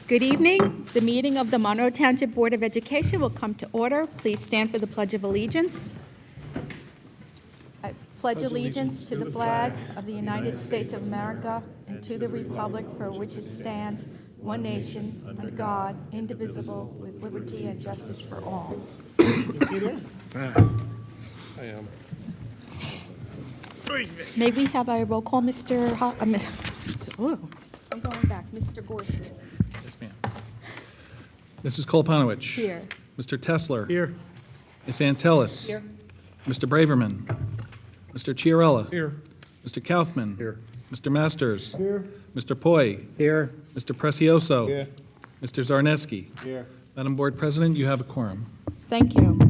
Good evening. The meeting of the Monroe Township Board of Education will come to order. Please stand for the Pledge of Allegiance. I pledge allegiance to the flag of the United States of America and to the republic for which it stands, one nation, under God, indivisible, with liberty and justice for all. I am. May we have a roll call, Mr. I'm going back. Mr. Gorski. Yes, ma'am. Mrs. Kolpanowicz. Here. Mr. Tesler. Here. Ms. Antelis. Here. Mr. Braverman. Mr. Chiarella. Here. Mr. Kaufman. Here. Mr. Masters. Here. Mr. Poi. Here. Mr. Precioso. Here. Mr. Zarneski. Here. Madam Board President, you have a quorum. Thank you.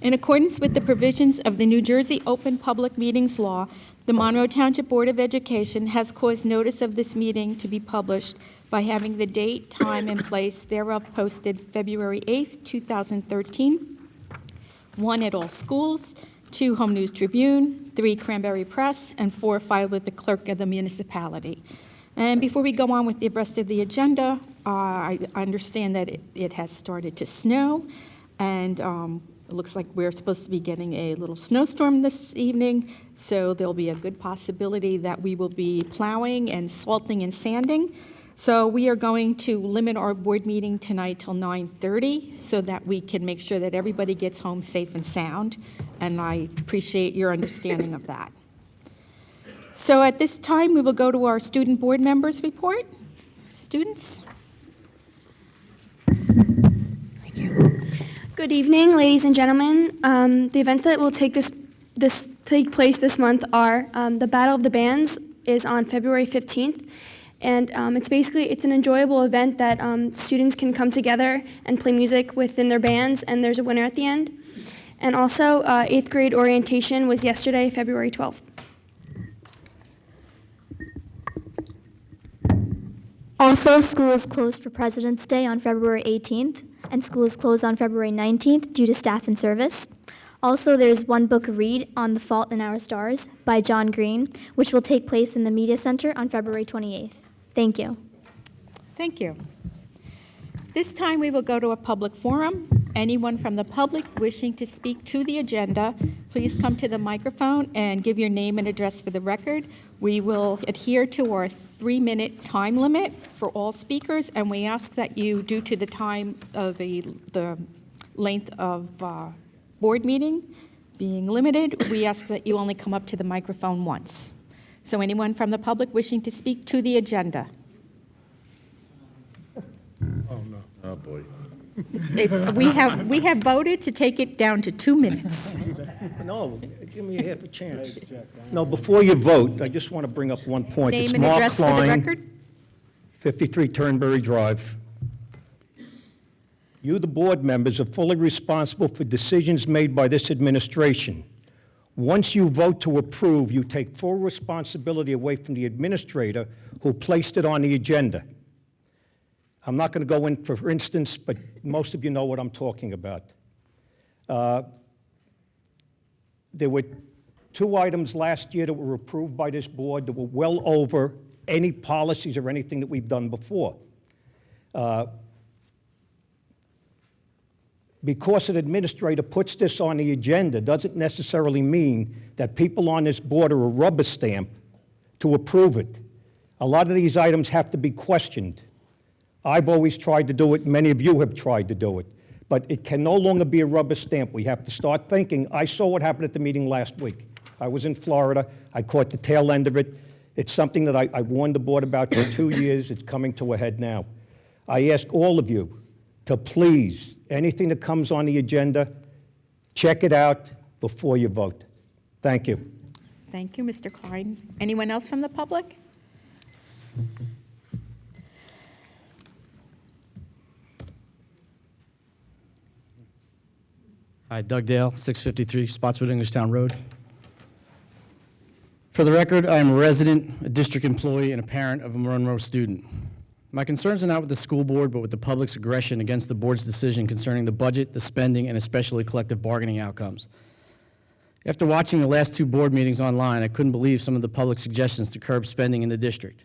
In accordance with the provisions of the New Jersey Open Public Meetings Law, the Monroe Township Board of Education has caused notice of this meeting to be published by having the date, time, and place thereof posted February 8th, 2013, 1 at all schools, 2 Home News Tribune, 3 Cranberry Press, and 4 filed with the clerk of the municipality. And before we go on with the rest of the agenda, I understand that it has started to snow, and it looks like we're supposed to be getting a little snowstorm this evening, so there'll be a good possibility that we will be plowing and salting and sanding. So we are going to limit our board meeting tonight till 9:30 so that we can make sure that everybody gets home safe and sound, and I appreciate your understanding of that. So at this time, we will go to our student board members report. Students? Thank you. Good evening, ladies and gentlemen. The events that will take place this month are the Battle of the Bands is on February 15th, and it's an enjoyable event that students can come together and play music within their bands, and there's a winner at the end. And also, 8th grade orientation was yesterday, February 12th. Also, school is closed for President's Day on February 18th, and school is closed on February 19th due to staff and service. Also, there's one book read on The Fault in Our Stars by John Green, which will take place in the Media Center on February 28th. Thank you. Thank you. This time we will go to a public forum. Anyone from the public wishing to speak to the agenda, please come to the microphone and give your name and address for the record. We will adhere to our 3-minute time limit for all speakers, and we ask that you, due to the time of the length of board meeting being limited, we ask that you only come up to the microphone once. So anyone from the public wishing to speak to the agenda? Oh, no. Oh, boy. We have voted to take it down to 2 minutes. No, give me a half a chance. No, before you vote, I just want to bring up one point. Name It's and Mark address for the Klein, record. 53 Turnberry Drive. You, the board members, are fully responsible for decisions made by this administration. Once you vote to approve, you take full responsibility away from the administrator who placed it on the agenda. I'm not going to go in for instance, but most of you know what I'm talking about. There were 2 items last year that were approved by this board that were well over any policies or anything that we've done before. Because an administrator puts this on the agenda doesn't necessarily mean that people on this board are a rubber stamp to approve it. A lot of these items have to be questioned. I've always tried to do it, many of you have tried to do it, but it can no longer be a rubber stamp. We have to start thinking. I saw what happened at the meeting last week. I was in Florida. I caught the tail end of it. It's something that I warned the board about for 2 years. It's coming to a head now. I ask all of you to please, anything that comes on the agenda, check it out before you vote. Thank you. Thank you, Mr. Klein. Anyone else from the public? Hi, Doug Dale, 653 Spotswood Englishtown Road. For the record, I am a resident, a district employee, and a parent of a Monroe student. My concerns are not with the school board, but with the public's aggression against the board's decision concerning the budget, the spending, and especially collective bargaining outcomes. After watching the last 2 board meetings online, I couldn't believe some of the public suggestions to curb spending in the district.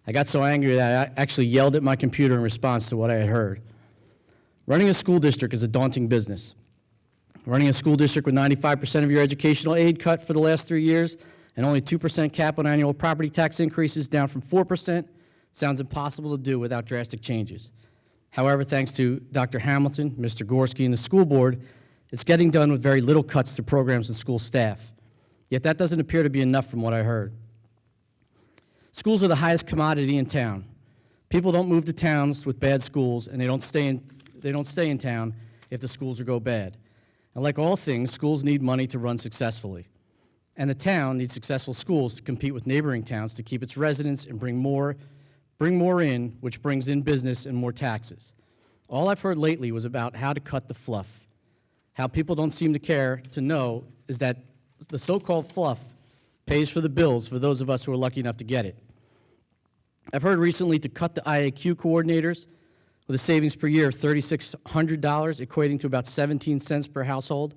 I got so angry that I actually yelled at my computer in response to what I had heard. Running a school district is a daunting business. Running a school district with 95% of your educational aid cut for the last 3 years and only 2% cap on annual property tax increases down from 4% sounds impossible to do without drastic changes. However, thanks to Dr. Hamilton, Mr. Gorski, and the school board, it's getting done with very little cuts to programs and school staff. Yet that doesn't appear to be enough from what I heard. Schools are the highest commodity in town. People don't move to towns with bad schools, and they don't stay in town if the schools go bad. And like all things, schools need money to run successfully. And the town needs successful schools to compete with neighboring towns to keep its residents and bring more in, which brings in business and more taxes. All I've heard lately was about how to cut the fluff. How people don't seem to care to know is that the so-called fluff pays for the bills for those of us who are lucky enough to get it. I've heard recently to cut the IAQ coordinators with a savings per year of $3,600, equating to about 17 cents per household.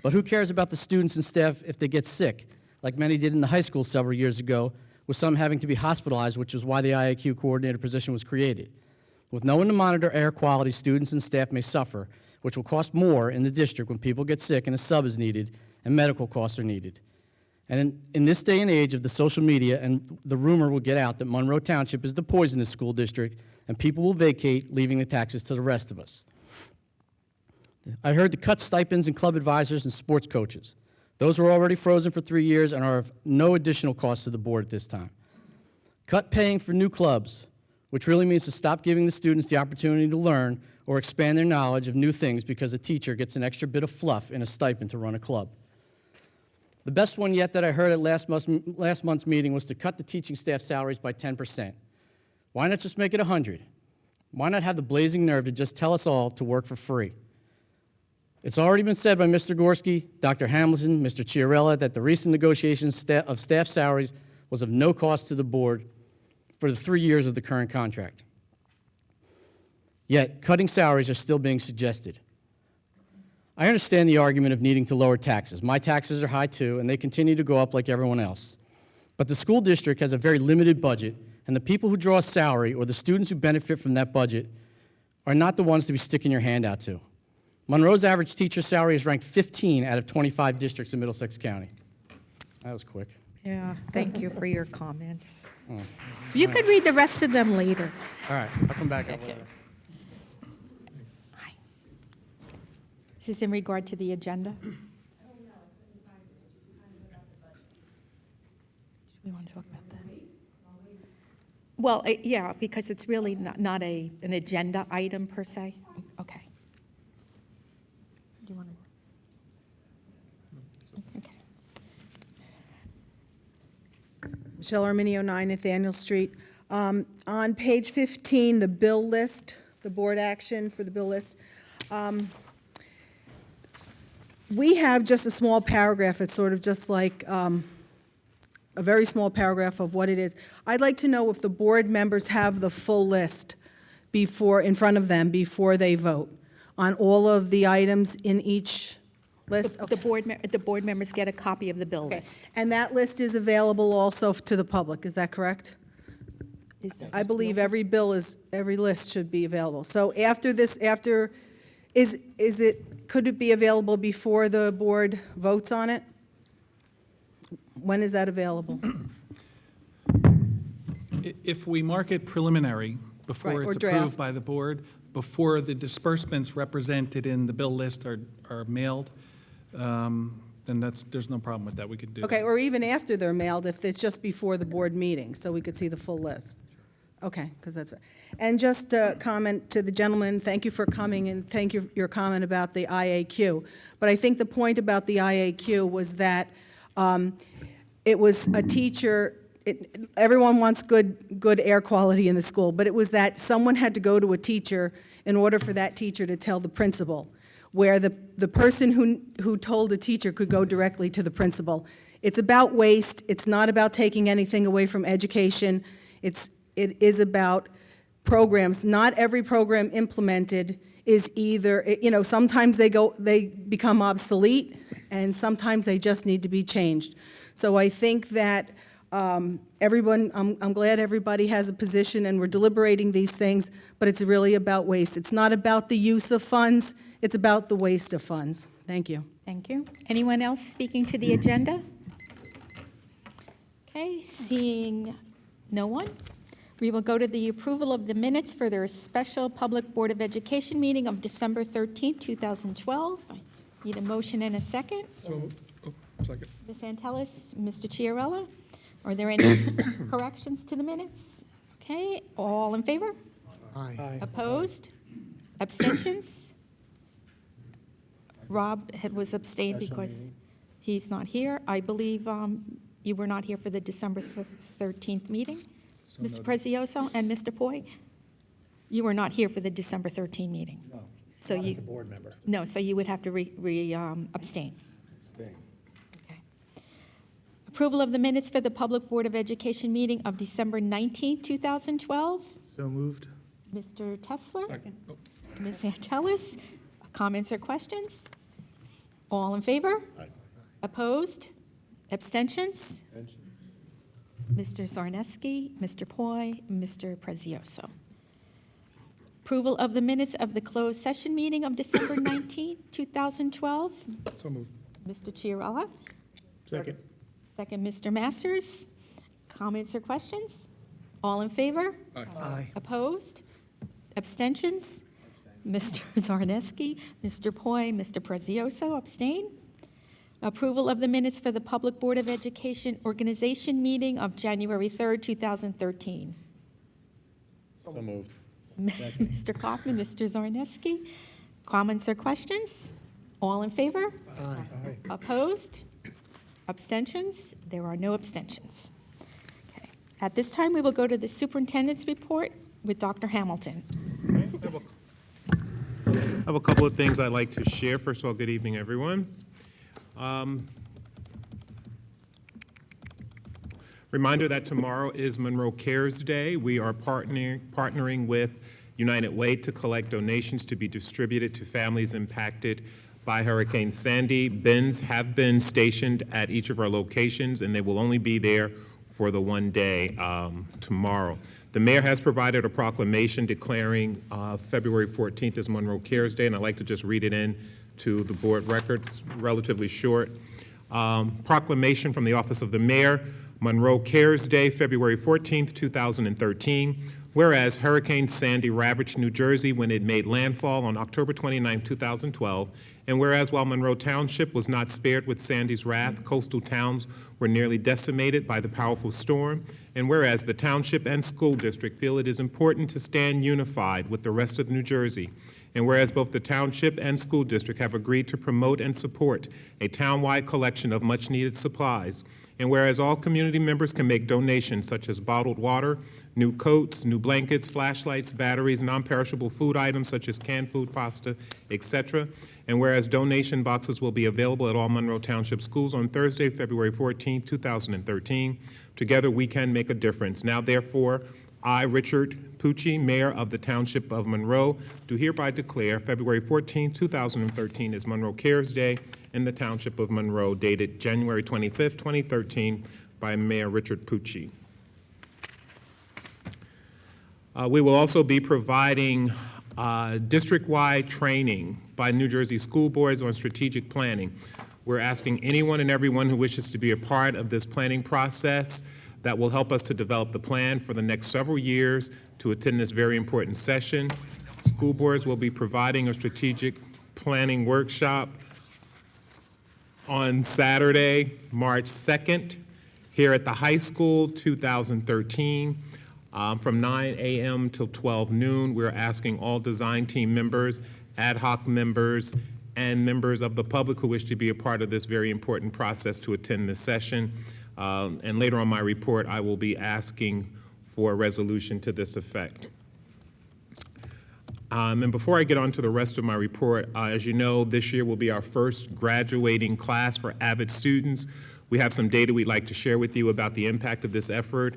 But who cares about the students and staff if they get sick, like many did in the high school several years ago, with some having to be hospitalized, which is why the IAQ coordinator position was created. With no one to monitor air quality, students and staff may suffer, which will cost more in the district when people get sick and a sub is needed and medical costs are needed. And in this day and age of the social media, and the rumor will get out that Monroe Township is the poisonous school district, and people will vacate, leaving the taxes to the rest of us. I heard to cut stipends and club advisors and sports coaches. Those were already frozen for 3 years and are of no additional cost to the board at this time. Cut paying for new clubs, which really means to stop giving the students the opportunity to learn or expand their knowledge of new things because a teacher gets an extra bit of fluff in a stipend to run a club. The best one yet that I heard at last month's meeting was to cut the teaching staff salaries by 10%. Why not just make it 100? Why not have the blazing nerve to just tell us all to work for free? It's already been said by Mr. Gorski, Dr. Hamilton, Mr. Chiarella, that the recent negotiations of staff salaries was of no cost to the board for the 3 years of the current contract. Yet, cutting salaries are still being suggested. I understand the argument of needing to lower taxes. My taxes are high too, and they continue to go up like everyone else. But the school district has a very limited budget, and the people who draw a salary or the students who benefit from that budget are not the ones to be sticking your hand out to. Monroe's average teacher salary is ranked 15 out of 25 districts in Middlesex County. That was quick. Yeah, thank you for your comments. You could read the rest of them later. All right, I'll come back up later. Hi. Is this in regard to the agenda? We want to talk about that. Well, yeah, because it's really not an agenda item per se. Okay. Do you want to? Okay. Michelle Arminio, 9 Nathaniel Street. On page 15, the bill list, the board action for the bill list, we have just a small paragraph. It's sort of just like a very small paragraph of what it is. I'd like to know if the board members have the full list in front of them before they vote on all of the items in each list. The board members get a copy of the bill Okay. list. And that list is available also to the public, is that correct? I believe every list should be available. So after this, could it be available before the board votes on it? When is that available? If we mark it preliminary before Right, or it's draft. approved by the board, before the disbursements represented in the bill list are mailed, then there's no problem with that. We could do that. Okay, or even after they're mailed, if it's just before the board meeting, so we could see the full list. Okay, because that's, and just a comment to the gentleman, thank you for coming, and thank you for your comment about the IAQ. But I think the point about the IAQ was that it was a teacher, everyone wants good air quality in the school, but it was that someone had to go to a teacher in order for that teacher to tell the principal, where the person who told a teacher could go directly to the principal. It's about waste. It's not about taking anything away from education. It is about programs. Not every program implemented is either, sometimes they become obsolete, and sometimes they just need to be changed. So I think that Everyone, I'm glad everybody has a position and we're deliberating these things, but it's really about waste. It's not about the use of funds, it's about the waste of funds. Thank you. Thank you. Anyone else speaking to the agenda? Okay, seeing no one, we will go to the approval of the minutes for their special Public Board of Education meeting of December 13th, 2012. I need a motion and a second. Second. Ms. Antelis, Mr. Chiarella, are there any corrections to the minutes? Okay, all in favor? Aye. Opposed? Abstentions? Rob was abstained because he's not here. I believe you were not here for the December 13th meeting. Mr. Prezioso and Mr. Poi? You were not here for the December 13th meeting. No, So not you, as a board member. no, so you would have to abstain. Abstain. Okay. Approval of the minutes for the Public Board of Education meeting of December 19th, 2012. So moved. Mr. Tesler? Second. Oh. Ms. Antelis? Comments or questions? All in favor? Aye. Opposed? Abstentions? Mr. Zarneski, Mr. Poi, Mr. Prezioso. Approval of the minutes of the closed session meeting of December 19th, 2012. So moved. Mr. Chiarella? Second. Second, Mr. Masters. Comments or questions? All in favor? Aye. Opposed? Abstentions? Mr. Zarneski, Mr. Poi, Mr. Prezioso, abstain. Approval of the minutes for the Public Board of Education organization meeting of January 3rd, 2013. So moved. Mr. Kaufman, Mr. Zarneski, comments or questions? All in favor? Aye. Opposed? Abstentions? There are no abstentions. Okay. At this time, we will go to the superintendent's report with Dr. Hamilton. I have a couple of things I'd like to share. First of all, good evening, everyone. Reminder that tomorrow is Monroe Cares Day. We are partnering with United Way to collect donations to be distributed to families impacted by Hurricane Sandy. Bins have been stationed at each of our locations, and they will only be there for the one day tomorrow. The mayor has provided a proclamation declaring February 14th as Monroe Cares Day, and I'd like to just read it in to the board records, relatively short. Proclamation from the Office of the Mayor, Monroe Cares Day, February 14th, 2013. Whereas Hurricane Sandy ravaged New Jersey when it made landfall on October 29, 2012, and whereas while Monroe Township was not spared with Sandy's wrath, coastal towns were nearly decimated by the powerful storm, and whereas the township and school district feel it is important to stand unified with the rest of New Jersey, and whereas both the township and school district have agreed to promote and support a townwide collection of much-needed supplies, and whereas all community members can make donations such as bottled water, new coats, new blankets, flashlights, batteries, non-perishable food items such as canned food, pasta, etc., and whereas donation boxes will be available at all Monroe Township schools on Thursday, February 14, 2013. Together we can make a difference. Now, therefore, I, Richard Pucci, Mayor of the Township of Monroe, do hereby declare February 14, 2013 as Monroe Cares Day in the Township of Monroe, dated January 25, 2013, by Mayor Richard Pucci. We will also be providing district-wide training by New Jersey school boards on strategic planning. We're asking anyone and everyone who wishes to be a part of this planning process that will help us to develop the plan for the next several years to attend this very important session. School boards will be providing a strategic planning workshop on Saturday, March 2nd, here at the high school, 2013. From 9 a.m. till 12 noon, we're asking all design team members, ad hoc members, and members of the public who wish to be a part of this very important process to attend this session. And later on my report, I will be asking for a resolution to this effect. And before I get on to the rest of my report, as you know, this year will be our first graduating class for AVID students. We have some data we'd like to share with you about the impact of this effort.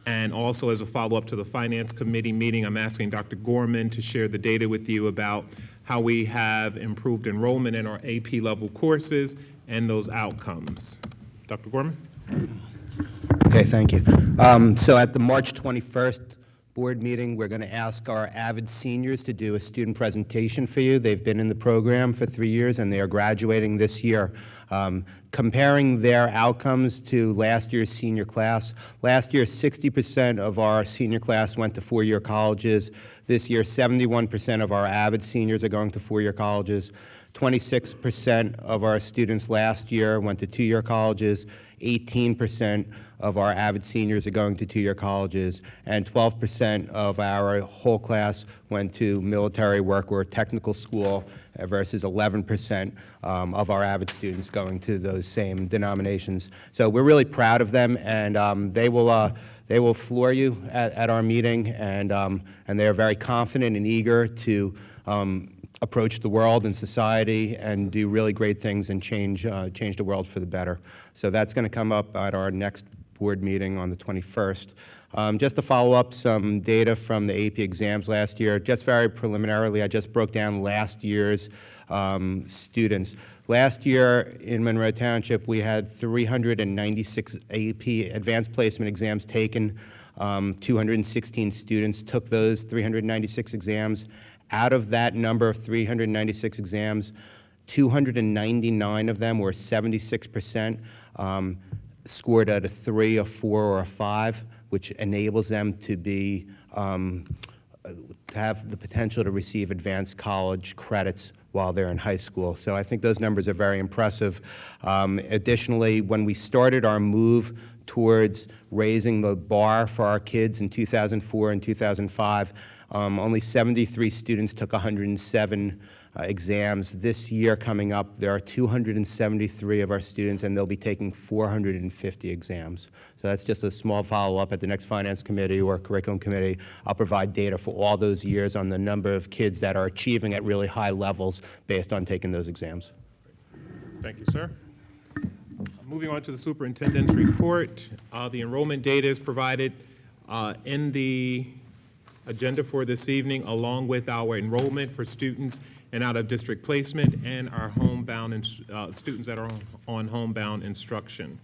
And also, as a follow-up to the Finance Committee meeting, I'm asking Dr. Gorman to share the data with you about how we have improved enrollment in our AP level courses and those outcomes. Dr. Gorman? Okay, thank you. So at the March 21st board meeting, we're going to ask our avid seniors to do a student presentation for you. They've been in the program for 3 years, and they are graduating this year. Comparing their outcomes to last year's senior class, last year 60% of our senior class went to four-year colleges. This year, 71% of our avid seniors are going to four-year colleges. 26% of our students last year went to two-year colleges. 18% of our avid seniors are going to two-year colleges, and 12% of our whole class went to military work or technical school versus 11% of our avid students going to those same denominations. So we're really proud of them, and they will floor you at our meeting, and they are very confident and eager to approach the world and society and do really great things and change the world for the better. So that's going to come up at our next board meeting on the 21st. Just to follow up some data from the AP exams last year, just very preliminarily, I just broke down last year's students. Last year in Monroe Township, we had 396 AP advanced placement exams taken. 216 students took those 396 exams. Out of that number of 396 exams, 299 of them, or 76%, scored at a 3, a 4, or a 5, which enables them to be to have the potential to receive advanced college credits while they're in high school. So I think those numbers are very impressive. Additionally, when we started our move towards raising the bar for our kids in 2004 and 2005, only 73 students took 107 exams. This year coming up, there are 273 of our students, and they'll be taking 450 exams. So that's just a small follow-up at the next Finance Committee or Curriculum Committee. I'll provide data for all those years on the number of kids that are achieving at really high levels based on taking those exams. Thank you, sir. Moving on to the superintendent's report. The enrollment data is provided in the agenda for this evening, along with our enrollment for students in out-of-district placement and our homebound students that are on homebound instruction.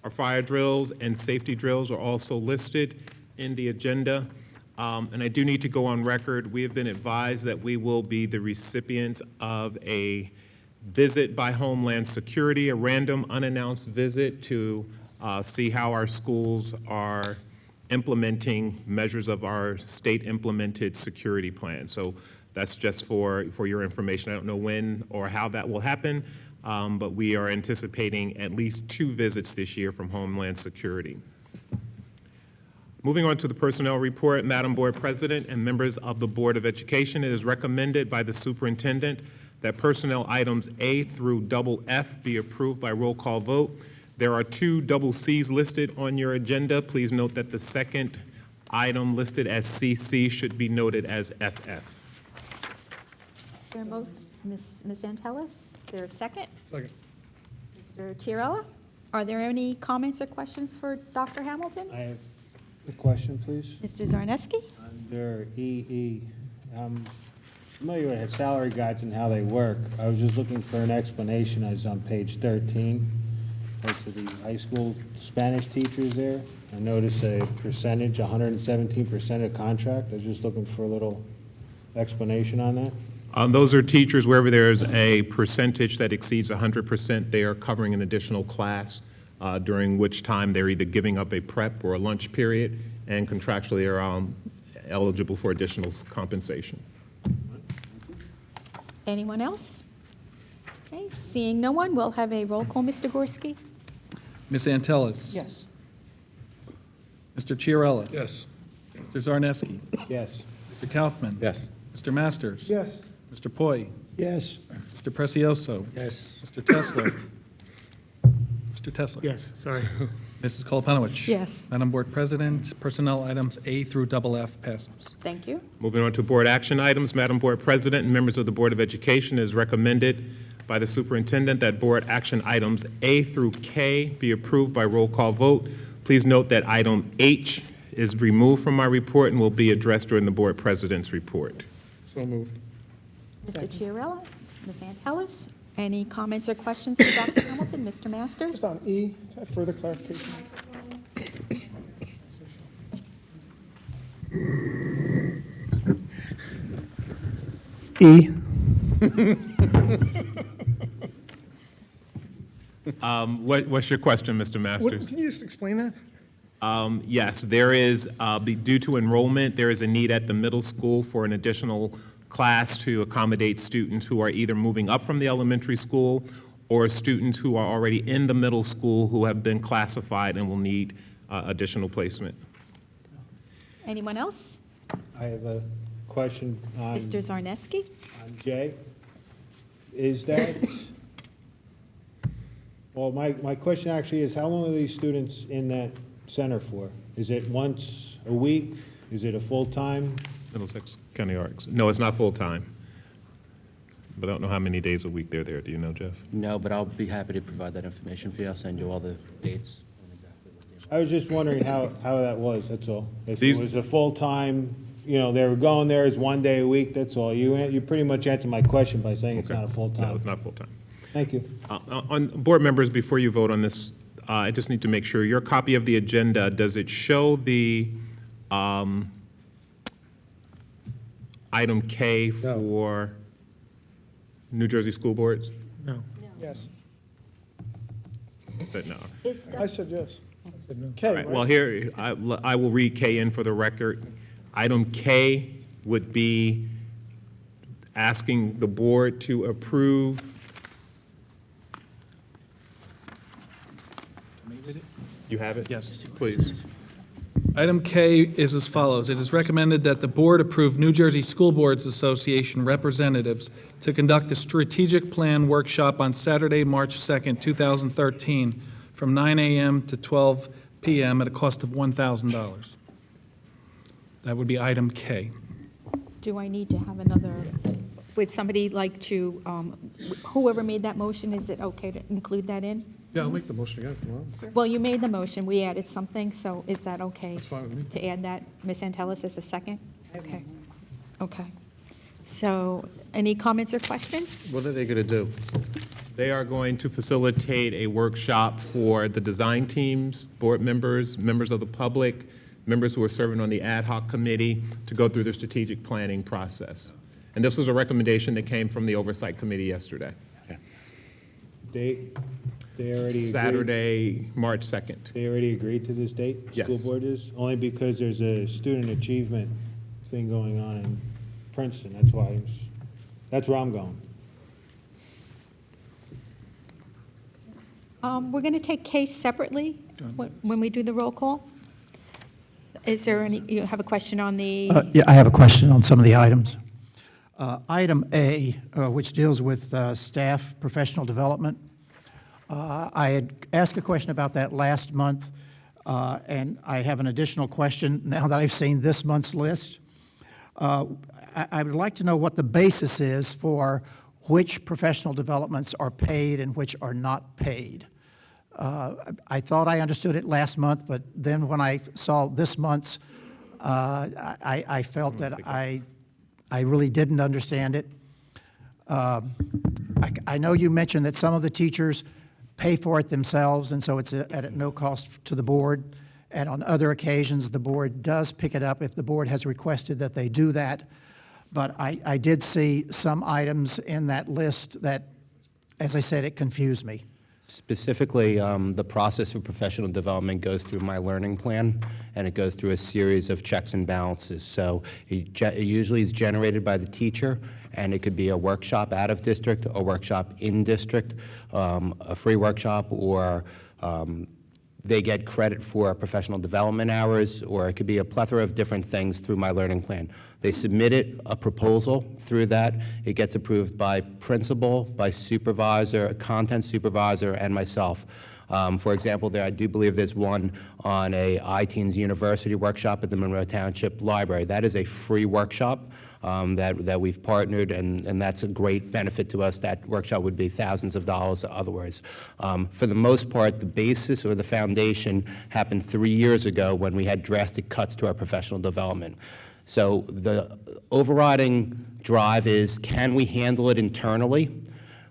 Our fire drills and safety drills are also listed in the agenda. And I do need to go on record. We have been advised that we will be the recipients of a visit by Homeland Security, a random unannounced visit to see how our schools are implementing measures of our state-implemented security plan. So that's just for your information. I don't know when or how that will happen, but we are anticipating at least 2 visits this year from Homeland Security. Moving on to the personnel report, Madam Board President and members of the Board of Education, it is recommended by the superintendent that personnel items A through double F be approved by roll call vote. There are 2 double Cs listed on your agenda. Please note that the second item listed as CC should be noted as FF. Ms. Antelis, there a second? Second. Mr. Chiarella, are there any comments or questions for Dr. Hamilton? I have a question, please. Mr. Zarneski? Under EE, I'm familiar with salary guides and how they work. I was just looking for an explanation. It's on page 13. As to the high school Spanish teachers there. I noticed a percentage, 117% of contract. I was just looking for a little explanation on that. Those are teachers wherever there's a percentage that exceeds 100%, they are covering an additional class, during which time they're either giving up a prep or a lunch period, and contractually are eligible for additional compensation. Anyone else? Okay, seeing no one, we'll have a roll call. Mr. Gorski? Ms. Antelis? Yes. Mr. Chiarella? Yes. Mr. Zarneski? Yes. Mr. Kaufman? Yes. Mr. Masters? Yes. Mr. Poi? Yes. Mr. Precioso? Yes. Mr. Tesler? Mr. Tesler? Yes, sorry. Mrs. Koloponowicz? Yes. Madam Board President, personnel items A through double F passes. Thank you. Moving on to board action items, Madam Board President and members of the Board of Education, it is recommended by the superintendent that board action items A through K be approved by roll call vote. Please note that item H is removed from my report and will be addressed during the board president's report. So moved. Mr. Chiarella? Ms. Antelis? Any comments or questions for Dr. Hamilton? Mr. Masters? Just on E, can I have further clarification? E. What's your question, Mr. Masters? Can you just explain that? Yes, there is, due to enrollment, there is a need at the middle school for an additional class to accommodate students who are either moving up from the elementary school or students who are already in the middle school who have been classified and will need additional placement. Anyone else? I have a question on Mr. Zarneski? J. Is that, well, my question actually is, how long are these students in that center for? Is it once a week? Is it a full-time? Middlesex County Arcs. No, it's not full-time. But I don't know how many days a week they're there. Do you know, Jeff? No, but I'll be happy to provide that information for you. I'll send you all the dates. I was just wondering how that was, that's all. If These- it was a full-time, you know, they were going there as 1 day a week, that's all. You pretty much answered my question by saying it's Okay. not a full-time. No, it's not full-time. Thank you. On board members, before you vote on this, I just need to make sure, your copy of the agenda, does it show the item K for New Jersey school boards? No. Yes. Said no. I said yes. All K, right, well, right? here, I will read K in for the record. Item K would be asking the board to approve. You have it? Yes. Please. Item K is as follows. It is recommended that the board approve New Jersey School Boards Association representatives to conduct a strategic plan workshop on Saturday, March 2nd, 2013, from 9 a.m. to 12 p.m. at a cost of $1,000. That would be item K. Do I need to have another, would somebody like to, whoever made that motion, is it okay to include that in? Yeah, I'll make the motion again tomorrow. Well, you made the motion, we added something, so is that okay? That's fine with me. To add that, Ms. Antelis, as a second? Okay. Okay. So, any comments or questions? What are they going to do? They are going to facilitate a workshop for the design teams, board members, members of the public, members who are serving on the ad hoc committee to go through the strategic planning process. And this was a recommendation that came from the Oversight Committee yesterday. They already agreed? Saturday, March 2nd. They already agreed to this date? Yes. School board is? Only because there's a student achievement thing going on in Princeton, that's why, that's where I'm going. We're going to take case separately when we do the roll call. Is there any, you have a question on the? Yeah, I have a question on some of the items. Item A, which deals with staff professional development. I had asked a question about that last month, and I have an additional question now that I've seen this month's list. I would like to know what the basis is for which professional developments are paid and which are not paid. I thought I understood it last month, but then when I saw this month's, I felt that I really didn't understand it. I know you mentioned that some of the teachers pay for it themselves, and so it's at no cost to the board. And on other occasions, the board does pick it up if the board has requested that they do that. But I did see some items in that list that, as I said, it confused me. Specifically, the process for professional development goes through my learning plan, and it goes through a series of checks and balances. So it usually is generated by the teacher, and it could be a workshop out of district, a workshop in district, a free workshop, or they get credit for professional development hours, or it could be a plethora of different things through my learning plan. They submitted a proposal through that. It gets approved by principal, by supervisor, content supervisor, and myself. For example, I do believe there's one on a iTeens University workshop at the Monroe Township Library. That is a free workshop that we've partnered, and that's a great benefit to us. That workshop would be thousands of dollars otherwise. For the most part, the basis or the foundation happened 3 years ago when we had drastic cuts to our professional development. So the overriding drive is, can we handle it internally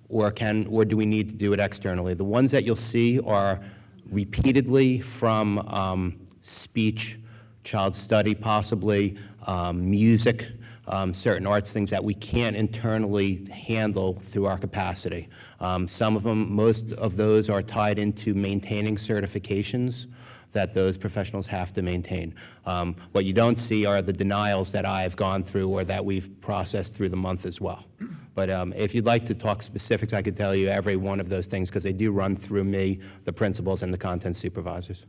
or do we need to do it externally? The ones that you'll see are repeatedly from speech, child study possibly, music, certain arts, things that we can't internally handle through our capacity. Some of them, most of those are tied into maintaining certifications that those professionals have to maintain. What you don't see are the denials that I've gone through or that we've processed through the month as well. But if you'd like to talk specifics, I could tell you every one of those things because they do run through me, the principals, and the content supervisors.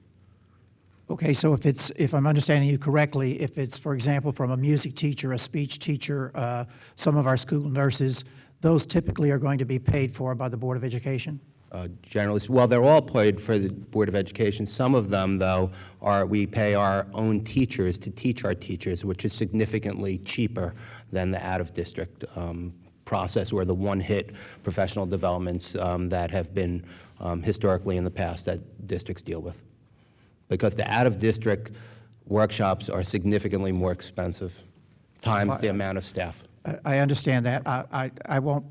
Okay, so if I'm understanding you correctly, if it's, for example, from a music teacher, a speech teacher, some of our school nurses, those typically are going to be paid for by the Board of Education? Generally, well, they're all paid for the Board of Education. Some of them, though, we pay our own teachers to teach our teachers, which is significantly cheaper than the out-of-district process or the one-hit professional developments that have been historically in the past that districts deal with. Because the out-of-district workshops are significantly more expensive, times the amount of staff. I understand that. I won't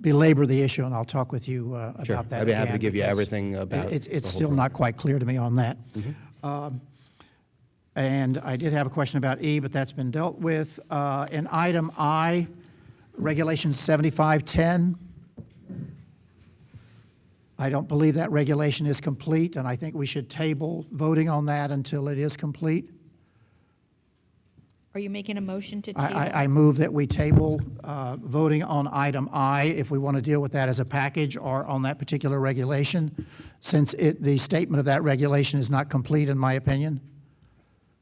belabor the issue, and I'll talk with you Sure. about that I'd be happy to again, give you because everything about It's the whole still program. not quite clear to me on that. And I did have a question about E, but that's been dealt with. In item I, Regulation 7510, I don't believe that regulation is complete, and I think we should table voting on that until it is complete. Are you making a motion to table? I move that we table voting on item I, if we want to deal with that as a package or on that particular regulation, since the statement of that regulation is not complete, in my opinion.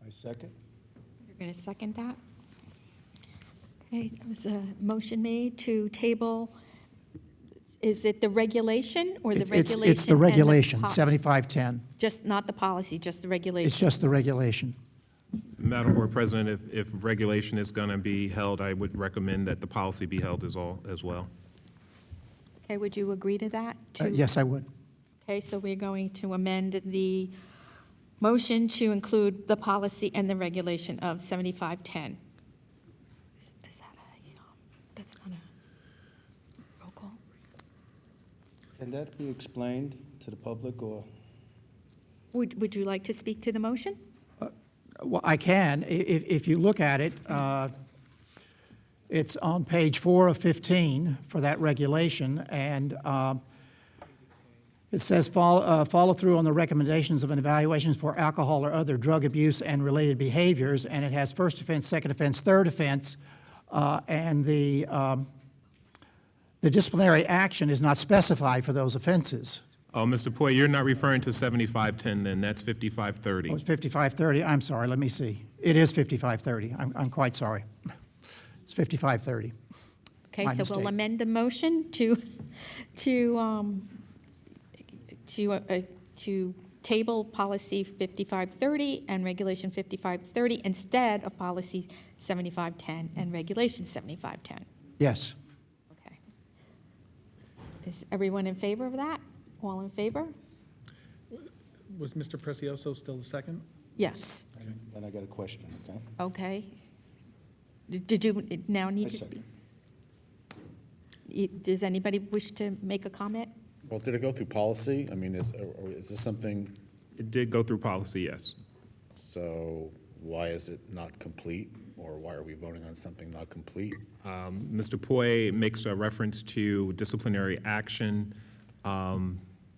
I second. You're going to second that? Okay, there was a motion made to table, is it the regulation or the regulation? It's the and regulation, po- 7510. Just not the policy, just the regulation? It's just the regulation. Madam Board President, if regulation is going to be held, I would recommend that the policy be held as well. Okay, would you agree to that? Yes, I would. Okay, so we're going to amend the motion to include the policy and the regulation of 7510. Is that that's not a roll call? Can that be explained to the public, or? Would you like to speak to the motion? Well, I can. If you look at it, it's on page 4 of 15 for that regulation, and it says follow through on the recommendations of an evaluations for alcohol or other drug abuse and related behaviors, and it has first offense, second offense, third offense, and the disciplinary action is not specified for those offenses. Oh, Mr. Poy, you're not referring to 7510 then, that's 5530. Oh, it's 5530. I'm sorry, let me see. It is 5530. I'm quite sorry. It's 5530. Okay, My so mistake. we'll amend the motion to table policy 5530 and regulation 5530 instead of policy 7510 and regulation 7510. Yes. Okay. Is everyone in favor of that? All in favor? Was Mr. Precioso still the second? Yes. Then I got a question, okay? Okay. Did you now need I to second. speak? Does anybody wish to make a comment? Well, did it go through policy? I mean, is this something, It did go through policy, yes. so why is it not complete? Or why are we voting on something not complete? Mr. Poy makes a reference to disciplinary action.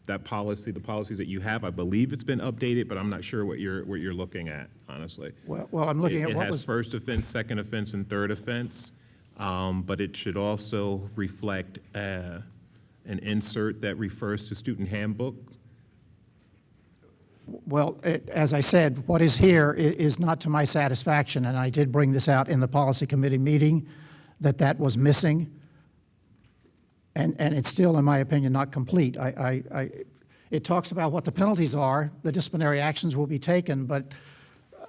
That policy, the policies that you have, I believe it's been updated, but I'm not sure what you're looking at, honestly. Well, I'm looking at It what has was, first offense, second offense, and third offense, but it should also reflect an insert that refers to student handbook. well, as I said, what is here is not to my satisfaction, and I did bring this out in the policy committee meeting, that was missing. And it's still, in my opinion, not complete. It talks about what the penalties are, the disciplinary actions will be taken, but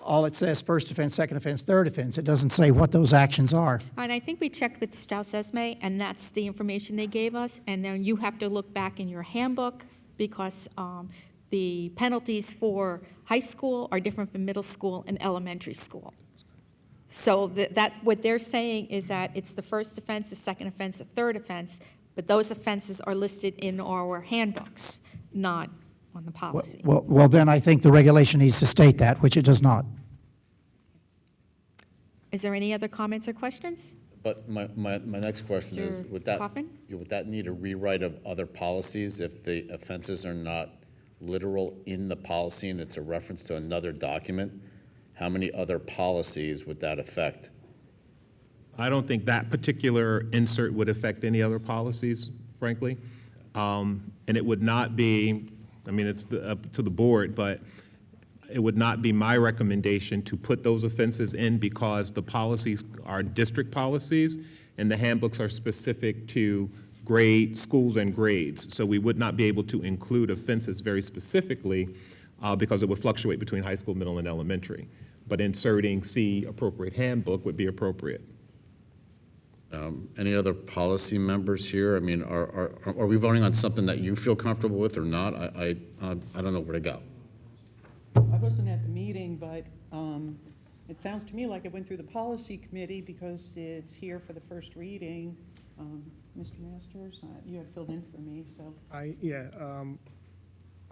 all it says, first offense, second offense, third offense. It doesn't say what those actions are. And I think we checked with Strauss Esme, and that's the information they gave us. And then you have to look back in your handbook because the penalties for high school are different from middle school and elementary school. So that what they're saying is that it's the first offense, the second offense, the third offense, But those offenses are listed in our handbooks, not on the policy. Well, then I think the regulation needs to state that, which it does not. Is there any other comments or questions? But my next question is, Mr. would that, Kaufman? would that need a rewrite of other policies if the offenses are not literal in the policy and it's a reference to another document? How many other policies would that affect? I don't think that particular insert would affect any other policies, frankly. And it would not be, I mean, it's up to the board, but it would not be my recommendation to put those offenses in because the policies are district policies and the handbooks are specific to schools and grades. So we would not be able to include offenses very specifically because it would fluctuate between high school, middle, and elementary. But inserting see appropriate handbook would be appropriate. Any other policy members here? I mean, are we voting on something that you feel comfortable with or not? I don't know where to go. I wasn't at the meeting, but it sounds to me like it went through the policy committee because it's here for the first reading. Mr. Masters, you had filled in for me, so.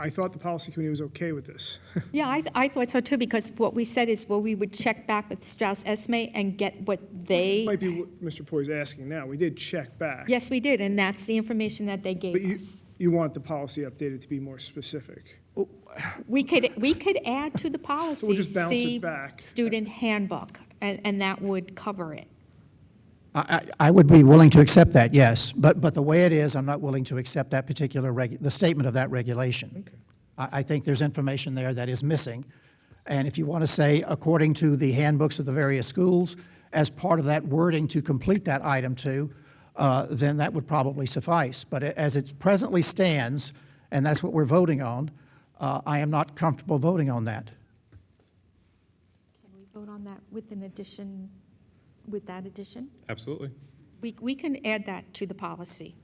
I thought the policy committee was okay with this. Yeah, I thought so too, because what we said is, well, we would check back with Strauss Esme and get what they. Might be what Mr. Poy is asking now. We did check back. Yes, we did, and that's the information that they gave But us. you want the policy updated to be more specific. We could add to the policy. So we'll just bounce it see back. Student handbook, and that would cover it. I would be willing to accept that, yes, but the way it is, I'm not willing to accept that particular, the statement of that regulation. Okay. I think there's information there that is missing, and if you want to say, according to the handbooks of the various schools, as part of that wording to complete that item two, then that would probably suffice. But as it presently stands, and that's what we're voting on, I am not comfortable voting on that. Can we vote on that with an addition, with that addition? Absolutely. We can add that to the policy.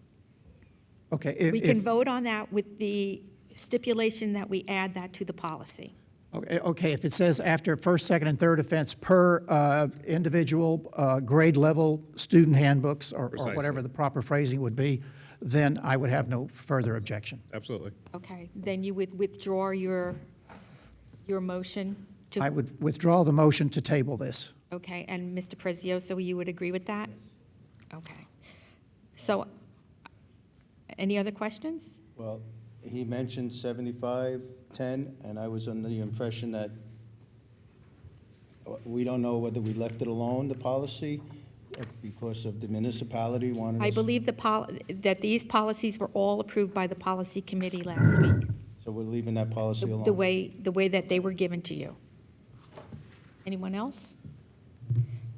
Okay. We can vote on that with the stipulation that we add that to the policy. Okay, if it says after first, second, and third offense per individual grade level student handbooks or whatever the proper phrasing would be, then I would have no further objection. Absolutely. Okay, then you would withdraw your motion to. I would withdraw the motion to table this. Okay, and Mr. Prezioso, you would agree with that? Okay. So, any other questions? Well, he mentioned 75-10, and I was under the impression that we don't know whether we left it alone, the policy, because of the municipality wanted us. I believe that these policies were all approved by the policy committee last week. So we're leaving that policy alone? The way that they were given to you. Anyone else?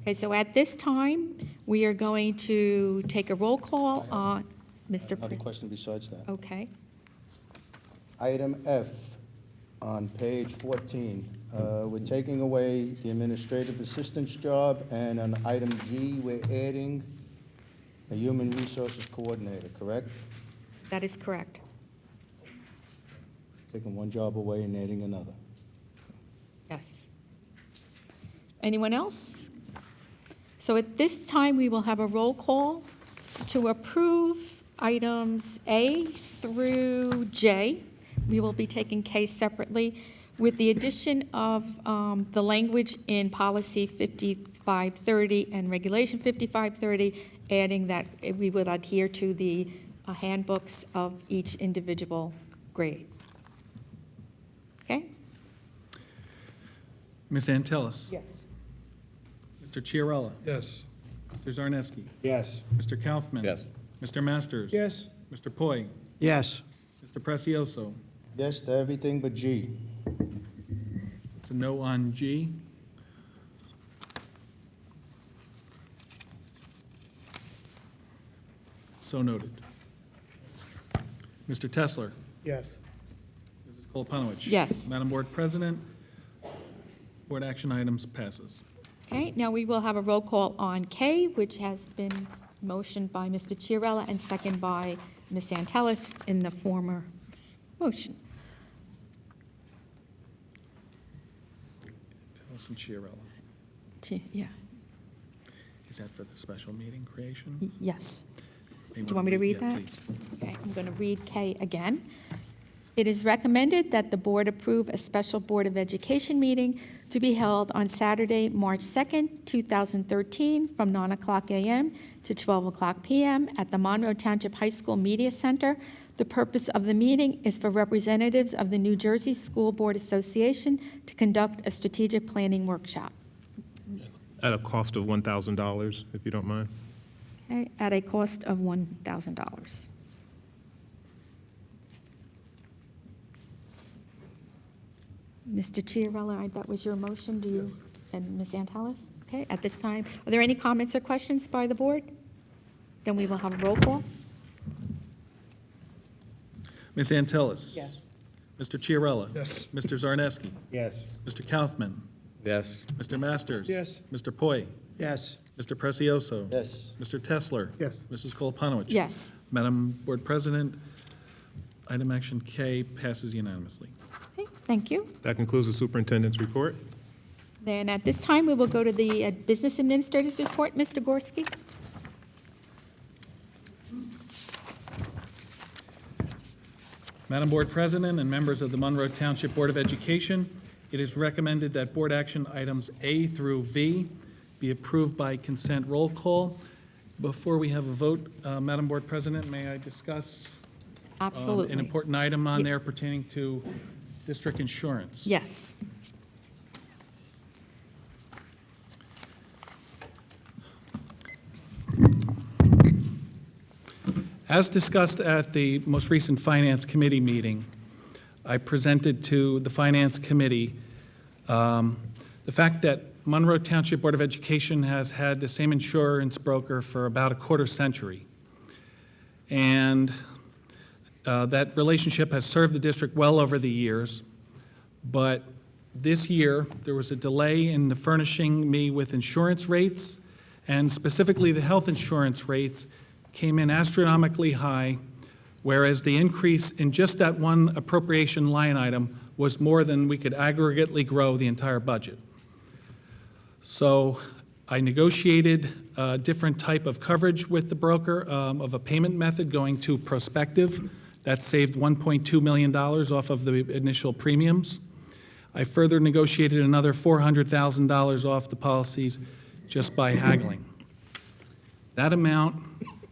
Okay, so at this time, we are going to take a roll call on Mr. Another question besides that. Okay. Item F on page 14, we're taking away the administrative assistant's job, and on item G, we're adding a human resources coordinator, correct? That is correct. Taking one job away and adding another. Yes. Anyone else? So at this time, we will have a roll call to approve items A through J. We will be taking K separately with the addition of the language in policy 5530 and regulation 5530, adding that we would adhere to the handbooks of each individual grade. Okay? Ms. Antelis? Yes. Mr. Chiarella? Yes. Mr. Zarneski? Yes. Mr. Kaufman? Yes. Mr. Masters? Yes. Mr. Poi? Yes. Mr. Precioso? Yes to everything but G. It's a no on G. So noted. Mr. Tesler? Yes. Mrs. Koloponowicz? Yes. Madam Board President, board action items passes. Okay, now we will have a roll call on K, which has been motioned by Mr. Chiarella and second by Ms. Antelis in the former motion. Antelis and Chiarella. Yeah, Is that for the special meeting creation? yes. Do you want me to read Yeah, that? please. Okay, I'm going to read K again. It is recommended that the board approve a special Board of Education meeting to be held on Saturday, March 2nd, 2013, from 9 o'clock a.m. to 12 o'clock p.m. at the Monroe Township High School Media Center. The purpose of the meeting is for representatives of the New Jersey School Board Association to conduct a strategic planning workshop. At a cost of $1,000, if you don't mind. Okay, at a cost of $1,000. Mr. Chiarella, that was your motion, do you, and Ms. Antelis? Okay, at this time, are there any comments or questions by the board? Then we will have a roll call. Ms. Antelis? Yes. Mr. Chiarella? Yes. Mr. Zarneski? Yes. Mr. Kaufman? Yes. Mr. Masters? Yes. Mr. Poi? Yes. Mr. Precioso? Yes. Mr. Tesler? Yes. Mrs. Kolpanowicz? Yes. Madam Board President, item action K passes unanimously. Okay, thank you. That concludes the superintendent's report. Then at this time, we will go to the Business Administrator's report. Mr. Gorski? Madam Board President and members of the Monroe Township Board of Education, it is recommended that board action items A through V be approved by consent roll call. Before we have a vote, Madam Board President, may I discuss Absolutely. an important item on there pertaining to district insurance? Yes. As discussed at the most recent Finance Committee meeting, I presented to the Finance Committee the fact that Monroe Township Board of Education has had the same insurance broker for about a quarter century. And that relationship has served the district well over the years. But this year, there was a delay in the furnishing me with insurance rates, and specifically the health insurance rates came in astronomically high, whereas the increase in just that one appropriation line item was more than we could aggregately grow the entire budget. So I negotiated a different type of coverage with the broker of a payment method going to prospective. That saved $1.2 million off of the initial premiums. I further negotiated another $400,000 off the policies just by haggling. That amount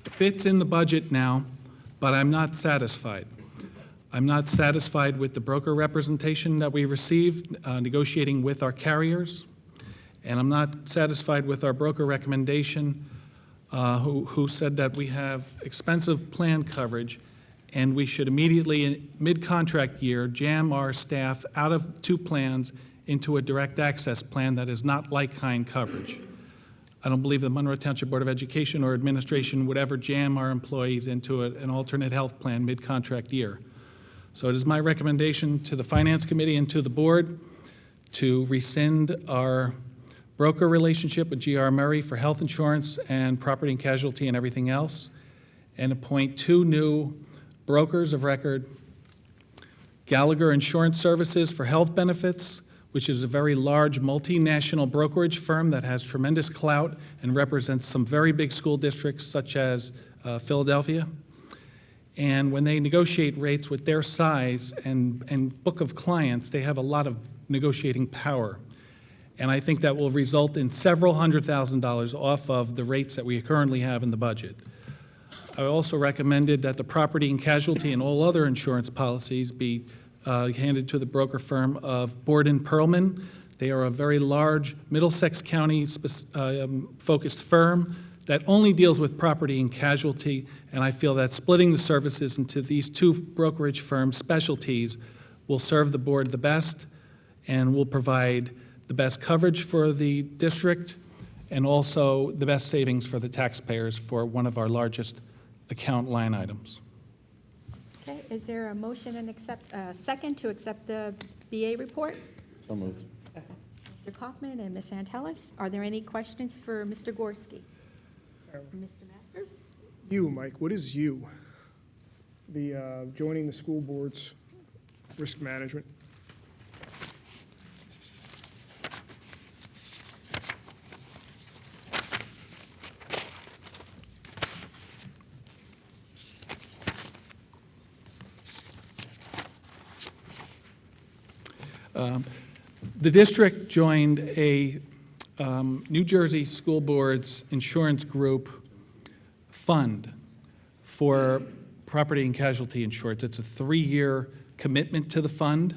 fits in the budget now, but I'm not satisfied. I'm not satisfied with the broker representation that we received negotiating with our carriers, and I'm not satisfied with our broker recommendation who said that we have expensive plan coverage and we should immediately, mid-contract year, jam our staff out of two plans into a direct access plan that is not like-kind coverage. I don't believe the Monroe Township Board of Education or administration would ever jam our employees into an alternate health plan mid-contract year. So it is my recommendation to the Finance Committee and to the board to rescind our broker relationship with G.R. Murray for health insurance and property and casualty and everything else, and appoint two new brokers of record, Gallagher Insurance Services for health benefits, which is a very large multinational brokerage firm that has tremendous clout and represents some very big school districts such as Philadelphia. And when they negotiate rates with their size and book of clients, they have a lot of negotiating power. And I think that will result in several $100,000 off of the rates that we currently have in the budget. I also recommended that the property and casualty and all other insurance policies be handed to the broker firm of Borden Perlman. They are a very large Middlesex County focused firm that only deals with property and casualty, and I feel that splitting the services into these two brokerage firms' specialties will serve the board the best and will provide the best coverage for the district and also the best savings for the taxpayers for one of our largest account line items. Okay, is there a motion and second to accept the BA report? So moved. Mr. Kaufman and Ms. Antelis, are there any questions for Mr. Gorski? Mr. Masters? You, Mike, what is you? The joining the school board's risk management? The district joined a New Jersey School Board's insurance group fund for property and casualty insurance. It's a 3-year commitment to the fund.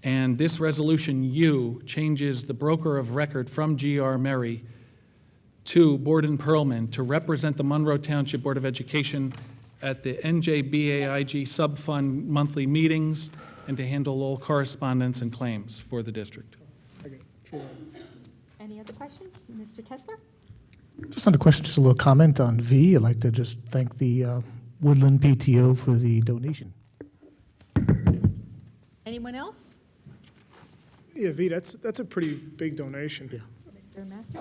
And this resolution U changes the broker of record from G.R. Merry to Borden Perlman to represent the Monroe Township Board of Education at the NJBAIG sub-fund monthly meetings and to handle all correspondence and claims for the district. Okay, sure. Any other questions? Mr. Tesler? Just on the question, just a little comment on V. I'd like to just thank the Woodland PTO for the donation. Anyone else? Yeah, V, that's a pretty big donation. Yeah. Mr. Masters?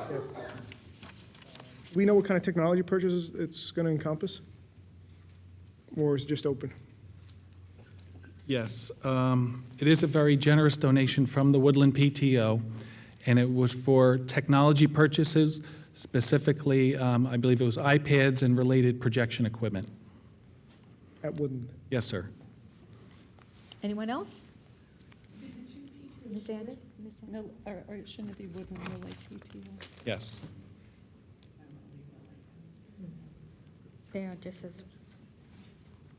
Do we know what kind of technology purchases it's going to encompass? Or is it just open? Yes, it is a very generous donation from the Woodland PTO, and it was for technology purchases, specifically, I believe it was iPads and related projection equipment. At Woodland? Yes, sir. Anyone else? Ms. Andy? No, or shouldn't it be Woodland Mill Lake PTO? Yes. Yeah, it just says,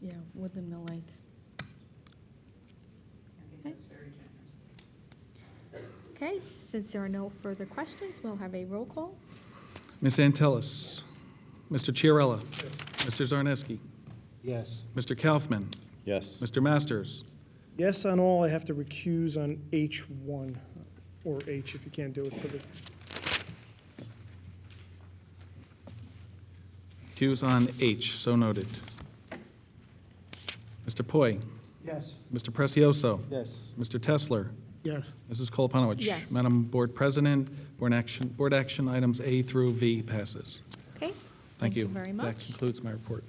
yeah, Woodland Mill Lake. Okay, since there are no further questions, we'll have a roll call. Ms. Antelis, Mr. Chiarella, Mr. Zarneski, Yes. Mr. Kaufman, Yes. Mr. Masters, Yes on all, I have to recuse on H1, or H if you can't do it to the, Q's on H, so noted. Mr. Poi, Yes. Mr. Precioso, Yes. Mr. Tesler, Yes. Mrs. Koloponowicz. Yes. Madam Board President, board action items A through V passes. Okay? Thank you. very That much. concludes my report.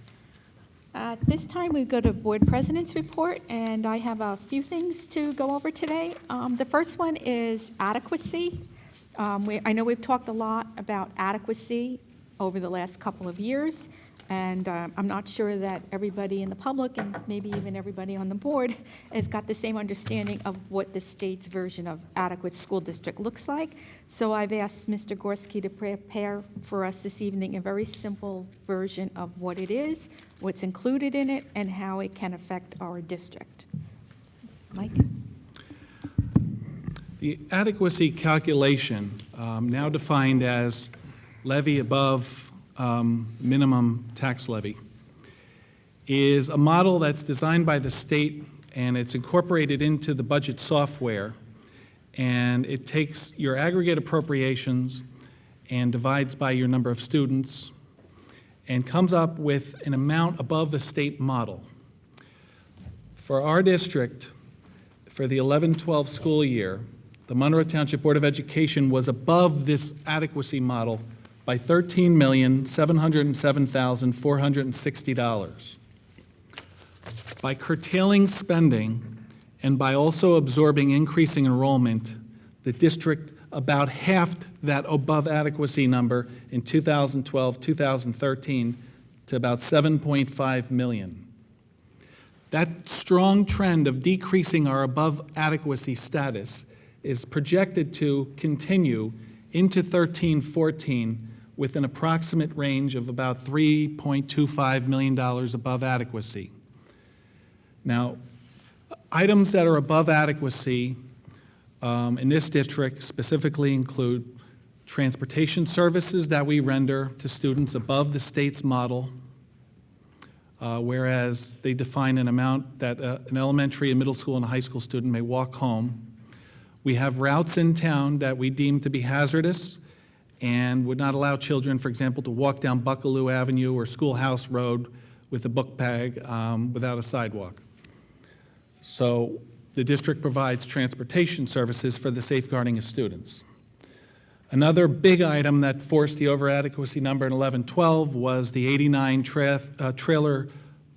At this time, we go to Board President's Report, and I have a few things to go over today. The first one is adequacy. I know we've talked a lot about adequacy over the last couple of years, and I'm not sure that everybody in the public, and maybe even everybody on the board, has got the same understanding of what the state's version of adequate school district looks like. So I've asked Mr. Gorski to prepare for us this evening a very simple version of what it is, what's included in it, and how it can affect our district. Mike? The adequacy calculation, now defined as levy above minimum tax levy, is a model that's designed by the state, and it's incorporated into the budget software, and it takes your aggregate appropriations and divides by your number of students and comes up with an amount above the state model. For our district, for the 11-12 school year, the Monroe Township Board of Education was above this adequacy model by $13,707,460. By curtailing spending and by also absorbing increasing enrollment, the district about halved that above adequacy number in 2012-2013 to about 7.5 million. That strong trend of decreasing our above adequacy status is projected to continue into 13-14 with an approximate range of about $3.25 million above adequacy. Now, items that are above adequacy in this district specifically include transportation services that we render to students above the state's model, whereas they define an amount that an elementary, a middle school, and a high school student may walk home. We have routes in town that we deem to be hazardous and would not allow children, for example, to walk down Buckaloo Avenue or Schoolhouse Road with a book bag without a sidewalk. So the district provides transportation services for the safeguarding of students. Another big item that forced the over-adequacy number in 11-12 was the 89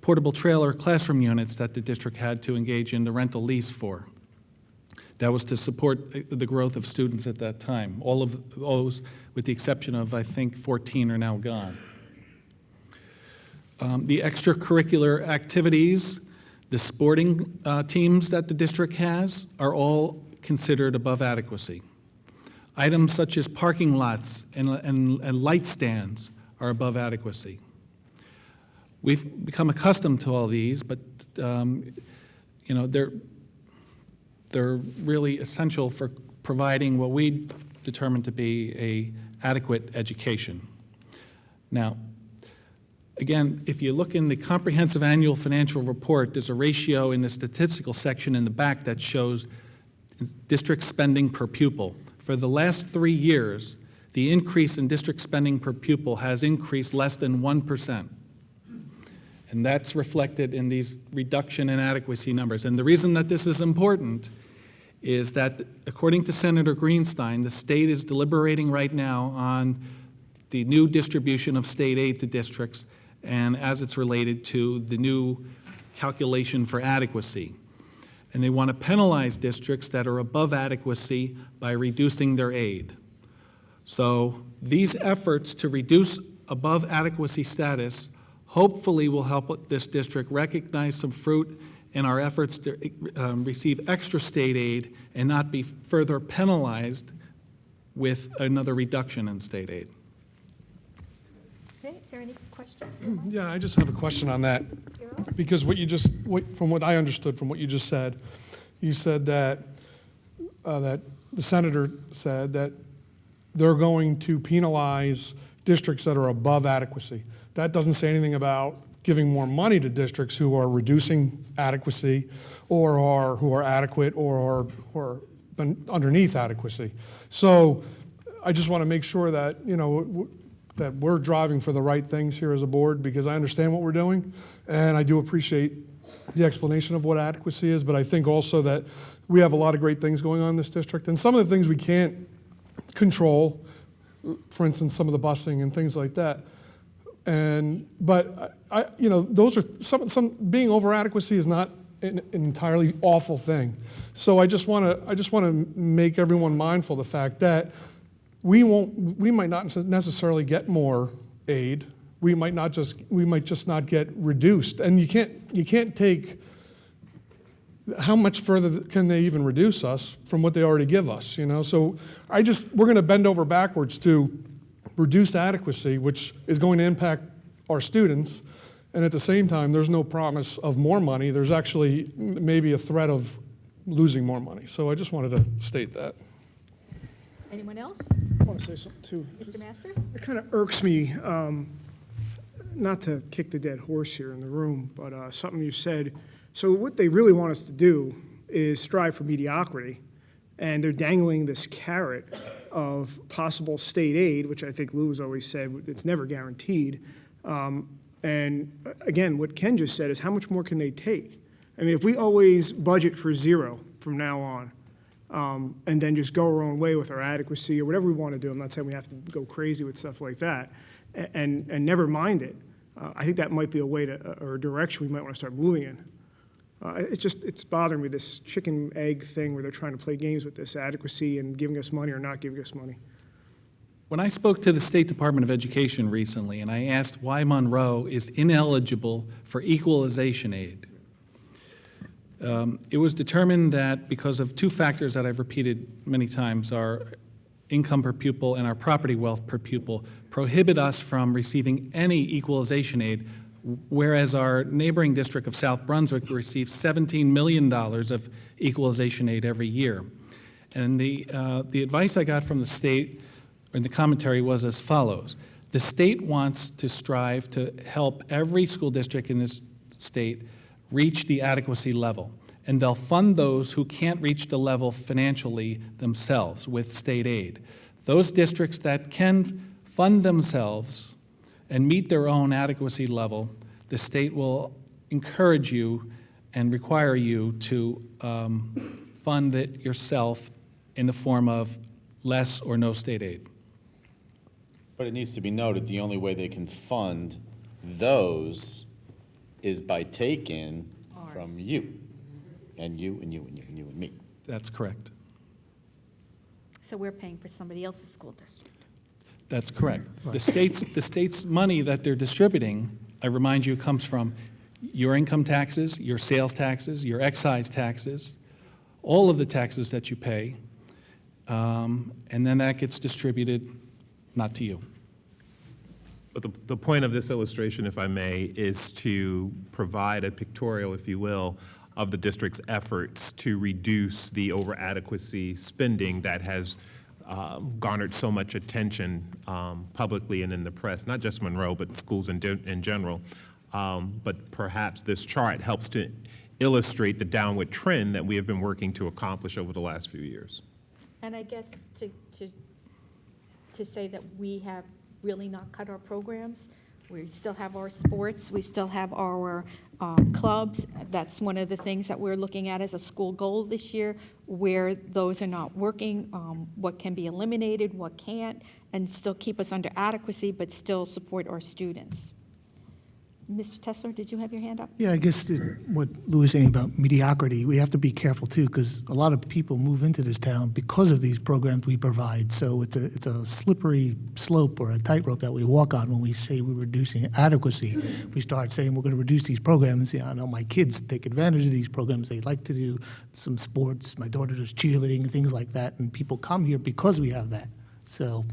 portable trailer classroom units that the district had to engage in the rental lease for. That was to support the growth of students at that time. All of those, with the exception of, I think, 14 are now gone. The extracurricular activities The sporting teams that the district has are all considered above adequacy. Items such as parking lots and light stands are above adequacy. We've become accustomed to all these, but they're really essential for providing what we determine to be a adequate education. Now, again, if you look in the comprehensive annual financial report, there's a ratio in the statistical section in the back that shows district spending per pupil. For the last 3 years, the increase in district spending per pupil has increased less than 1%. And that's reflected in these reduction in adequacy numbers. And the reason that this is important is that, according to Senator Greenstein, the state is deliberating right now on the new distribution of state aid to districts and as it's related to the new calculation for adequacy. And they want to penalize districts that are above adequacy by reducing their aid. So these efforts to reduce above adequacy status hopefully will help this district recognize some fruit in our efforts to receive extra state aid and not be further penalized with another reduction in state aid. Okay, is there any questions? Yeah, I just have a question on that. Because from what I understood from what you just said, you said that that the senator said that they're going to penalize districts that are above adequacy. That doesn't say anything about giving more money to districts who are reducing adequacy or who are adequate or are underneath adequacy. So I just want to make sure that, that we're driving for the right things here as a board, because I understand what we're doing, and I do appreciate the explanation of what adequacy is, but I think also that we have a lot of great things going on in this district, and some of the things we can't control, for instance, some of the busing and things like that. But those are some being over adequacy is not an entirely awful thing. So I just want to make everyone mindful of the fact that we might not necessarily get more aid. We might just not get reduced. And you can't take, how much further can they even reduce us from what they already give us, So we're going to bend over backwards to reduce adequacy, which is going to impact our students. And at the same time, there's no promise of more money. There's actually maybe a threat of losing more money. So I just wanted to state that. Anyone else? I want to say something too. Mr. Masters? It kind of irks me, not to kick the dead horse here in the room, but something you said. So what they really want us to do is strive for mediocrity, and they're dangling this carrot of possible state aid, which I think Lou has always said it's never guaranteed. And again, what Ken just said is how much more can they take? I mean, if we always budget for zero from now on, and then just go our own way with our adequacy or whatever we want to do. I'm not saying we have to go crazy with stuff like that, and never mind it. I think that might be a way or a direction we might want to start moving in. It's bothering me, this chicken egg thing where they're trying to play games with this adequacy and giving us money or not giving us money. When I spoke to the State Department of Education recently and I asked why Monroe is ineligible for equalization aid, it was determined that because of two factors that I've repeated many times, our income per pupil and our property wealth per pupil prohibit us from receiving any equalization aid, whereas our neighboring district of South Brunswick receives $17 million of equalization aid every year. And the advice I got from the state in the commentary was as follows. The state wants to strive to help every school district in this state reach the adequacy level, and they'll fund those who can't reach the level financially themselves with state aid. Those districts that can fund themselves and meet their own adequacy level, the state will encourage you and require you to fund it yourself in the form of less or no state aid. But it needs to be noted, the only way they can fund those is by taking from you, and you, and you, and you, and you, and me. That's correct. So we're paying for somebody else's school district. That's correct. The state's money that they're distributing, I remind you, comes from your income taxes, your sales taxes, your excise taxes, all of the taxes that you pay, and then that gets distributed not to you. But the point of this illustration, if I may, is to provide a pictorial, if you will, of the district's efforts to reduce the over-adequacy spending that has garnered so much attention publicly and in the press, not just Monroe, but schools in general. But perhaps this chart helps to illustrate the downward trend that we have been working to accomplish over the last few years. And I guess to say that we have really not cut our programs. We still have our sports, we still have our clubs. That's one of the things that we're looking at as a school goal this year, where those are not working, what can be eliminated, what can't, and still keep us under adequacy, but still support our students. Mr. Tesler, did you have your hand up? Yeah, I guess what Lou was saying about mediocrity, we have to be careful too, because a lot of people move into this town because of these programs we provide. So it's a slippery slope or a tightrope that we walk on when we say we're reducing adequacy. If we start saying we're going to reduce these programs, I know my kids take advantage of these programs. They like to do some sports. My daughter does cheerleading and things like that, and people come here because we have that. So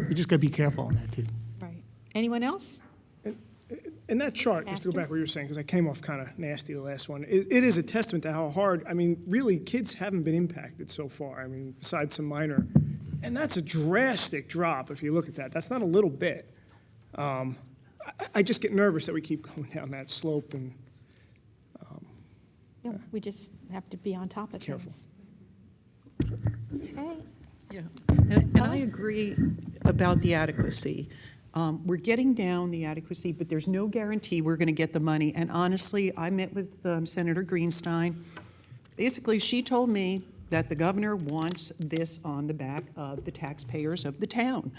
we just got to be careful on that too. Right. Anyone else? And that chart, just to go back to what you were saying, because I came off kind of nasty the last one, it is a testament to how hard, I mean, really, kids haven't been impacted so far, I mean, besides some minor. And that's a drastic drop if you look at that. That's not a little bit. I just get nervous that we keep going down that slope and. Yeah, we just have to be on top of Careful. things. Okay. Yeah, and I agree about the adequacy. We're getting down the adequacy, but there's no guarantee we're going to get the money. And honestly, I met with Senator Greenstein. Basically, she told me that the governor wants this on the back of the taxpayers of the town.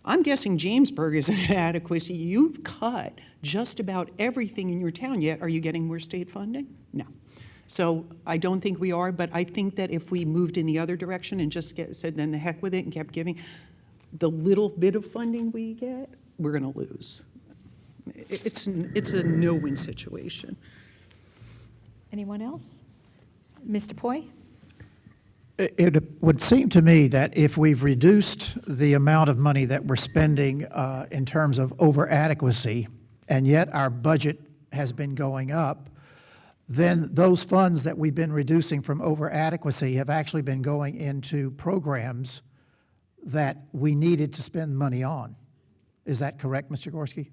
I'm guessing Jamesburg is an adequacy. You've cut just about everything in your town, yet are you getting more state funding? No. So I don't think we are, but I think that if we moved in the other direction and just said then the heck with it and kept giving, the little bit of funding we get, we're going to lose. It's a no-win situation. Anyone else? Mr. Poi? It would seem to me that if we've reduced the amount of money that we're spending in terms of over-adequacy, and yet our budget has been going up, then those funds that we've been reducing from over-adequacy have actually been going into programs that we needed to spend money on. Is that correct, Mr. Gorski?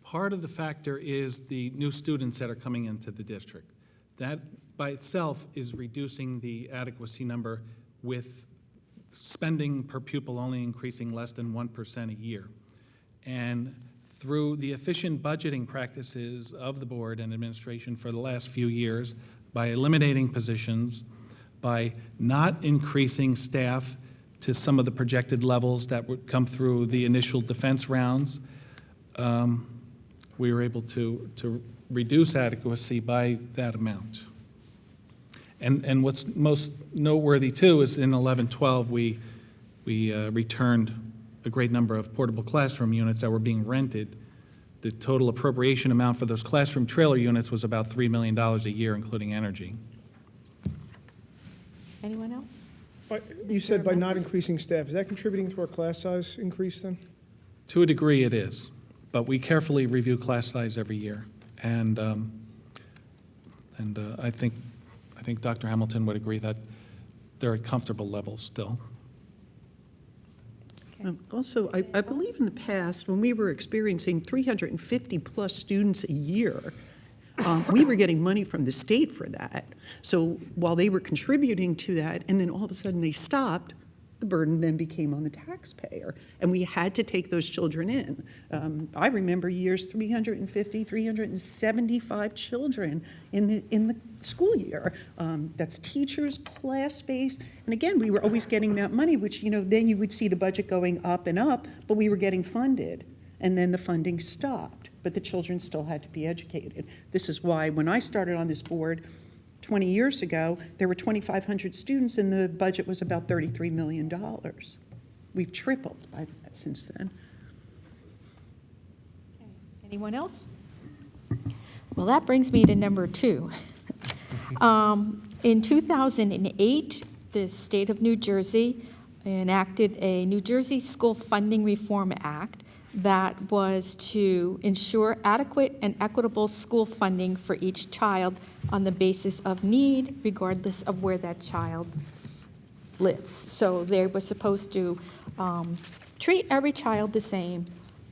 Part of the factor is the new students that are coming into the district. That by itself is reducing the adequacy number with spending per pupil only increasing less than 1% a year. And through the efficient budgeting practices of the board and administration for the last few years, by eliminating positions, by not increasing staff to some of the projected levels that would come through the initial defense rounds, we were able to reduce adequacy by that amount. And what's most noteworthy too is in 11-12 we returned a great number of portable classroom units that were being rented. The total appropriation amount for those classroom trailer units was about $3 million a year, including energy. Anyone else? You said by not increasing staff, is that contributing to our class size increase then? To a degree it is, but we carefully review class size every year. And I think Dr. Hamilton would agree that they're at comfortable levels still. Also, I believe in the past, when we were experiencing 350-plus students a year, we were getting money from the state for that. So while they were contributing to that, and then all of a sudden they stopped, the burden then became on the taxpayer, and we had to take those children in. I remember years 350, 375 children in the school year. That's teachers, class space, and again, we were always getting that money, which, then you would see the budget going up and up, but we were getting funded, and then the funding stopped, but the children still had to be educated. This is why when I started on this board 20 years ago, there were 2,500 students and the budget was about $33 million. We've tripled since then. Anyone else? Well, that brings me to number 2. In 2008, the state of New Jersey enacted a New Jersey School Funding Reform Act that was to ensure adequate and equitable school funding for each child on the basis of need, regardless of where that child lives. So they were supposed to treat every child the same,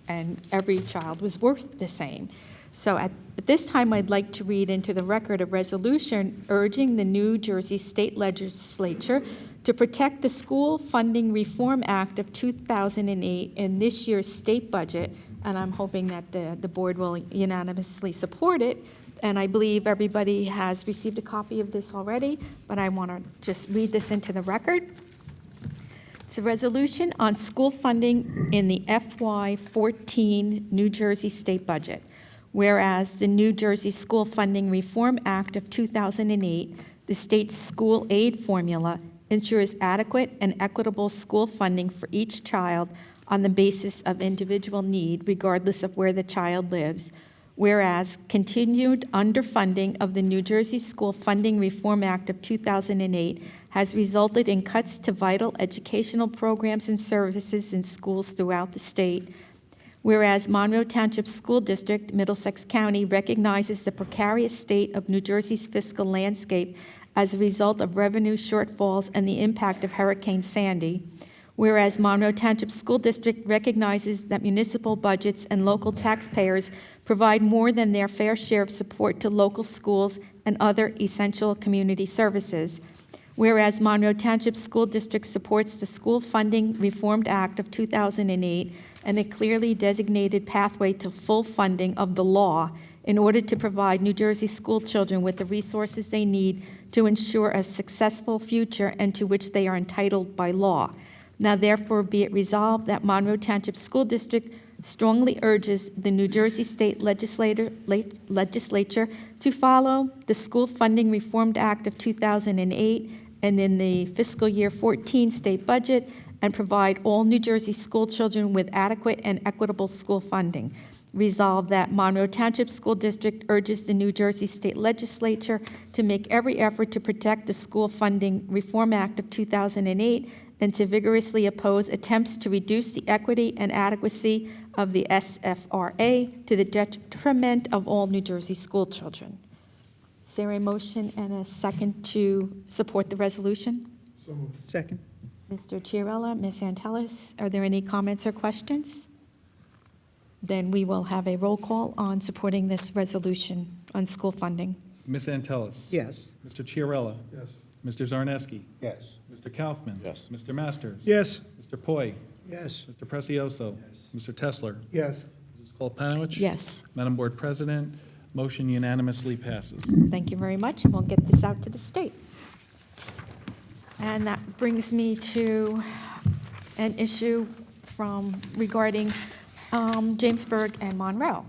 and every child was worth the same. So at this time, I'd like to read into the record a resolution urging the New Jersey State Legislature to protect the School Funding Reform Act of 2008 in this year's state budget, and I'm hoping that the board will unanimously support it. And I believe everybody has received a copy of this already, but I want to just read this into the record. It's a resolution on school funding in the FY14 New Jersey state budget. Whereas the New Jersey School Funding Reform Act of 2008, the state's school aid formula, ensures adequate and equitable school funding for each child on the basis of individual need, regardless of where the child lives. Whereas continued underfunding of the New Jersey School Funding Reform Act of 2008 has resulted in cuts to vital educational programs and services in schools throughout the state. Whereas Monroe Township School District, Middlesex County, recognizes the precarious state of New Jersey's fiscal landscape as a result of revenue shortfalls and the impact of Hurricane Sandy. Whereas Monroe Township School District recognizes that municipal budgets and local taxpayers provide more than their fair share of support to local schools and other essential community services. Whereas Monroe Township School District supports the School Funding Reformed Act of 2008 and a clearly designated pathway to full funding of the law in order to provide New Jersey school children with the resources they need to ensure a successful future and to which they are entitled by law. Now therefore be it resolved that Monroe Township School District strongly urges the New Jersey State Legislature to follow the School Funding Reformed Act of 2008 and in the fiscal year 14 state budget and provide all New Jersey school children with adequate and equitable school funding. Resolved that Monroe Township School District urges the New Jersey State Legislature to make every effort to protect the School Funding Reform Act of 2008 and to vigorously oppose attempts to reduce the equity and adequacy of the SFRA to the detriment of all New Jersey school children. Is there a motion and a second to support the resolution? So moved. Second. Mr. Chiarella, Ms. Antelis, are there any comments or questions? Then we will have a roll call on supporting this resolution on school funding. Ms. Antelis? Yes. Mr. Chiarella? Yes. Mr. Zarneski? Yes. Mr. Kaufman? Yes. Mr. Masters? Yes. Mr. Poi? Yes. Mr. Precioso? Mr. Tesler? Yes. Mrs. Kolpanowicz? Yes. Madam Board President, motion unanimously passes. Thank you very much, and we'll get this out to the state. And that brings me to an issue regarding Jamesburg and Monroe.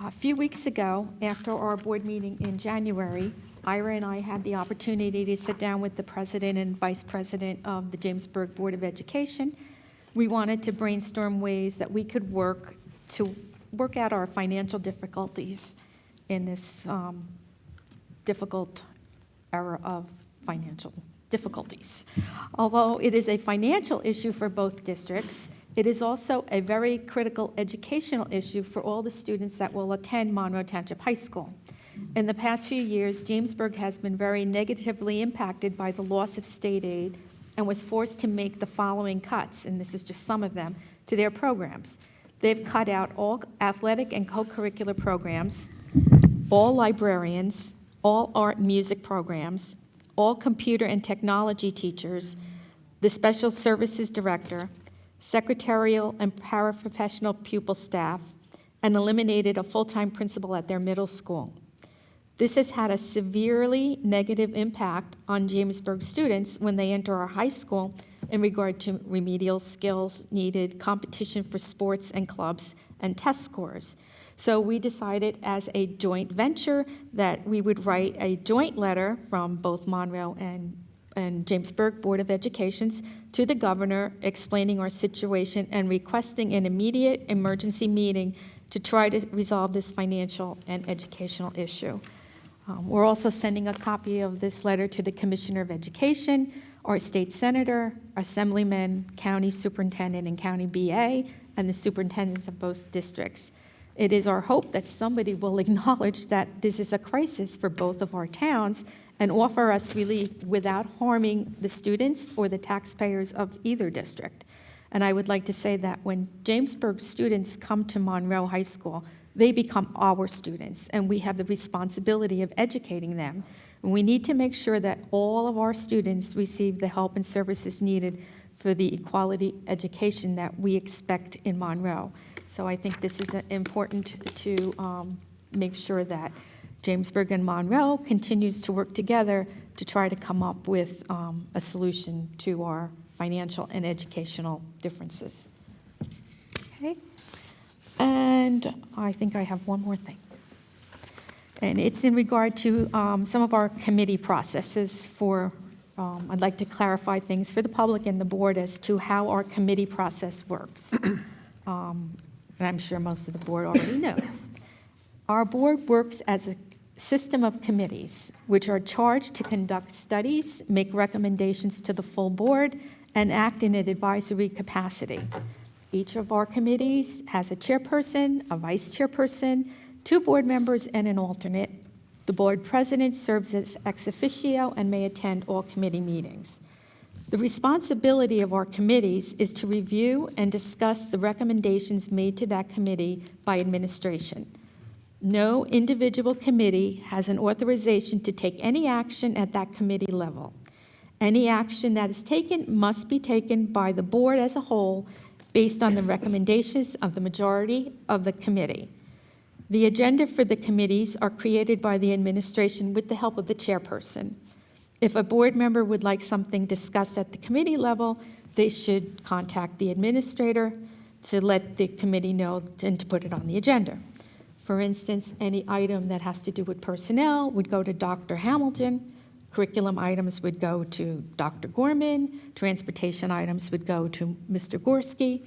A few weeks ago, after our board meeting in January, Ira and I had the opportunity to sit down with the president and vice president of the Jamesburg Board of Education. We wanted to brainstorm ways that we could work out our financial difficulties in this difficult era of financial difficulties. Although it is a financial issue for both districts, it is also a very critical educational issue for all the students that will attend Monroe Township High School. In the past few years, Jamesburg has been very negatively impacted by the loss of state aid and was forced to make the following cuts, and this is just some of them, to their programs. They've cut out all athletic and co-curricular programs, all librarians, all art and music programs, all computer and technology teachers, the special services director, secretarial and paraprofessional pupil staff, and eliminated a full-time principal at their middle school. This has had a severely negative impact on Jamesburg students when they enter our high school in regard to remedial skills needed, competition for sports and clubs, and test scores. So we decided as a joint venture that we would write a joint letter from both Monroe and Jamesburg Board of Educations to the governor explaining our situation and requesting an immediate emergency meeting to try to resolve this financial and educational issue. We're also sending a copy of this letter to the Commissioner of Education, our state senator, assemblyman, county superintendent, and county BA, and the superintendents of both districts. It is our hope that somebody will acknowledge that this is a crisis for both of our towns and offer us relief without harming the students or the taxpayers of either district. And I would like to say that when Jamesburg students come to Monroe High School, they become our students, and we have the responsibility of educating them. And we need to make sure that all of our students receive the help and services needed for the equality education that we expect in Monroe. So I think this is important to make sure that Jamesburg and Monroe continues to work together to try to come up with a solution to our financial and educational differences. Okay? And I think I have one more thing. And it's in regard to some of our committee processes for, I'd like to clarify things for the public and the board as to how our committee process works. And I'm sure most of the board already knows. Our board works as a system of committees, which are charged to conduct studies, make recommendations to the full board, and act in an advisory capacity. Each of our committees has a chairperson, a vice chairperson, 2 board members, and an alternate. The board president serves as ex officio and may attend all committee meetings. The responsibility of our committees is to review and discuss the recommendations made to that committee by administration. No individual committee has an authorization to take any action at that committee level. Any action that is taken must be taken by the board as a whole based on the recommendations of the majority of the committee. The agenda for the committees are created by the administration with the help of the chairperson. If a board member would like something discussed at the committee level, they should contact the administrator to let the committee know and to put it on the agenda. For instance, any item that has to do with personnel would go to Dr. Hamilton. Curriculum items would go to Dr. Gorman. Transportation items would go to Mr. Gorski.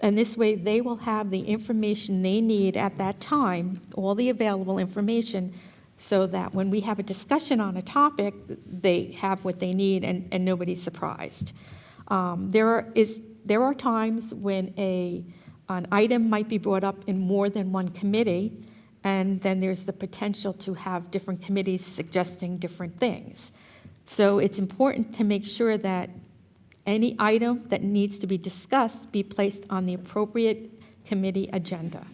And this way, they will have the information they need at that time, all the available information, so that when we have a discussion on a topic, they have what they need and nobody's surprised. There are times when an item might be brought up in more than one committee, and then there's the potential to have different committees suggesting different things. So it's important to make sure that any item that needs to be discussed be placed on the appropriate committee agenda.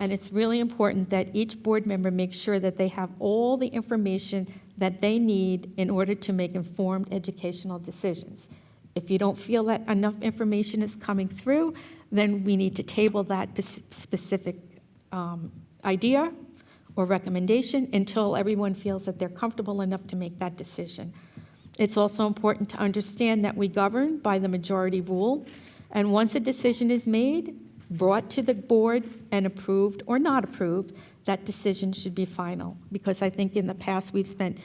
And it's really important that each board member make sure that they have all the information that they need in order to make informed educational decisions. If you don't feel that enough information is coming through, then we need to table that specific idea or recommendation until everyone feels that they're comfortable enough to make that decision. It's also important to understand that we govern by the majority rule, and once a decision is made, brought to the board, and approved or not approved, that decision should be final. Because I think in the past we've spent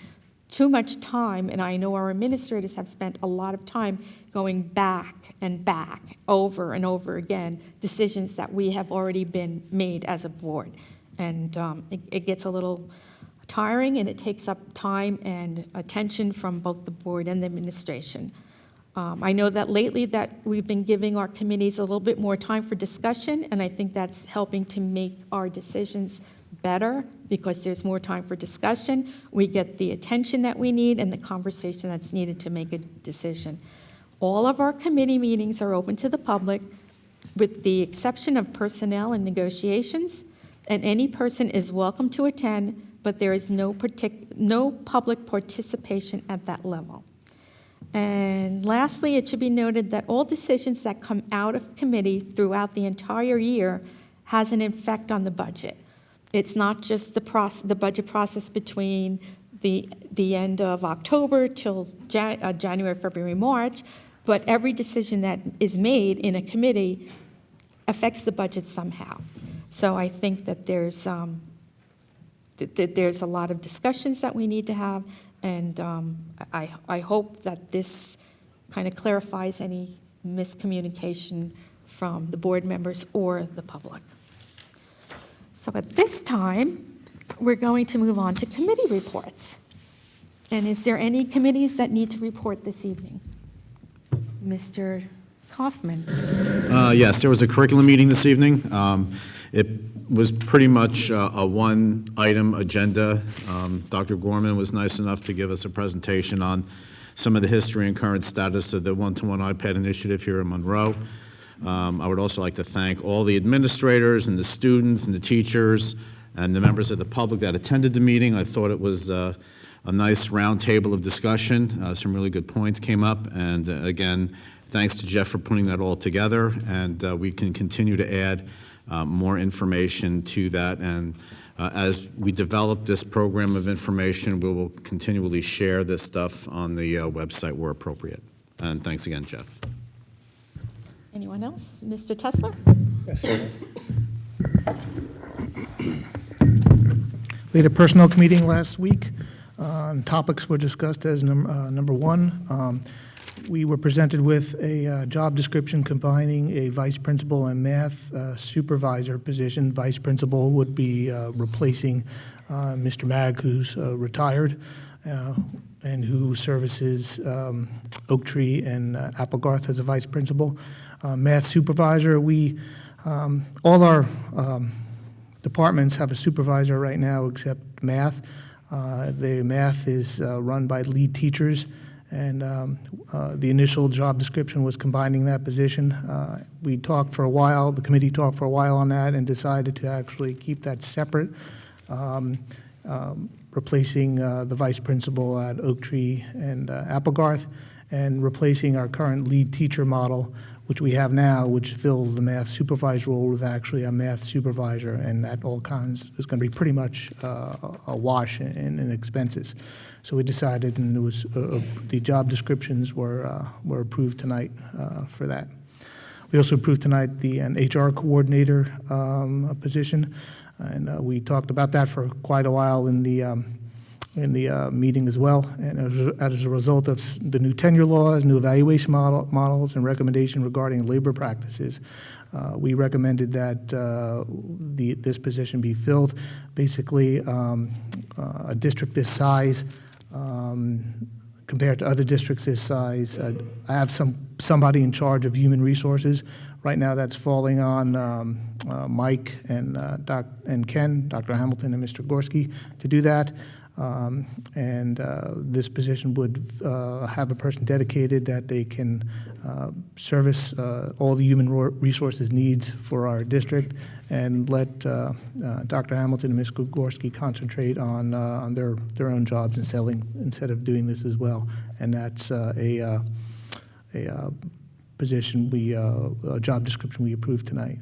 too much time, and I know our administrators have spent a lot of time going back and back, over and over again, decisions that we have already been made as a board. And it gets a little tiring, and it takes up time and attention from both the board and the administration. I know that lately that we've been giving our committees a little bit more time for discussion, and I think that's helping to make our decisions better because there's more time for discussion. We get the attention that we need and the conversation that's needed to make a decision. All of our committee meetings are open to the public with the exception of personnel and negotiations, and any person is welcome to attend, but there is no public participation at that level. And lastly, it should be noted that all decisions that come out of committee throughout the entire year has an effect on the budget. It's not just the budget process between the end of October till January, February, March, but every decision that is made in a committee affects the budget somehow. So I think that there's a lot of discussions that we need to have, and I hope that this kind of clarifies any miscommunication from the board members or the public. So at this time, we're going to move on to committee reports. And is there any committees that need to report this evening? Mr. Kaufman? Yes, there was a curriculum meeting this evening. It was pretty much a one-item agenda. Dr. Gorman was nice enough to give us a presentation on some of the history and current status of the one-to-one iPad initiative here in Monroe. I would also like to thank all the administrators and the students and the teachers and the members of the public that attended the meeting. I thought it was a nice round table of discussion. Some really good points came up. And again, thanks to Jeff for putting that all together. And we can continue to add more information to that. And as we develop this program of information, we will continually share this stuff on the website where appropriate. And thanks again, Jeff. Anyone else? Mr. Tesler? Yes. We had a personnel committee last week. Topics were discussed as number one. We were presented with a job description combining a vice principal and math supervisor position. Vice principal would be replacing Mr. Mag, who's retired and who services Oak Tree and Applegarth as a vice principal. Math supervisor, all our departments have a supervisor right now except math. The math is run by lead teachers, and the initial job description was combining that position. We talked for a while, the committee talked for a while on that and decided to actually keep that separate, replacing the vice principal at Oak Tree and Applegarth, and replacing our current lead teacher model, which we have now, which fills the math supervisor role with actually a math supervisor, and that all kinds is going to be pretty much a wash in expenses. So we decided, and it was the job descriptions were approved tonight for that. We also approved tonight an HR coordinator position, and we talked about that for quite a while in the meeting as well. And as a result of the new tenure laws, new evaluation models, and recommendation regarding labor practices, we recommended that this position be filled. Basically, a district this size, compared to other districts this size, I have somebody in charge of human resources. Right now, that's falling on Mike and Ken, Dr. Hamilton and Mr. Gorski, to do that. This position would have a person dedicated that they can service all the human resources needs for our district, and let Dr. Hamilton and Ms. Gorski concentrate on their own jobs and selling instead of doing this as well. And that's a position a job description we approved tonight.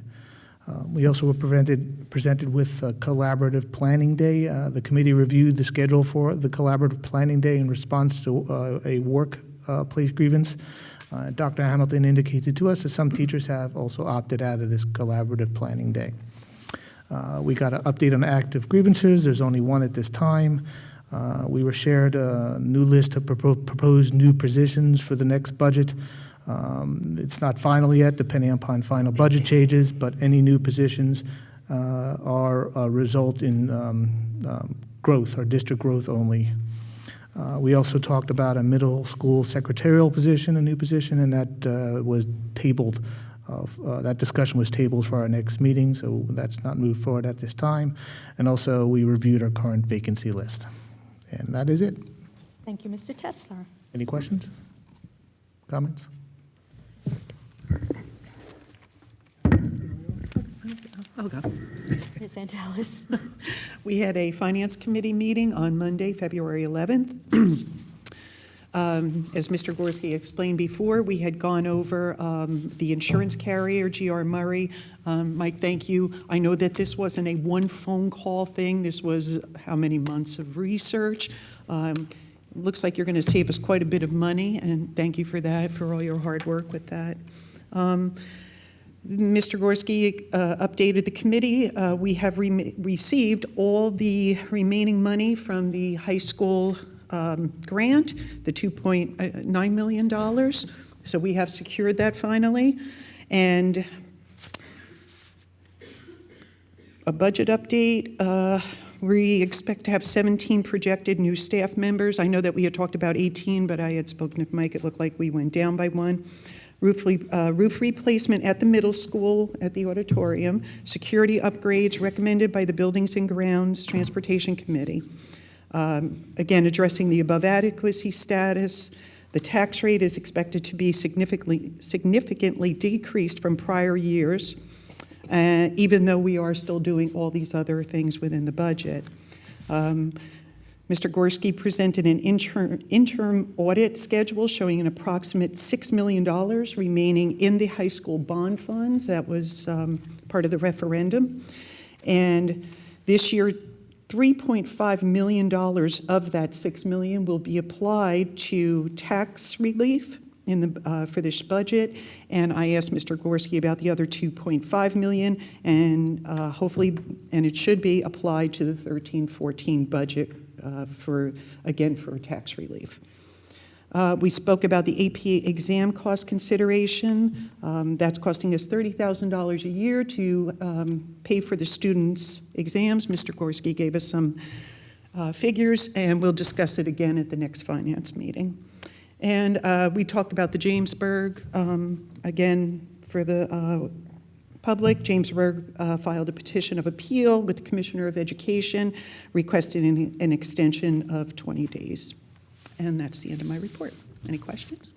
We also were presented with Collaborative Planning Day. The committee reviewed the schedule for the Collaborative Planning Day in response to a workplace grievance. Dr. Hamilton indicated to us that some teachers have also opted out of this Collaborative Planning Day. We got an update on active grievances. There's only one at this time. We were shared a new list of proposed new positions for the next budget. It's not final yet, depending upon final budget changes, but any new positions are a result in growth, or district growth only. We also talked about a middle school secretarial position, a new position, and that was tabled. That discussion was tabled for our next meeting, so that's not moved forward at this time. And also, we reviewed our current vacancy list. And that is it. Thank you, Mr. Tesler. Any questions? Comments? I'll go. Ms. Angelis. We had a Finance Committee meeting on Monday, February 11th. As Mr. Gorski explained before, we had gone over the insurance carrier, G.R. Murray. Mike, thank you. I know that this wasn't a one phone call thing. This was how many months of research. Looks like you're going to save us quite a bit of money, and thank you for that, for all your hard work with that. Mr. Gorski updated the committee. We have received all the remaining money from the high school grant, the $2.9 million. So we have secured that finally. And a budget update. We expect to have 17 projected new staff members. I know that we had talked about 18, but I had spoken to Mike. It looked like we went down by one. Roof replacement at the middle school at the auditorium. Security upgrades recommended by the Buildings and Grounds Transportation Committee. Again, addressing the above adequacy status. The tax rate is expected to be significantly decreased from prior years, even though we are still doing all these other things within the budget. Mr. Gorski presented an interim audit schedule showing an approximate $6 million remaining in the high school bond funds. That was part of the referendum. And this year, $3.5 million of that $6 million will be applied to tax relief for this budget, and I asked Mr. Gorski about the other $2.5 million, and hopefully, and it should be applied to the 13-14 budget for tax relief. We spoke about the APA exam cost consideration. That's costing us $30,000 a year to pay for the students' exams. Mr. Gorski gave us some figures, and we'll discuss it again at the next finance meeting. And we talked about the Jamesburg, again, for the public. Jamesburg filed a petition of appeal with the Commissioner of Education, requesting an extension of 20 days. And that's the end of my report. Any questions?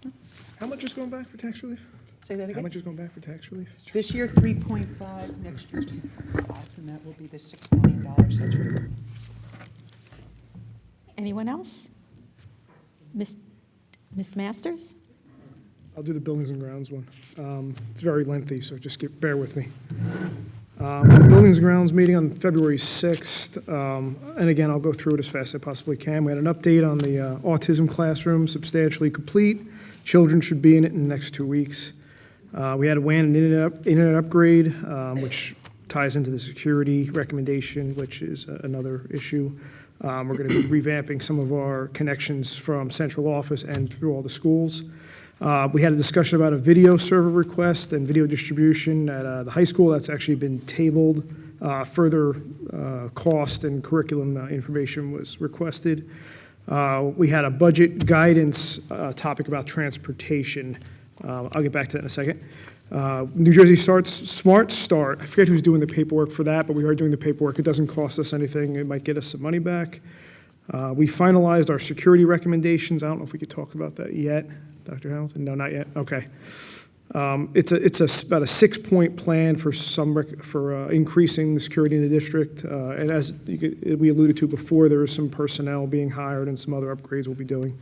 No? How much is going back for tax relief? Say that again? How much is going back for tax relief? This year, 3.5, next year, 2.5, and that will be the $6 million that's required. Anyone else? Ms. Masters? I'll do the Buildings and Grounds one. It's very lengthy, so just bear with me. Buildings and Grounds meeting on February 6th, and again, I'll go through it as fast as I possibly can. We had an update on the autism classroom, substantially complete. Children should be in it in the next 2 weeks. We had a WAN and internet upgrade, which ties into the security recommendation, which is another issue. We're going to be revamping some of our connections from central office and through all the schools. We had a discussion about a video server request and video distribution at the high school. That's actually been tabled. Further cost and curriculum information was requested. We had a budget guidance topic about transportation. I'll get back to that in a second. New Jersey Smart Start. I forget who's doing the paperwork for that, but we are doing the paperwork. It doesn't cost us anything. It might get us some money back. We finalized our security recommendations. I don't know if we could talk about that yet. Dr. Hamilton? No, not yet. Okay. It's about a 6-point plan for increasing the security in the district. And as we alluded to before, there is some personnel being hired and some other upgrades we'll be doing.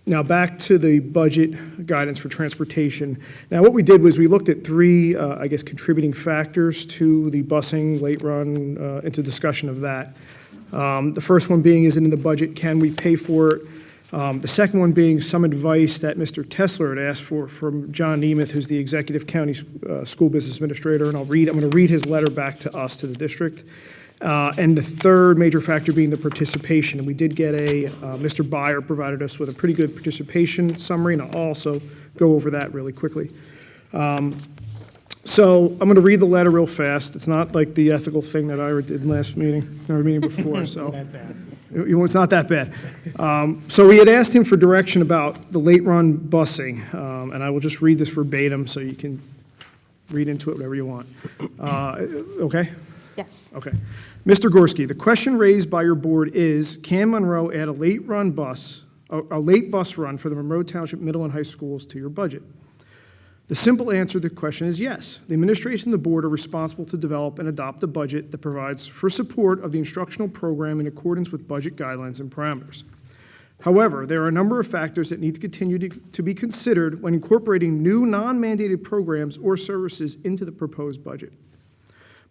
Now back to the budget guidance for transportation. Now what we did was we looked at 3, contributing factors to the busing late run, into discussion of that. The first one being, is it in the budget? Can we pay for it? The second one being some advice that Mr. Tesler had asked for from John Nemeth, who's the Executive County School Business Administrator, and I'm going to read his letter back to us, to the district. And the third major factor being the participation. And we did get Mr. Byer provided us with a pretty good participation summary, and I'll also go over that really quickly. So I'm going to read the letter real fast. It's not like the ethical thing that I did last meeting, or meeting before, so. It's not that bad. So we had asked him for direction about the late run busing, and I will just read this verbatim so you can read into it whatever you want. Okay? Yes. Okay. Mr. Gorski, the question raised by your board is, can Monroe add a late bus run for the Monroe Township middle and high schools to your budget? The simple answer to the question is yes. The administration and the board are responsible to develop and adopt a budget that provides for support of the instructional program in accordance with budget guidelines and parameters. However, there are a number of factors that need to continue to be considered when incorporating new non-mandated programs or services into the proposed budget.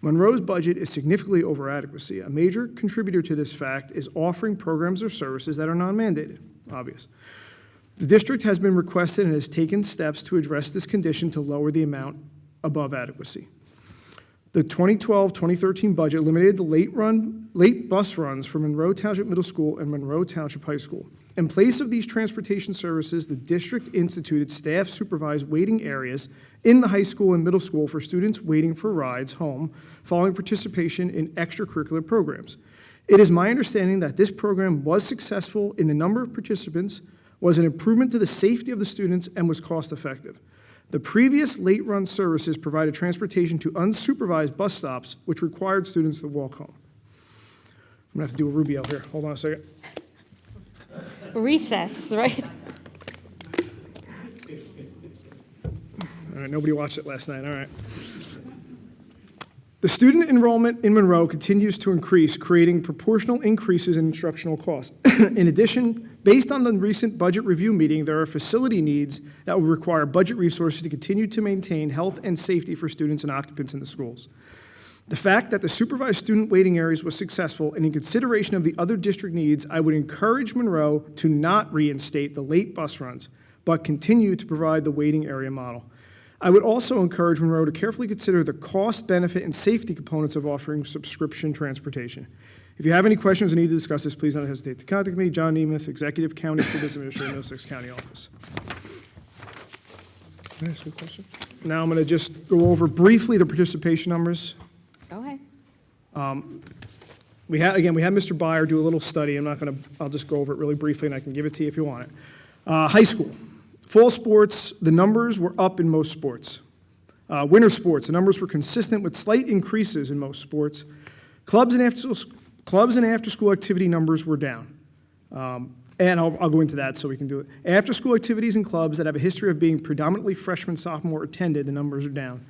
Monroe's budget is significantly over adequacy. A major contributor to this fact is offering programs or services that are non-mandated, obvious. The district has been requested and has taken steps to address this condition to lower the amount above adequacy. The 2012-2013 budget eliminated the late bus runs for Monroe Township Middle School and Monroe Township High School. In place of these transportation services, the district instituted staff-supervised waiting areas in the high school and middle school for students waiting for rides home following participation in extracurricular programs. It is my understanding that this program was successful in the number of participants, was an improvement to the safety of the students, and was cost-effective. The previous late-run services provided transportation to unsupervised bus stops, which required students to walk home. I'm going to have to do a Rubio here. Hold on a second. Recess, right? All right, nobody watched it last night. All right. The student enrollment in Monroe continues to increase, creating proportional increases in instructional costs. In addition, based on the recent budget review meeting, there are facility needs that will require budget resources to continue to maintain health and safety for students and occupants in the schools. The fact that the supervised student waiting areas was successful, and in consideration of the other district needs, I would encourage Monroe to not reinstate the late bus runs, but continue to provide the waiting area model. I would also encourage Monroe to carefully consider the cost, benefit, and safety components of offering subscription transportation. If you have any questions or need to discuss this, please don't hesitate to contact me, John Nemeth, Executive County Students Administrator, Middlesex County Office. Can I ask you a question? Now I'm going to just go over briefly the participation numbers. Go ahead. We had Mr. Byer do a little study. I'll just go over it really briefly, and I can give it to you if you want it. High school. Fall sports, the numbers were up in most sports. Winter sports, the numbers were consistent with slight increases in most sports. Clubs and after-school activity numbers were down. And I'll go into that so we can do it. After-school activities and clubs that have a history of being predominantly freshman, sophomore attended, the numbers are down.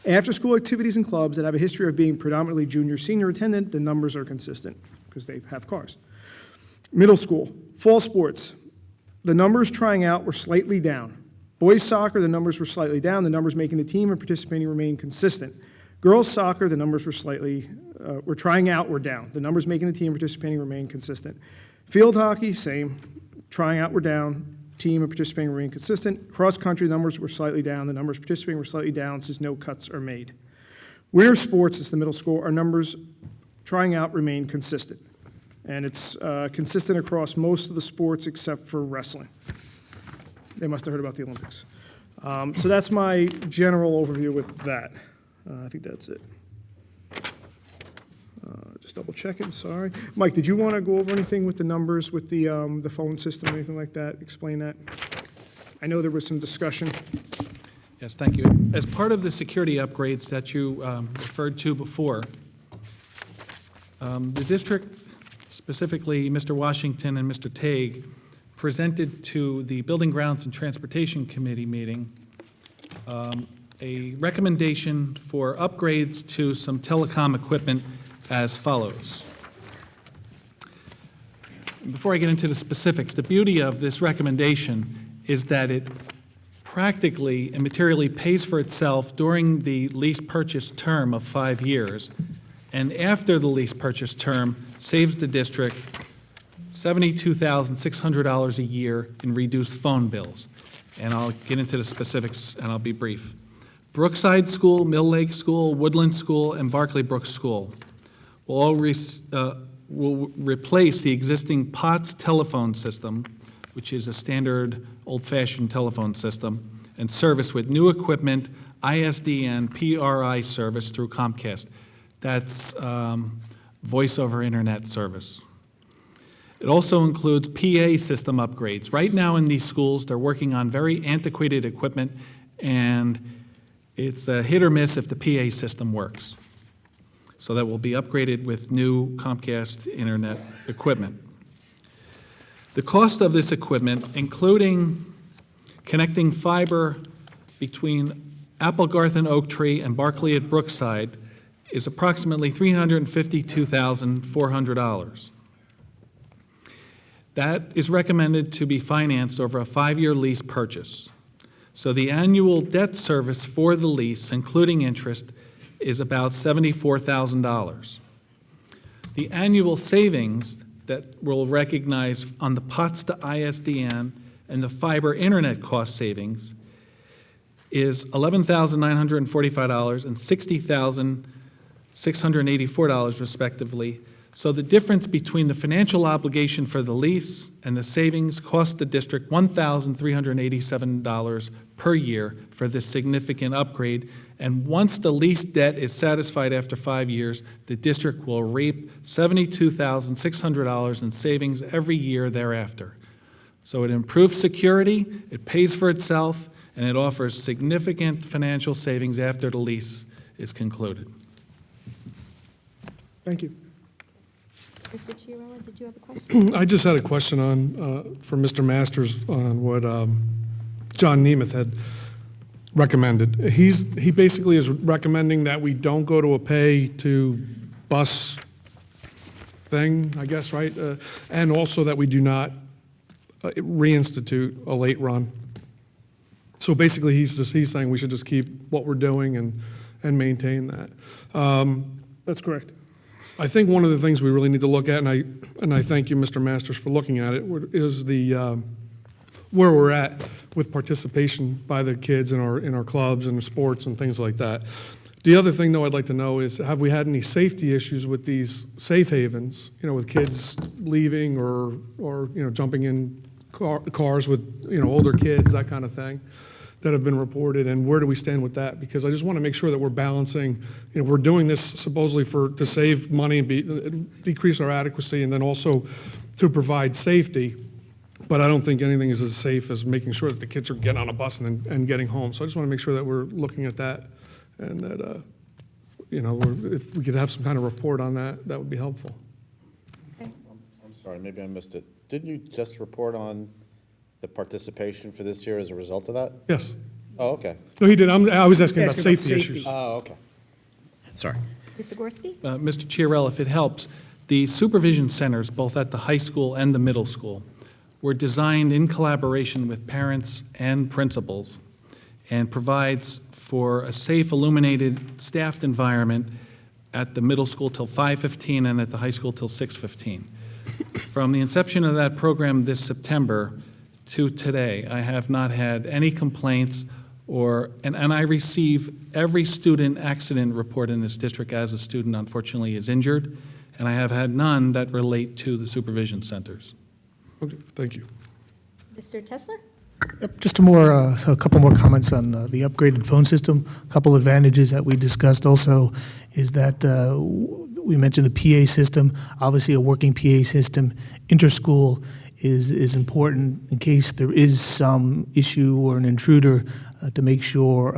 After-school activities and clubs that have a history of being predominantly junior, senior attended, the numbers are consistent because they have cars. Middle school, fall sports, the numbers trying out were slightly down. Boys soccer, the numbers were slightly down. The numbers making the team and participating remained consistent. Girls soccer, the numbers were trying out were down. The numbers making the team and participating remained consistent. Field hockey, same. Trying out were down. Team and participating remained consistent. Cross country numbers were slightly down. The numbers participating were slightly down since no cuts are made. Winter sports, as the middle school, our numbers trying out remain consistent. And it's consistent across most of the sports except for wrestling. They must have heard about the Olympics. So that's my general overview with that. I think that's it. Just double checking, sorry. Mike, did you want to go over anything with the numbers, with the phone system, anything like that? Explain that. I know there was some discussion. Yes, thank you. As part of the security upgrades that you referred to before, the district, specifically Mr. Washington and Mr. Tague, presented to the Building, Grounds, and Transportation Committee meeting a recommendation for upgrades to some telecom equipment as follows. Before I get into the specifics, the beauty of this recommendation is that it practically and materially pays for itself during the lease purchase term of 5 years, and after the lease purchase term saves the district $72,600 a year in reduced phone bills. And I'll get into the specifics, and I'll be brief. Brookside School, Mill Lake School, Woodland School, and Barclay Brooks School will all will replace the existing POTS telephone system, which is a standard old-fashioned telephone system, and service with new equipment, ISDN PRI service through Comcast. That's voice over internet service. It also includes PA system upgrades. Right now in these schools, they're working on very antiquated equipment, and it's a hit or miss if the PA system works. So that will be upgraded with new Comcast internet equipment. The cost of this equipment, including connecting fiber between Applegarth and Oak Tree and Barclay at Brookside, is approximately $352,400. That is recommended to be financed over a 5-year lease purchase. So the annual debt service for the lease, including interest, is about $74,000. The annual savings that we'll recognize on the POTS to ISDN and the fiber internet cost savings is $11,945 and $60,684 respectively, So the difference between the financial obligation for the lease and the savings cost the district $1,387 per year for this significant upgrade. And once the lease debt is satisfied after 5 years, the district will reap $72,600 in savings every year thereafter. So it improves security, it pays for itself, and it offers significant financial savings after the lease is concluded. Thank you. Mr. Chiarella, did you have a question? I just had a question for Mr. Masters on what John Nemeth had recommended. He basically is recommending that we don't go to a pay-to-bus thing, I guess, right? And also that we do not reinstitute a late run. So basically, he's saying we should just keep what we're doing and maintain that. That's correct. I think one of the things we really need to look at, and I thank you, Mr. Masters, for looking at it, is the where we're at with participation by the kids in our clubs and sports and things like that. The other thing, though, I'd like to know is, have we had any safety issues with these safe havens? With kids leaving or jumping in cars with older kids, that kind of thing, that have been reported, and where do we stand with that? Because I just want to make sure that we're balancing, we're doing this supposedly to save money and decrease our adequacy, and then also to provide safety, but I don't think anything is as safe as making sure that the kids are getting on a bus and getting home. So I just want to make sure that we're looking at that, and that, if we could have some kind of report on that, that would be helpful. I'm sorry, maybe I missed it. Didn't you just report on the participation for this year as a result of that? Yes. Oh, okay. No, he did. I was asking about safety issues. Oh, okay. Sorry. Mr. Gorski? Mr. Chiarella, if it helps, the supervision centers, both at the high school and the middle school, were designed in collaboration with parents and principals and provides for a safe, illuminated, staffed environment at the middle school till 5:15 and at the high school till 6:15. From the inception of that program this September to today, I have not had any complaints and I receive every student accident report in this district as a student, unfortunately, is injured, and I have had none that relate to the supervision centers. Okay, thank you. Mr. Tesler? Yep, just a couple more comments on the upgraded phone system. A couple advantages that we discussed also is that we mentioned the PA system, obviously a working PA system. Interschool is important in case there is some issue or an intruder to make sure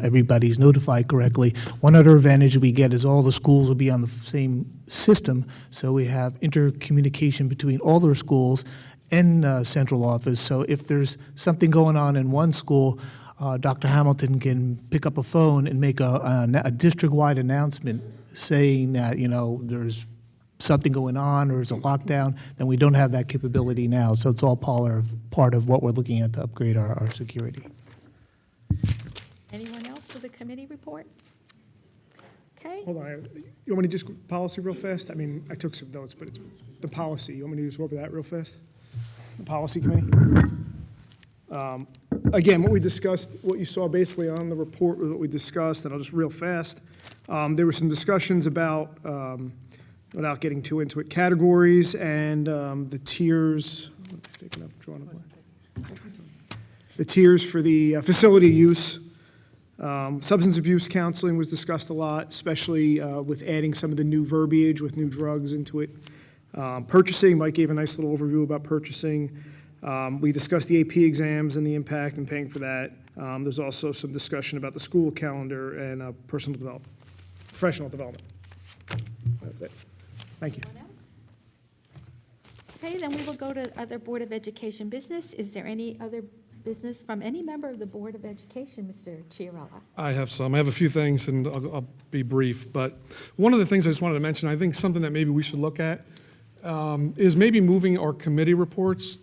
everybody's notified correctly. One other advantage we get is all the schools will be on the same system, so we have intercommunication between all their schools and central office. So if there's something going on in one school, Dr. Hamilton can pick up a phone and make a district-wide announcement saying that there's something going on or there's a lockdown. Then we don't have that capability now. So it's all part of what we're looking at to upgrade our security. Anyone else with a committee report? Okay. Hold on. You want me to just policy real fast? I mean, I took some notes, but it's the policy. You want me to just go over that real fast? The policy committee? Again, what we discussed, what you saw basically on the report was what we discussed, and I'll just real fast. There were some discussions about, without getting too into it, categories and the tiers. The tiers for the facility use. Substance abuse counseling was discussed a lot, especially with adding some of the new verbiage with new drugs into it. Purchasing, Mike gave a nice little overview about purchasing. We discussed the AP exams and the impact and paying for that. There's also some discussion about the school calendar and professional development. That's it. Thank you. Anyone else? Okay, then we will go to other Board of Education business. Is there any other business from any member of the Board of Education, Mr. Chiarella? I have some. I have a few things, and I'll be brief. But one of the things I just wanted to mention, I think something that maybe we should look at is maybe moving our committee reports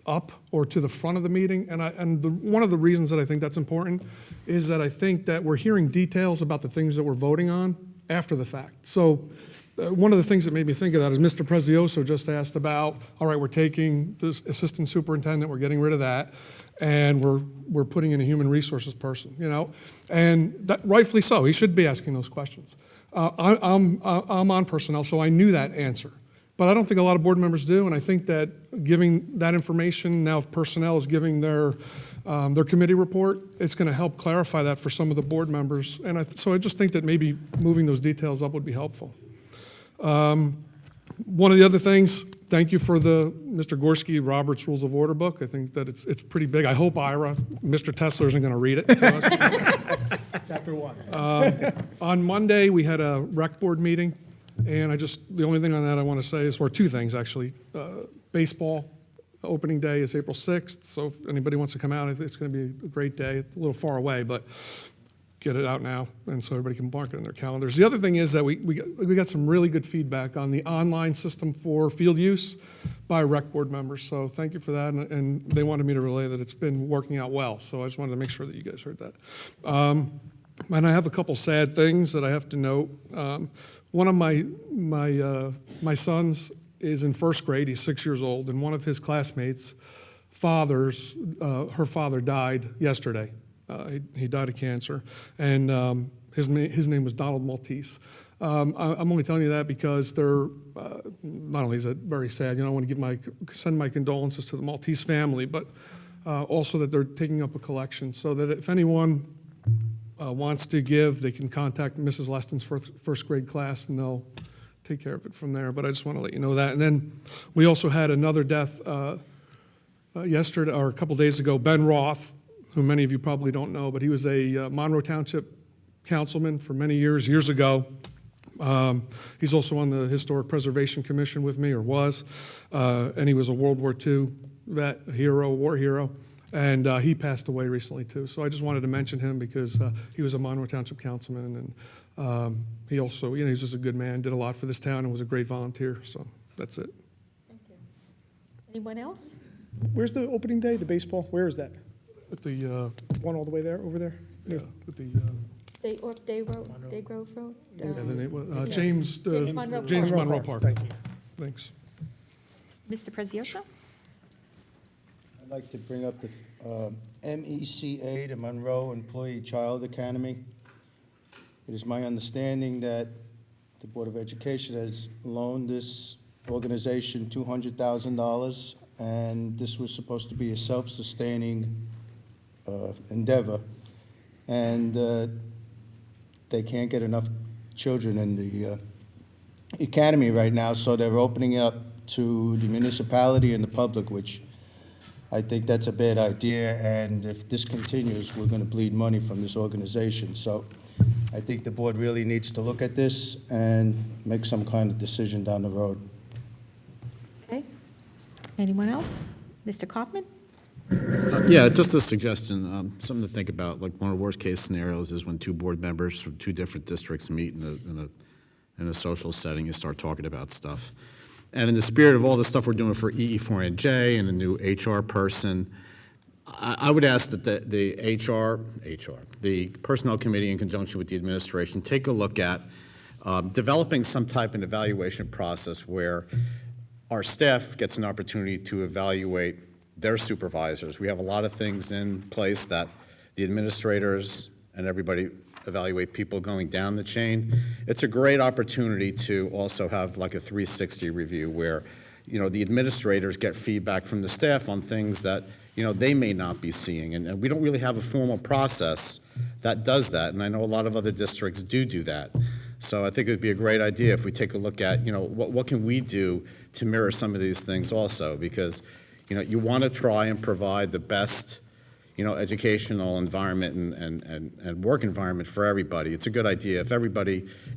up or to the front of the meeting. One of the reasons that I think that's important is that I think that we're hearing details about the things that we're voting on after the fact. So one of the things that made me think of that is Mr. Prezioso just asked about, all right, we're taking this assistant superintendent, we're getting rid of that, and we're putting in a human resources person, and that, rightfully so. He should be asking those questions. I'm on personnel, so I knew that answer. But I don't think a lot of board members do, and I think that giving that information, now if personnel is giving their committee report, it's going to help clarify that for some of the board members. And so I just think that maybe moving those details up would be helpful. One of the other things, thank you for the Mr. Gorski Roberts Rules of Order book. I think that it's pretty big. I hope Ira, Mr. Tesler isn't going to read it to us. Chapter 1. On Monday, we had a rec board meeting, and the only thing on that I want to say is, or two things actually. Baseball opening day is April 6th, so if anybody wants to come out, it's going to be a great day. It's a little far away, but get it out now, and so everybody can mark it in their calendars. The other thing is that we got some really good feedback on the online system for field use by rec board members, so thank you for that, and they wanted me to relay that it's been working out well, so I just wanted to make sure that you guys heard that. And I have a couple sad things that I have to note. One of my sons is in first grade. He's 6 years old, and one of his classmates' her father died yesterday. He died of cancer, and his name was Donald Maltese. I'm only telling you that because they're not only is it very sad. I want to send my condolences to the Maltese family, but also that they're taking up a collection, so that if anyone wants to give, they can contact Mrs. Leston's first grade class, and they'll take care of it from there. But I just want to let you know that. And then we also had another death yesterday, or a couple days ago. Ben Roth, who many of you probably don't know, but he was a Monroe Township councilman for many years ago. He's also on the Historic Preservation Commission with me, or was, and he was a World War II vet, war hero. And he passed away recently, too. So I just wanted to mention him because he was a Monroe Township councilman. And he also, he was just a good man, did a lot for this town, and was a great volunteer. So that's it. Thank you. Anyone else? Where's the opening day, the baseball? Where is that? At the one all the way there, over there? Yeah, at the Daygrove Road? James Monroe Park. Thank you. Thanks. Mr. Prezioso? I'd like to bring up the MECA, the Monroe Employee Child Academy. It is my understanding that the Board of Education has loaned this organization $200,000, and this was supposed to be a self-sustaining endeavor. And they can't get enough children in the academy right now, so they're opening up to the municipality and the public, which I think that's a bad idea, and if this continues, we're going to bleed money from this organization. So I think the board really needs to look at this and make some kind of decision down the road. Okay. Anyone else? Mr. Kaufman? Yeah, just a suggestion, something to think about. Like one of the worst-case scenarios is when two board members from two different districts meet in a social setting and start talking about stuff. And in the spirit of all the stuff we're doing for EE4NJ and a new HR person, I would ask that the Personnel Committee in conjunction with the administration take a look at developing some type of evaluation process where our staff gets an opportunity to evaluate their supervisors. We have a lot of things in place that the administrators and everybody evaluate people going down the chain. It's a great opportunity to also have like a 360 review where, the administrators get feedback from the staff on things that, they may not be seeing. And we don't really have a formal process that does that. And I know a lot of other districts do that. So I think it would be a great idea if we take a look at, what can we do to mirror some of these things also? Because, you want to try and provide the best educational environment and work environment for everybody. It's a good idea.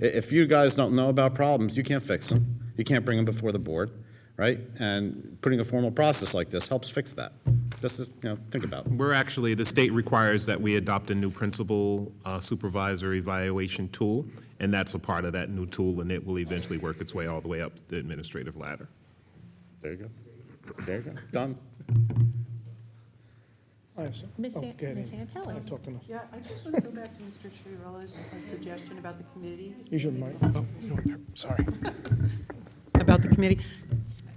If you guys don't know about problems, you can't fix them. You can't bring them before the board, right? And putting a formal process like this helps fix that. Just think about it. The state requires that we adopt a new principal supervisor evaluation tool, and that's a part of that new tool, and it will eventually work its way all the way up the administrative ladder. There you go. There you go. Done. Ms. Antelis? Yeah, I just want to go back to Mr. Chiarella's suggestion about the committee. Use your mic. Sorry. About the committee.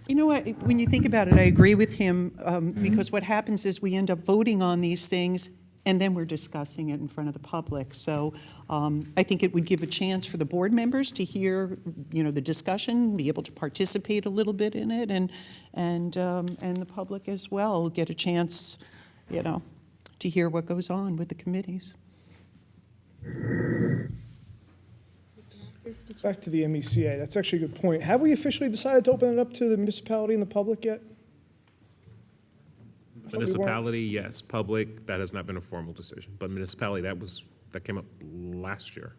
You know what, when you think about it, I agree with him, because what happens is we end up voting on these things, and then we're discussing it in front of the public. So I think it would give a chance for the board members to hear, the discussion, be able to participate a little bit in it, and the public as well get a chance, to hear what goes on with the committees. Back to the MECA, that's actually a good point. Have we officially decided to open it up to the municipality and the public yet? I thought we weren't. Municipality, yes. Public, that has not been a formal decision. But municipality, that came up last year.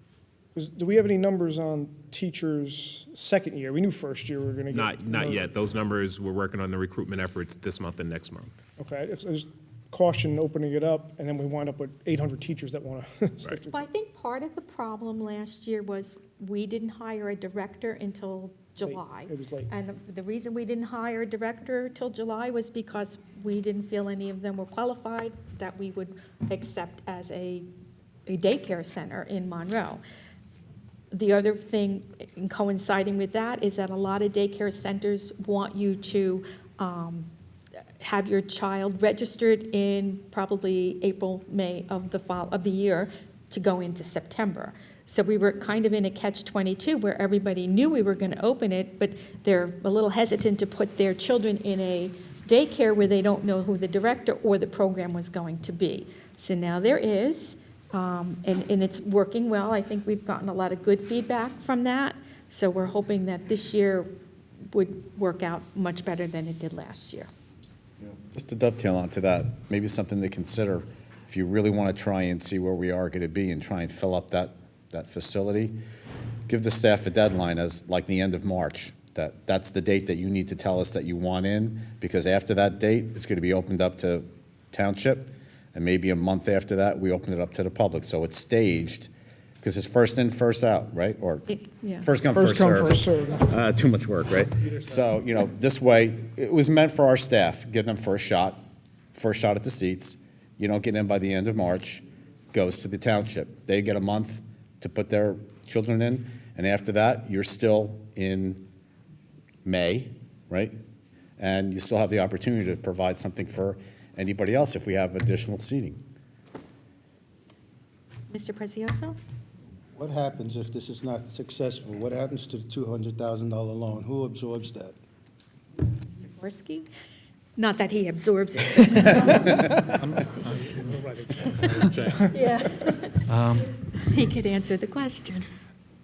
Do we have any numbers on teachers' second year? We knew first year we were going to get. Not yet. Those numbers, we're working on the recruitment efforts this month and next month. Okay, I just caution opening it up, and then we wind up with 800 teachers that want to stick to it. Well, I think part of the problem last year was we didn't hire a director until July. It was late. And the reason we didn't hire a director till July was because we didn't feel any of them were qualified that we would accept as a daycare center in Monroe. The other thing coinciding with that is that a lot of daycare centers want you to have your child registered in probably April, May of the year to go into September. So we were kind of in a catch-22 where everybody knew we were going to open it, but they're a little hesitant to put their children in a daycare where they don't know who the director or the program was going to be. So now there is, and it's working well. I think we've gotten a lot of good feedback from that. So we're hoping that this year would work out much better than it did last year. Just to dovetail onto that, maybe something to consider, if you really want to try and see where we are going to be and try and fill up that facility, give the staff a deadline as like the end of March. That's the date that you need to tell us that you want in, because after that date, it's going to be opened up to township, and maybe a month after that, we open it up to the public. So it's staged, because it's first in, first out, right? Or Yeah. first come, first serve. First serve. Too much work, right? So, this way, it was meant for our staff, give them first shot at the seats. You don't get in by the end of March, goes to the township. They get a month to put their children in, and after that, you're still in May, right? And you still have the opportunity to provide something for anybody else if we have additional seating. Mr. Prezioso? What happens if this is not successful? What happens to the $200,000 loan? Who absorbs that? Mr. Gorski? Not that he absorbs it. Yeah. He could answer the question.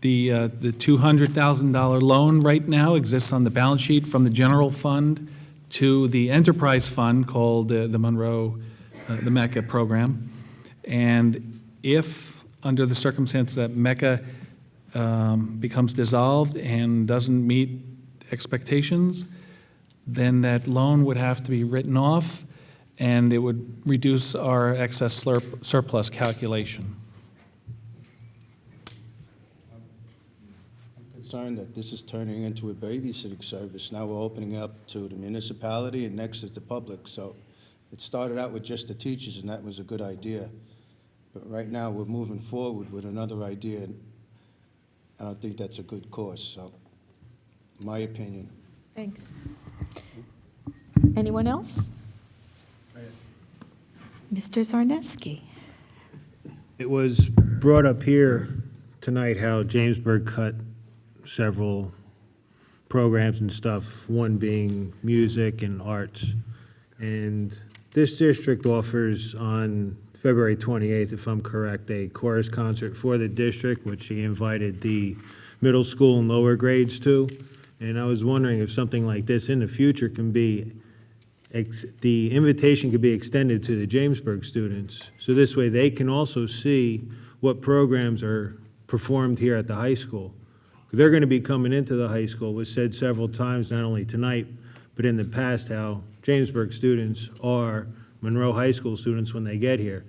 The $200,000 loan right now exists on the balance sheet from the general fund to the enterprise fund called the Monroe, the MECA program. And if, under the circumstance that MECA becomes dissolved and doesn't meet expectations, then that loan would have to be written off, and it would reduce our excess surplus calculation. Concerned that this is turning into a babysitting service. Now we're opening up to the municipality, and next is the public. So it started out with just the teachers, and that was a good idea. But right now, we're moving forward with another idea, and I don't think that's a good course, so my opinion. Thanks. Anyone else? Mr. Zarneski? It was brought up here tonight how Jamesburg cut several programs and stuff, one being music and arts. And this district offers on February 28th, if I'm correct, a chorus concert for the district, which he invited the middle school and lower grades to. And I was wondering if something like this in the future can be, the invitation could be extended to the Jamesburg students. So this way they can also see what programs are performed here at the high school. They're going to be coming into the high school. It was said several times, not only tonight, but in the past, how Jamesburg students are Monroe High School students when they get here.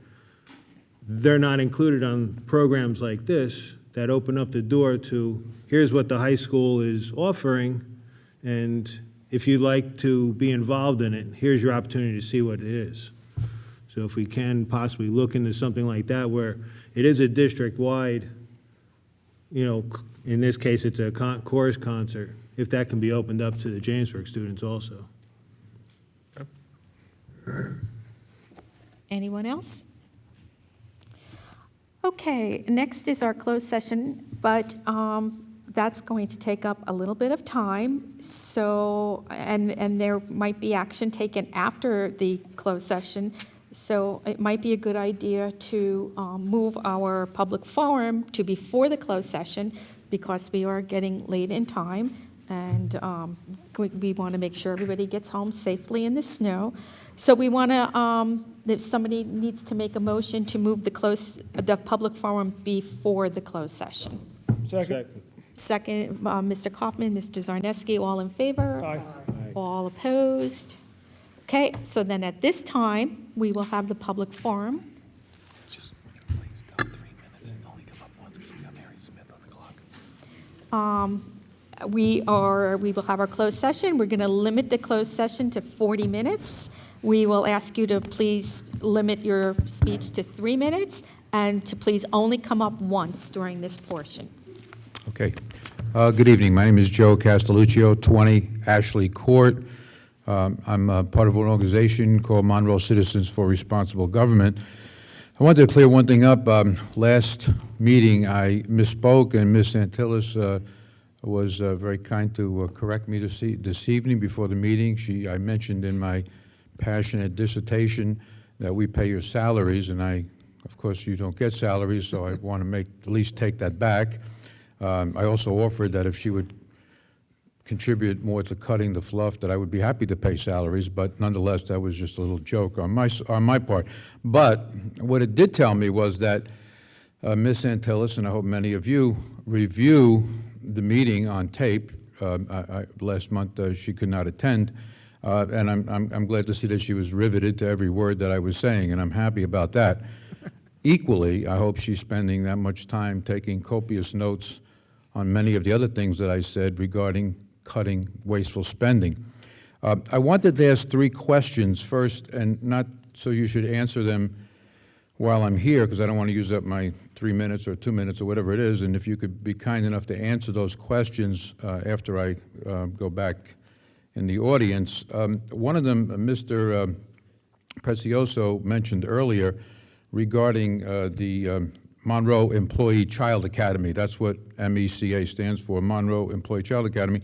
They're not included on programs like this that open up the door to, here's what the high school is offering, and if you'd like to be involved in it, here's your opportunity to see what it is. So if we can possibly look into something like that where it is a district-wide, in this case, it's a chorus concert, if that can be opened up to the Jamesburg students also. Anyone else? Okay, next is our closed session, but that's going to take up a little bit of time. So, and there might be action taken after the closed session. So it might be a good idea to move our public forum to before the closed session because we are getting late in time. And we want to make sure everybody gets home safely in the snow. So we want to, if somebody needs to make a motion to move the public forum before the closed session. Second. Second, Mr. Kaufman, Mr. Zarneski, all in favor? Aye. All opposed? Okay, so then at this time, we will have the public forum. Just please stop 3 minutes and only come up once because we got Mary Smith on the clock. We will have our closed session. We're going to limit the closed session to 40 minutes. We will ask you to please limit your speech to 3 minutes and to please only come up once during this portion. Okay. Good evening. My name is Joe Castelluccio, 20 Ashley Court. I'm part of an organization called Monroe Citizens for Responsible Government. I wanted to clear one thing up. Last meeting, I misspoke, and Ms. Antilles was very kind to correct me this evening before the meeting. I mentioned in my passionate dissertation that we pay your salaries, and of course, you don't get salaries, so I want to at least take that back. I also offered that if she would contribute more to cutting the fluff, that I would be happy to pay salaries, but nonetheless, that was just a little joke on my part. But what it did tell me was that Ms. Antilles, and I hope many of you, review the meeting on tape. Last month, she could not attend, and I'm glad to see that she was riveted to every word that I was saying, and I'm happy about that. Equally, I hope she's spending that much time taking copious notes on many of the other things that I said regarding cutting wasteful spending. I wanted to ask 3 questions first, and not so you should answer them while I'm here, because I don't want to use up my 3 minutes or 2 minutes or whatever it is, and if you could be kind enough to answer those questions after I go back in the audience. One of them, Mr. Precioso mentioned earlier regarding the Monroe Employee Child Academy. That's what MECA stands for, Monroe Employee Child Academy.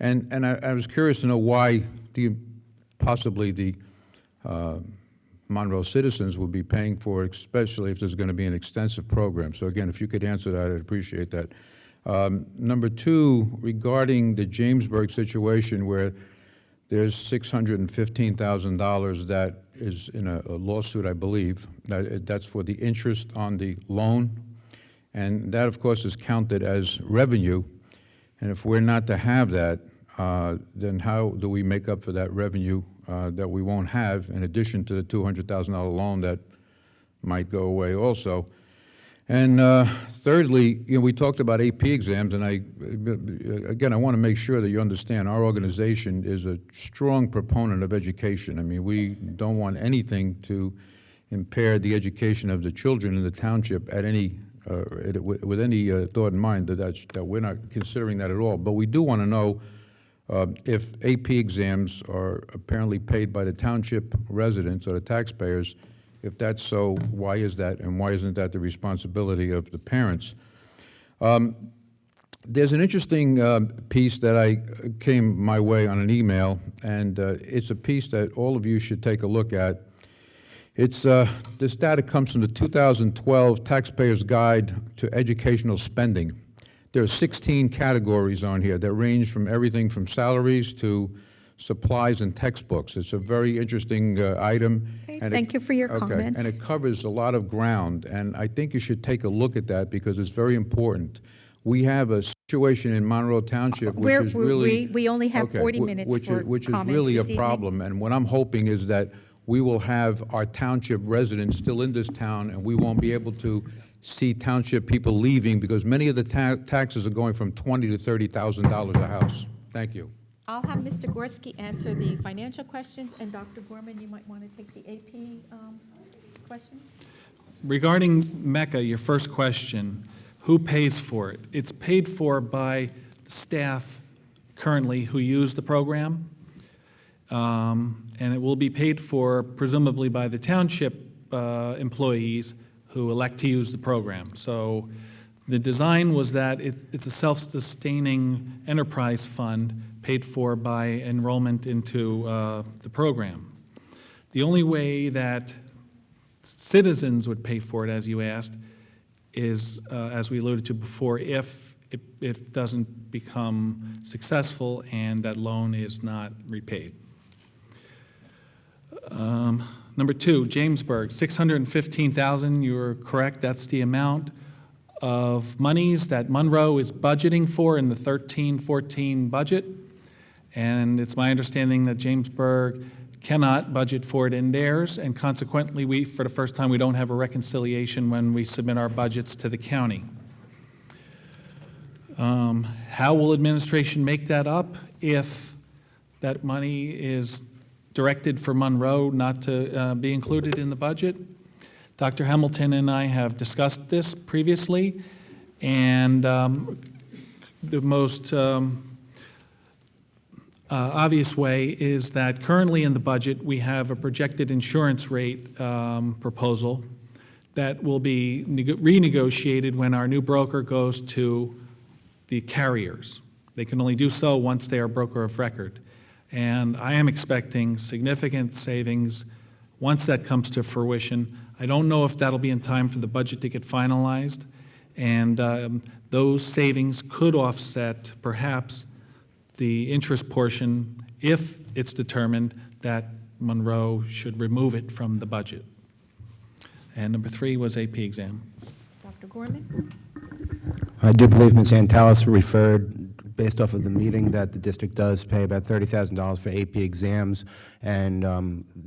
And I was curious to know why possibly the Monroe citizens will be paying for it, especially if there's going to be an extensive program. So again, if you could answer that, I'd appreciate that. Number 2, regarding the Jamesburg situation where there's $615,000 that is in a lawsuit, I believe. That's for the interest on the loan. And that, of course, is counted as revenue. And if we're not to have that, then how do we make up for that revenue that we won't have, in addition to the $200,000 loan that might go away also? And thirdly, we talked about AP exams, and I want to make sure that you understand our organization is a strong proponent of education. I mean, we don't want anything to impair the education of the children in the township at any with any thought in mind that we're not considering that at all. But we do want to know if AP exams are apparently paid by the township residents or the taxpayers. If that's so, why is that, and why isn't that the responsibility of the parents? There's an interesting piece that came my way on an email, and it's a piece that all of you should take a look at. This data comes from the 2012 Taxpayer's Guide to Educational Spending. There are 16 categories on here that range from everything from salaries to supplies and textbooks. It's a very interesting item. And Thank you for your comments. And it covers a lot of ground, and I think you should take a look at that because it's very important. We have a situation in Monroe Township which is really... We only have 40 minutes for which is comments really a this evening. problem, and what I'm hoping is that we will have our township residents still in this town, and we won't be able to see township people leaving because many of the taxes are going from $20,000 to $30,000 a house. Thank you. I'll have Mr. Gorski answer the financial questions, and Dr. Gorman, you might want to take the AP question. Regarding MECA, your first question, who pays for it? It's paid for by the staff currently who use the program, and it will be paid for presumably by the township employees who elect to use the program. So the design was that it's a self-sustaining enterprise fund paid for by enrollment into the program. The only way that citizens would pay for it, as you asked, is, as we alluded to before, if it doesn't become successful and that loan is not repaid. Number two, Jamesburg, $615,000, you were correct, that's the amount of monies that Monroe is budgeting for in the 13-14 budget. And it's my understanding that Jamesburg cannot budget for it in theirs, and consequently, we, for the first time, we don't have a reconciliation when we submit our budgets to the county. How will administration make that up if that money is directed for Monroe not to be included in the budget? Dr. Hamilton and I have discussed this previously, and the most obvious way is that currently in the budget we have a projected insurance rate proposal that will be renegotiated when our new broker goes to the carriers. They can only do so once they are broker of record. And I am expecting significant savings once that comes to fruition. I don't know if that'll be in time for the budget to get finalized, and those savings could offset perhaps the interest portion if it's determined that Monroe should remove it from the budget. And number three was AP exam. Dr. Gorman? I do believe Ms. Antalis referred, based off of the meeting, that the district does pay about $30,000 for AP exams, and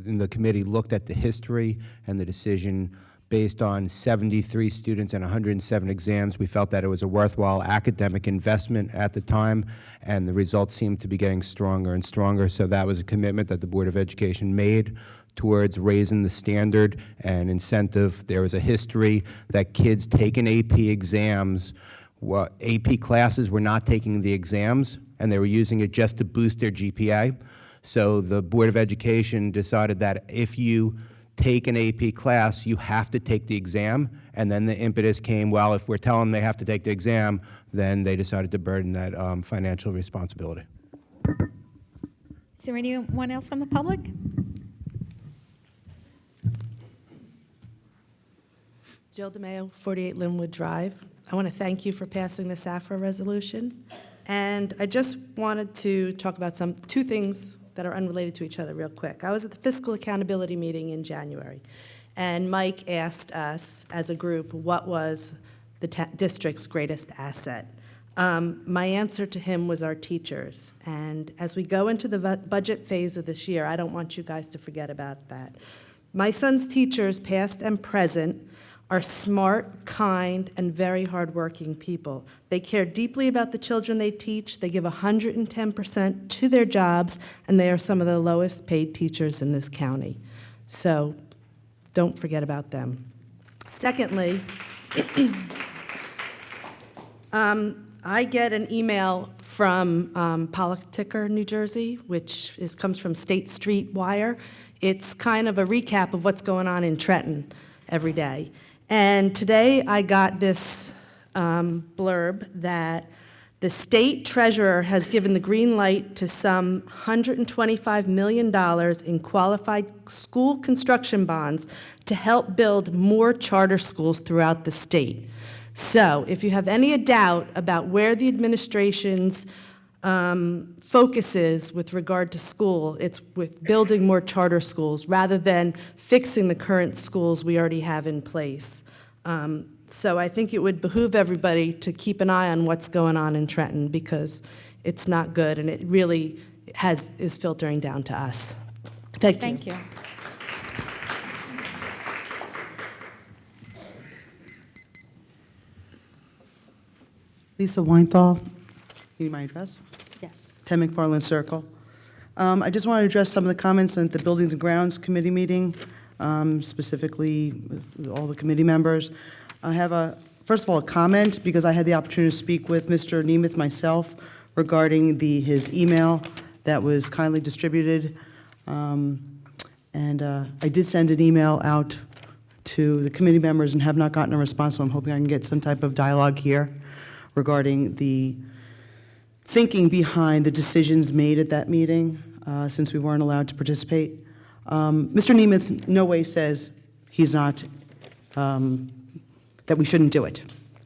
the committee looked at the history and the decision based on 73 students and 107 exams. We felt that it was a worthwhile academic investment at the time, and the results seemed to be getting stronger and stronger, so that was a commitment that the Board of Education made towards raising the standard and incentive. There was a history that kids taking AP exams, AP classes were not taking the exams, and they were using it just to boost their GPA. So the Board of Education decided that if you take an AP class, you have to take the exam, and then the impetus came, well, if we're telling them they have to take the exam, then they decided to burden that financial responsibility. Is there anyone else from the public? Jill DeMayo, 48 Linwood Drive. I want to thank you for passing the SAFRA resolution. And I just wanted to talk about two things that are unrelated to each other real quick. I was at the fiscal accountability meeting in January, and Mike asked us as a group what was the district's greatest asset. My answer to him was our teachers. And as we go into the budget phase of this year, I don't want you guys to forget about that. My son's teachers, past and present, are smart, kind, and very hardworking people. They care deeply about the children they teach. They give 110% to their jobs, and they are some of the lowest paid teachers in this county. So don't forget about them. Secondly, I get an email from Politicker, New Jersey, which comes from State Street Wire. It's kind of a recap of what's going on in Trenton every day. And today I got this blurb that the state treasurer has given the green light to some $125 million in qualified school construction bonds to help build more charter schools throughout the state. So if you have any doubt about where the administration's focus is with regard to school, it's with building more charter schools rather than fixing the current schools we already have in place. So I think it would behoove everybody to keep an eye on what's going on in Trenton, because it's not good, and it really is filtering down to us. Thank you. Thank you. Lisa Weinthal, you need my address? Yes. 10 McFarland Circle. I just want to address some of the comments at the Buildings and Grounds Committee meeting, specifically with all the committee members. I have first of all, a comment, because I had the opportunity to speak with Mr. Nemeth myself regarding his email that was kindly distributed. I did send an email out to the committee members and have not gotten a response, so I'm hoping I can get some type of dialogue here regarding the thinking behind the decisions made at that meeting, since we weren't allowed to participate. Mr. Nemeth no way says he's not, that we shouldn't do it.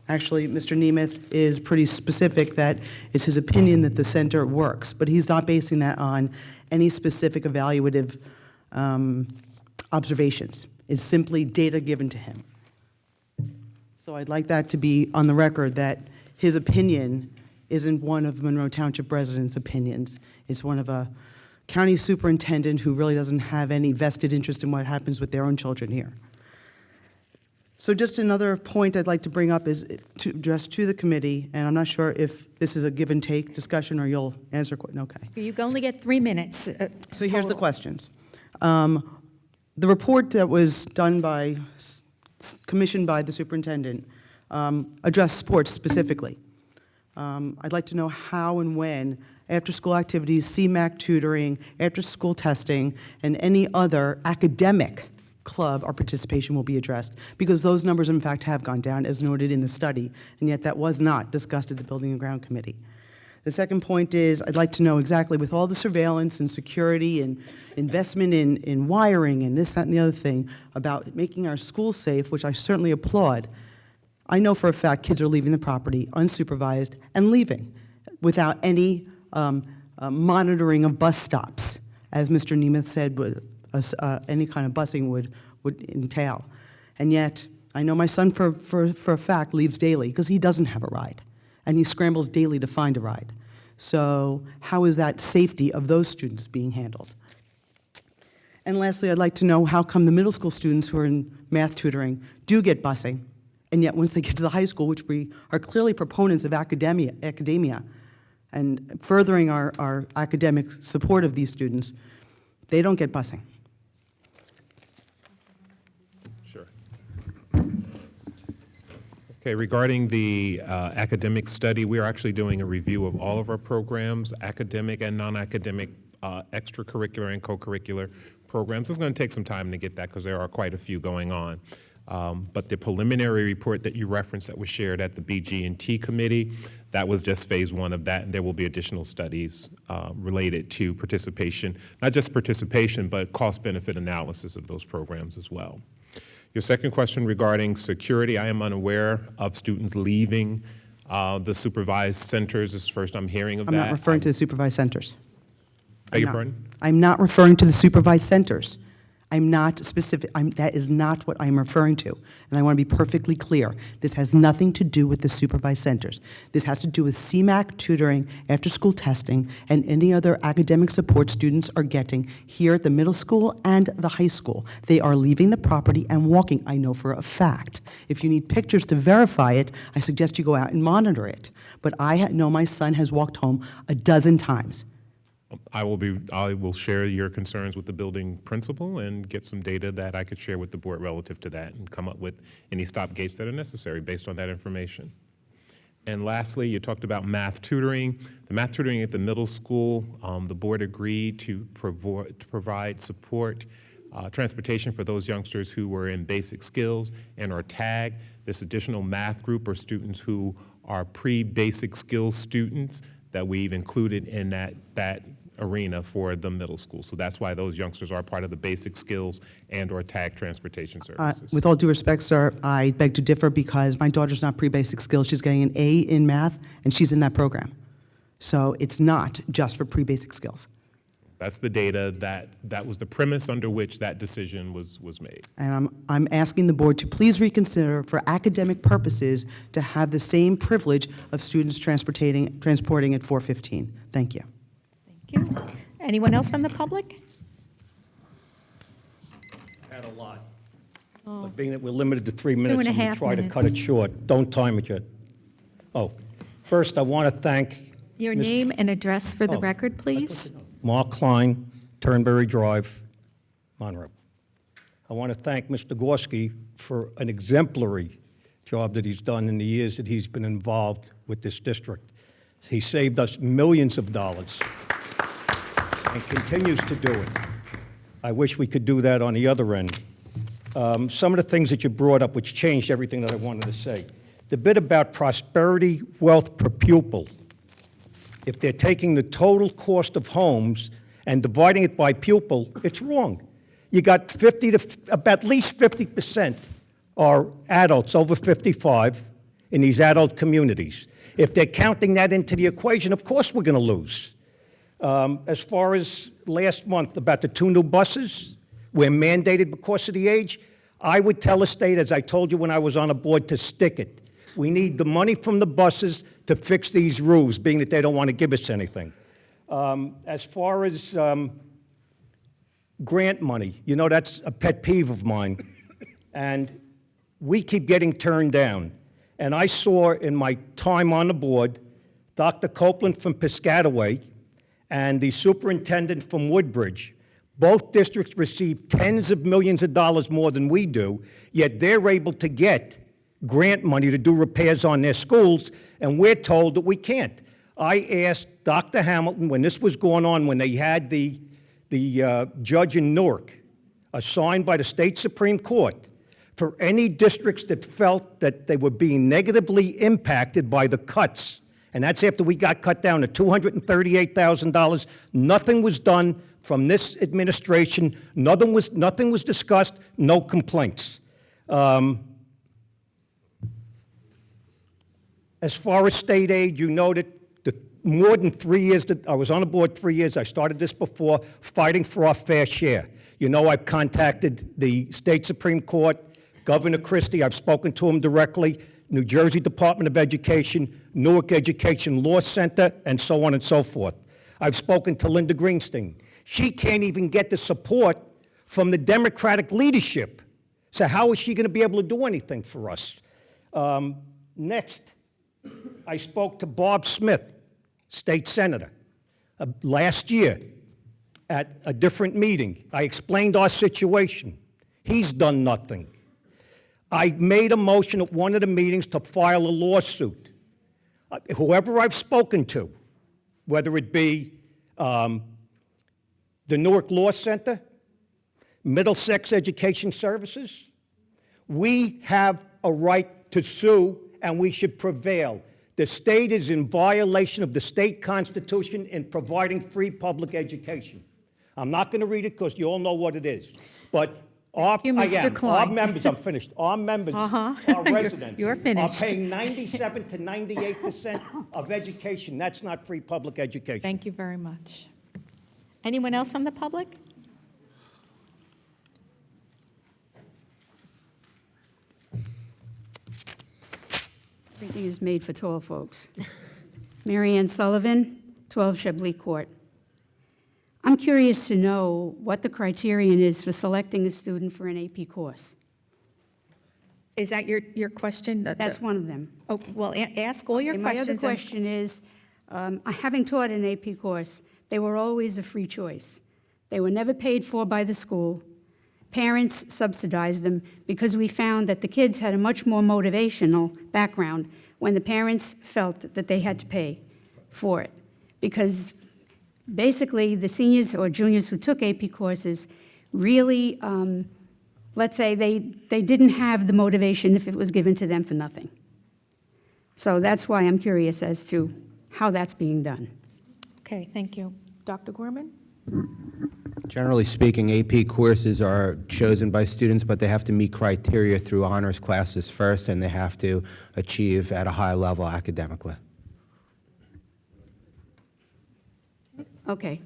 Actually, Mr. Nemeth is pretty specific that it's his opinion that the center works, but he's not basing that on any specific evaluative observations. It's simply data given to him. So I'd like that to be on the record, that his opinion isn't one of Monroe Township residents' opinions. It's one of a county superintendent who really doesn't have any vested interest in what happens with their own children here. So just another point I'd like to bring up is to address to the committee, and I'm not sure if this is a give and take discussion or you'll answer, okay. You only get 3 minutes. So here's the questions. The report that was done by, commissioned by the superintendent, addressed sports specifically. I'd like to know how and when after-school activities, CMAC tutoring, after-school testing, and any other academic club or participation will be addressed, because those numbers in fact have gone down as noted in the study, and yet that was not discussed at the Building and Ground Committee. The second point is I'd like to know exactly, with all the surveillance and security and investment in wiring and this, that, and the other thing, about making our schools safe, which I certainly applaud. I know for a fact kids are leaving the property unsupervised and leaving without any monitoring of bus stops, as Mr. Nemeth said, any kind of busing would entail. And yet, I know my son for a fact leaves daily because he doesn't have a ride, and he scrambles daily to find a ride. So how is that safety of those students being handled? And lastly, I'd like to know how come the middle school students who are in math tutoring do get busing, and yet once they get to the high school, which we are clearly proponents of academia and furthering our academic support of these students, they don't get busing. Sure. Okay, regarding the academic study, we are actually doing a review of all of our programs, academic and non-academic, extracurricular and co-curricular programs. It's going to take some time to get that because there are quite a few going on. But the preliminary report that you referenced that was shared at the BG&T committee, that was just phase 1 of that, and there will be additional studies related to participation, not just participation, but cost-benefit analysis of those programs as well. Your second question regarding security, I am unaware of students leaving the supervised centers. This is the first I'm hearing of that. I'm not referring to the supervised centers. Beg your pardon? I'm not referring to the supervised centers. I'm not specific, that is not what I'm referring to. And I want to be perfectly clear. This has nothing to do with the supervised centers. This has to do with CMAC tutoring, after-school testing, and any other academic support students are getting here at the middle school and the high school. They are leaving the property and walking, I know for a fact. If you need pictures to verify it, I suggest you go out and monitor it. But I know my son has walked home a dozen times. I will share your concerns with the building principal and get some data that I could share with the board relative to that and come up with any stop gates that are necessary based on that information. And lastly, you talked about math tutoring. The math tutoring at the middle school, the board agreed to provide support, transportation for those youngsters who were in basic skills and are tagged. This additional math group are students who are pre-basic skills students that we've included in that arena for the middle school. So that's why those youngsters are part of the basic skills and/or tag transportation services. With all due respect, sir, I beg to differ because my daughter's not pre-basic skills. She's getting an A in math, and she's in that program. So it's not just for pre-basic skills. That's the data that was the premise under which that decision was made. And I'm asking the board to please reconsider for academic purposes to have the same privilege of students transporting at 415. Thank you. Thank you. Anyone else from the public? Had a lot. Oh. But being that we're limited to 3 minutes, I'm going to 2.5 try to minutes. cut it short. Don't time it yet. Oh, first I want to thank Your Ms. name and address for the Oh, record, please. Mark Klein, Turnberry Drive, Monroe. I want to thank Mr. Gorski for an exemplary job that he's done in the years that he's been involved with this district. He saved us millions of dollars and continues to do it. I wish we could do that on the other end some of the things that you brought up, which changed everything that I wanted to say. The bit about prosperity wealth per pupil, if they're taking the total cost of homes and dividing it by pupil, it's wrong. You got 50 to about at least 50% are adults over 55 in these adult communities. If they're counting that into the equation, of course we're going to lose. As far as last month about the 2 new buses, we're mandated because of the age. I would tell the state, as I told you when I was on a board, to stick it. We need the money from the buses to fix these roofs, being that they don't want to give us anything. As far as grant money, you know, that's a pet peeve of mine. And we keep getting turned down. And I saw in my time on the board, Dr. Copeland from Piscataway and the superintendent from Woodbridge. Both districts receive tens of millions of dollars more than we do, yet they're able to get grant money to do repairs on their schools, and we're told that we can't. I asked Dr. Hamilton, when this was going on, when they had the judge in Newark assigned by the state Supreme Court, for any districts that felt that they were being negatively impacted by the cuts, and that's after we got cut down to $238,000. Nothing was done from this administration. Nothing was discussed. No complaints. As far as state aid, you know that more than 3 years, that I was on the board 3 years, I started this before, fighting for our fair share. You know, I've contacted the state Supreme Court, Governor Christie, I've spoken to him directly, New Jersey Department of Education, Newark Education Law Center, and so on and so forth. I've spoken to Linda Greenstein. She can't even get the support from the Democratic leadership. So how is she going to be able to do anything for us? Next, I spoke to Bob Smith, state senator, last year at a different meeting. I explained our situation. He's done nothing. I made a motion at one of the meetings to file a lawsuit. Whoever I've spoken to, whether it be the Newark Law Center, Middlesex Education Services, we have a right to sue and we should prevail. The state is in violation of the state constitution in providing free public education. I'm not going to read it because you all know what it is. But our members, I'm finished. Our members, our residents, You're finished. are paying 97 to 98% of education. That's not free public education. Thank you very much. Anyone else from the public? Everything is made for tall folks. Mary Ann Sullivan, 12 Chablis Court. I'm curious to know what the criterion is for selecting a student for an AP course. Is that your question? That's one of them. Oh, well, ask all your And questions. my other question is, having taught an AP course, they were always a free choice. They were never paid for by the school. Parents subsidized them because we found that the kids had a much more motivational background when the parents felt that they had to pay for it. Because basically, the seniors or juniors who took AP courses really, let's say they didn't have the motivation if it was given to them for nothing. So that's why I'm curious as to how that's being done. Okay, thank you. Dr. Gorman? Generally speaking, AP courses are chosen by students, but they have to meet criteria through honors classes first, and they have to achieve at a high level academically. Okay.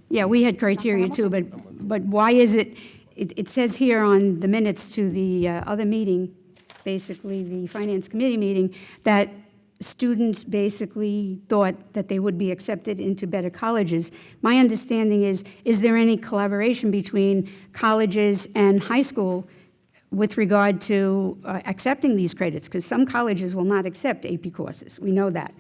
Yeah, we had criteria too, but why is it says here on the minutes to the other meeting, basically the Finance Committee meeting, that students basically thought that they would be accepted into better colleges. My understanding is there any collaboration between colleges and high school with regard to accepting these credits? Because some colleges will not accept AP courses. We know that.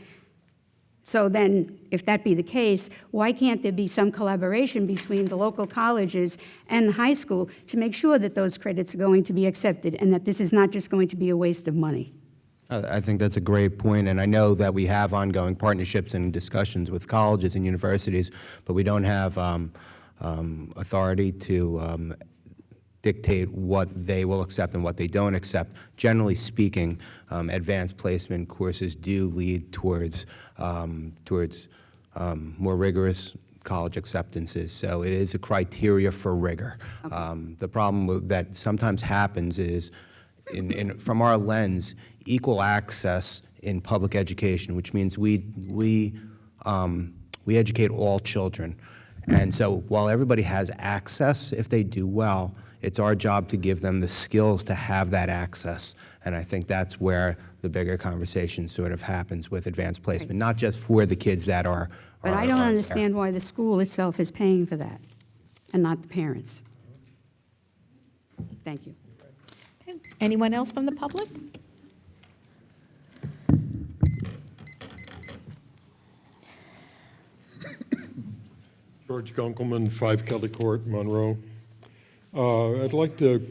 So then, if that be the case, why can't there be some collaboration between the local colleges and the high school to make sure that those credits are going to be accepted and that this is not just going to be a waste of money? I think that's a great point, and I know that we have ongoing partnerships and discussions with colleges and universities, but we don't have authority to dictate what they will accept and what they don't accept. Generally speaking, advanced placement courses do lead towards more rigorous college acceptances, so it is a criteria for rigor. The problem that sometimes happens is, from our lens, equal access in public education, which means we educate all children. And so while everybody has access, if they do well, it's our job to give them the skills to have that access. And I think that's where the bigger conversation sort of happens with advanced placement, not just for the kids that are But I don't there. understand why the school itself is paying for that and not the parents. Thank you. Okay. Anyone else from the public? George Gunkelman, 5 Kelly Court, Monroe. I'd like to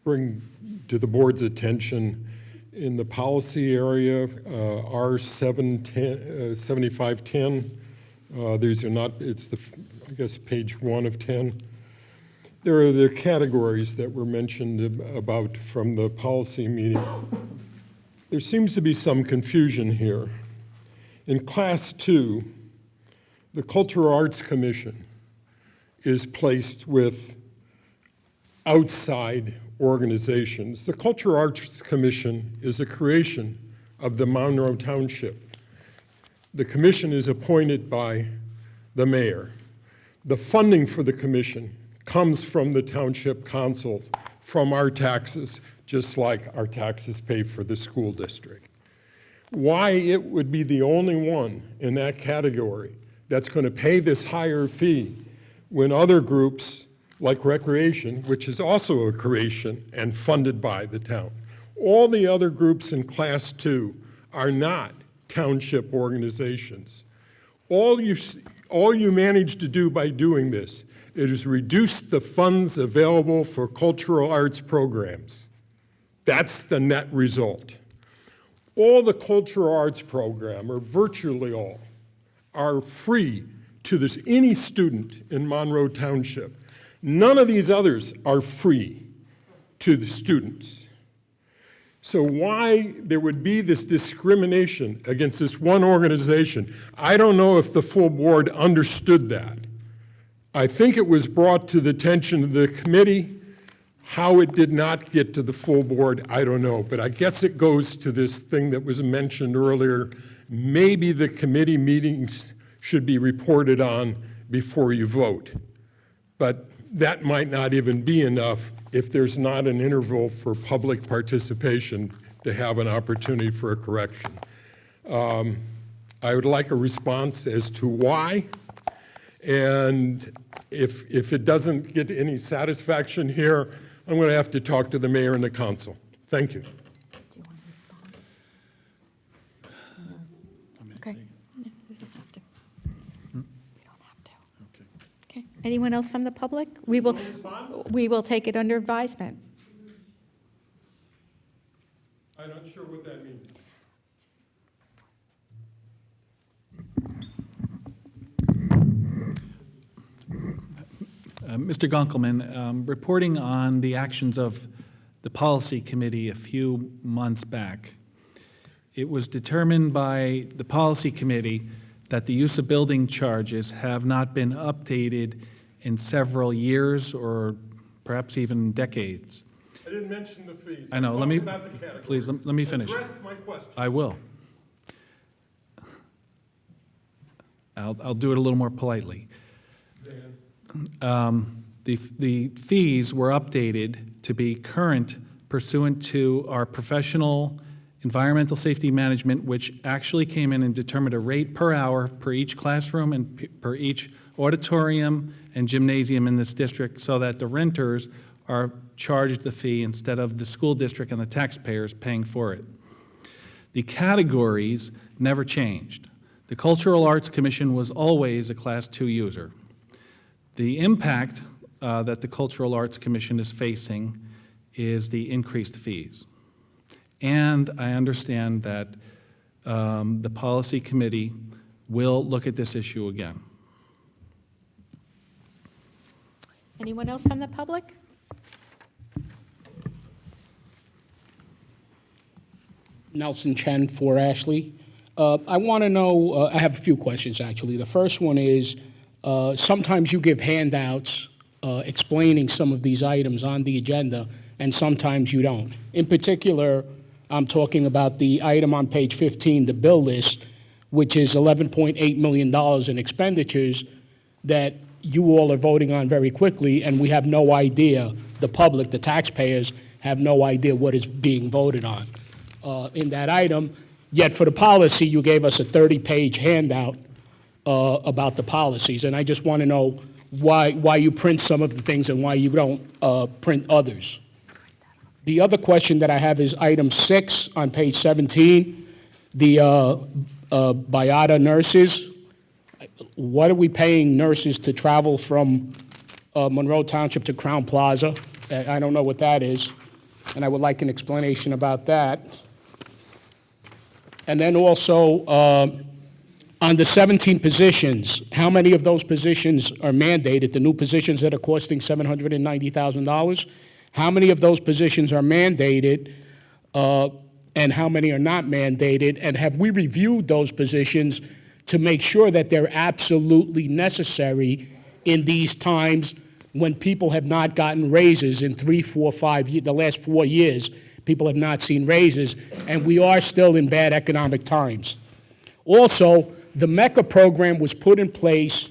bring to the board's attention in the policy area, R7510. These are not, it's the, I guess, page 1 of 10. There are the categories that were mentioned about from the policy meeting. There seems to be some confusion here. In Class 2, the Cultural Arts Commission is placed with outside organizations. The Cultural Arts Commission is a creation of the Monroe Township. The commission is appointed by the mayor. The funding for the commission comes from the township councils, from our taxes, just like our taxes pay for the school district. Why it would be the only one in that category that's going to pay this higher fee when other groups like recreation, which is also a creation and funded by the town. All the other groups in Class 2 are not township organizations. All you manage to do by doing this is reduce the funds available for cultural arts programs. That's the net result. All the cultural arts program, or virtually all, are free to any student in Monroe Township. None of these others are free to the students. So why there would be this discrimination against this one organization, I don't know if the full board understood that. I think it was brought to the attention of the committee. How it did not get to the full board, I don't know. But I guess it goes to this thing that was mentioned earlier. Maybe the committee meetings should be reported on before you vote. But that might not even be enough if there's not an interval for public participation to have an opportunity for a correction. I would like a response as to why, and if it doesn't get any satisfaction here, I'm going to have to talk to the mayor and the council. Thank you. Do you want to respond? Okay. No, we don't have to. We don't have to. Okay. Anyone else from the public? We will take it under advisement. I'm not sure what that means. Mr. Gunkelman, reporting on the actions of the policy committee a few months back, it was determined by the policy committee that the use of building charges have not been updated in several years or perhaps even decades. I didn't mention the fees. I know. I'm Let me, talking about the categories. please, let me finish. Address my question. I will. I'll do it a little more politely. The fees were updated to be current pursuant to our professional environmental safety management, which actually came in and determined a rate per hour per each classroom and per each auditorium and gymnasium in this district, so that the renters are charged the fee instead of the school district and the taxpayers paying for it. The categories never changed. The Cultural Arts Commission was always a Class 2 user. The impact that the Cultural Arts Commission is facing is the increased fees. And I understand that the policy committee will look at this issue again. Anyone else from the public? Nelson Chen for Ashley. I want to know, I have a few questions, actually. The first one is, sometimes you give handouts explaining some of these items on the agenda, and sometimes you don't. In particular, I'm talking about the item on page 15, the bill list, which is $11.8 million in expenditures that you all are voting on very quickly, and we have no idea, the public, the taxpayers, have no idea what is being voted on in that item. Yet for the policy, you gave us a 30-page handout about the policies, and I just want to know why you print some of the things and why you don't print others. The other question that I have is item 6 on page 17, the BIATA nurses. What are we paying nurses to travel from Monroe Township to Crowne Plaza? I don't know what that is, and I would like an explanation about that. And then also, on the 17 positions, how many of those positions are mandated, the new positions that are costing $790,000? How many of those positions are mandated, and how many are not mandated? And have we reviewed those positions to make sure that they're absolutely necessary in these times when people have not gotten raises in 3, 4, 5 years, the last 4 years? People have not seen raises, and we are still in bad economic times. Also, the MECA program was put in place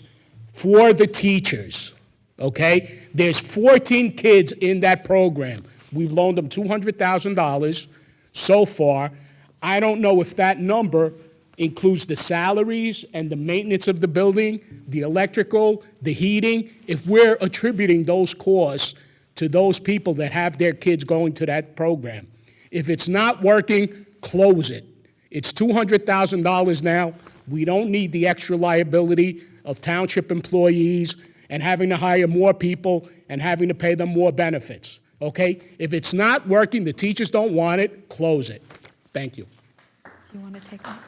for the teachers, okay? There's 14 kids in that program. We've loaned them $200,000 so far. I don't know if that number includes the salaries and the maintenance of the building, the electrical, the heating, if we're attributing those costs to those people that have their kids going to that program. If it's not working, close it. It's $200,000 now. We don't need the extra liability of township employees and having to hire more people and having to pay them more benefits, okay? If it's not working, the teachers don't want it, close it. Thank you. You want to take that?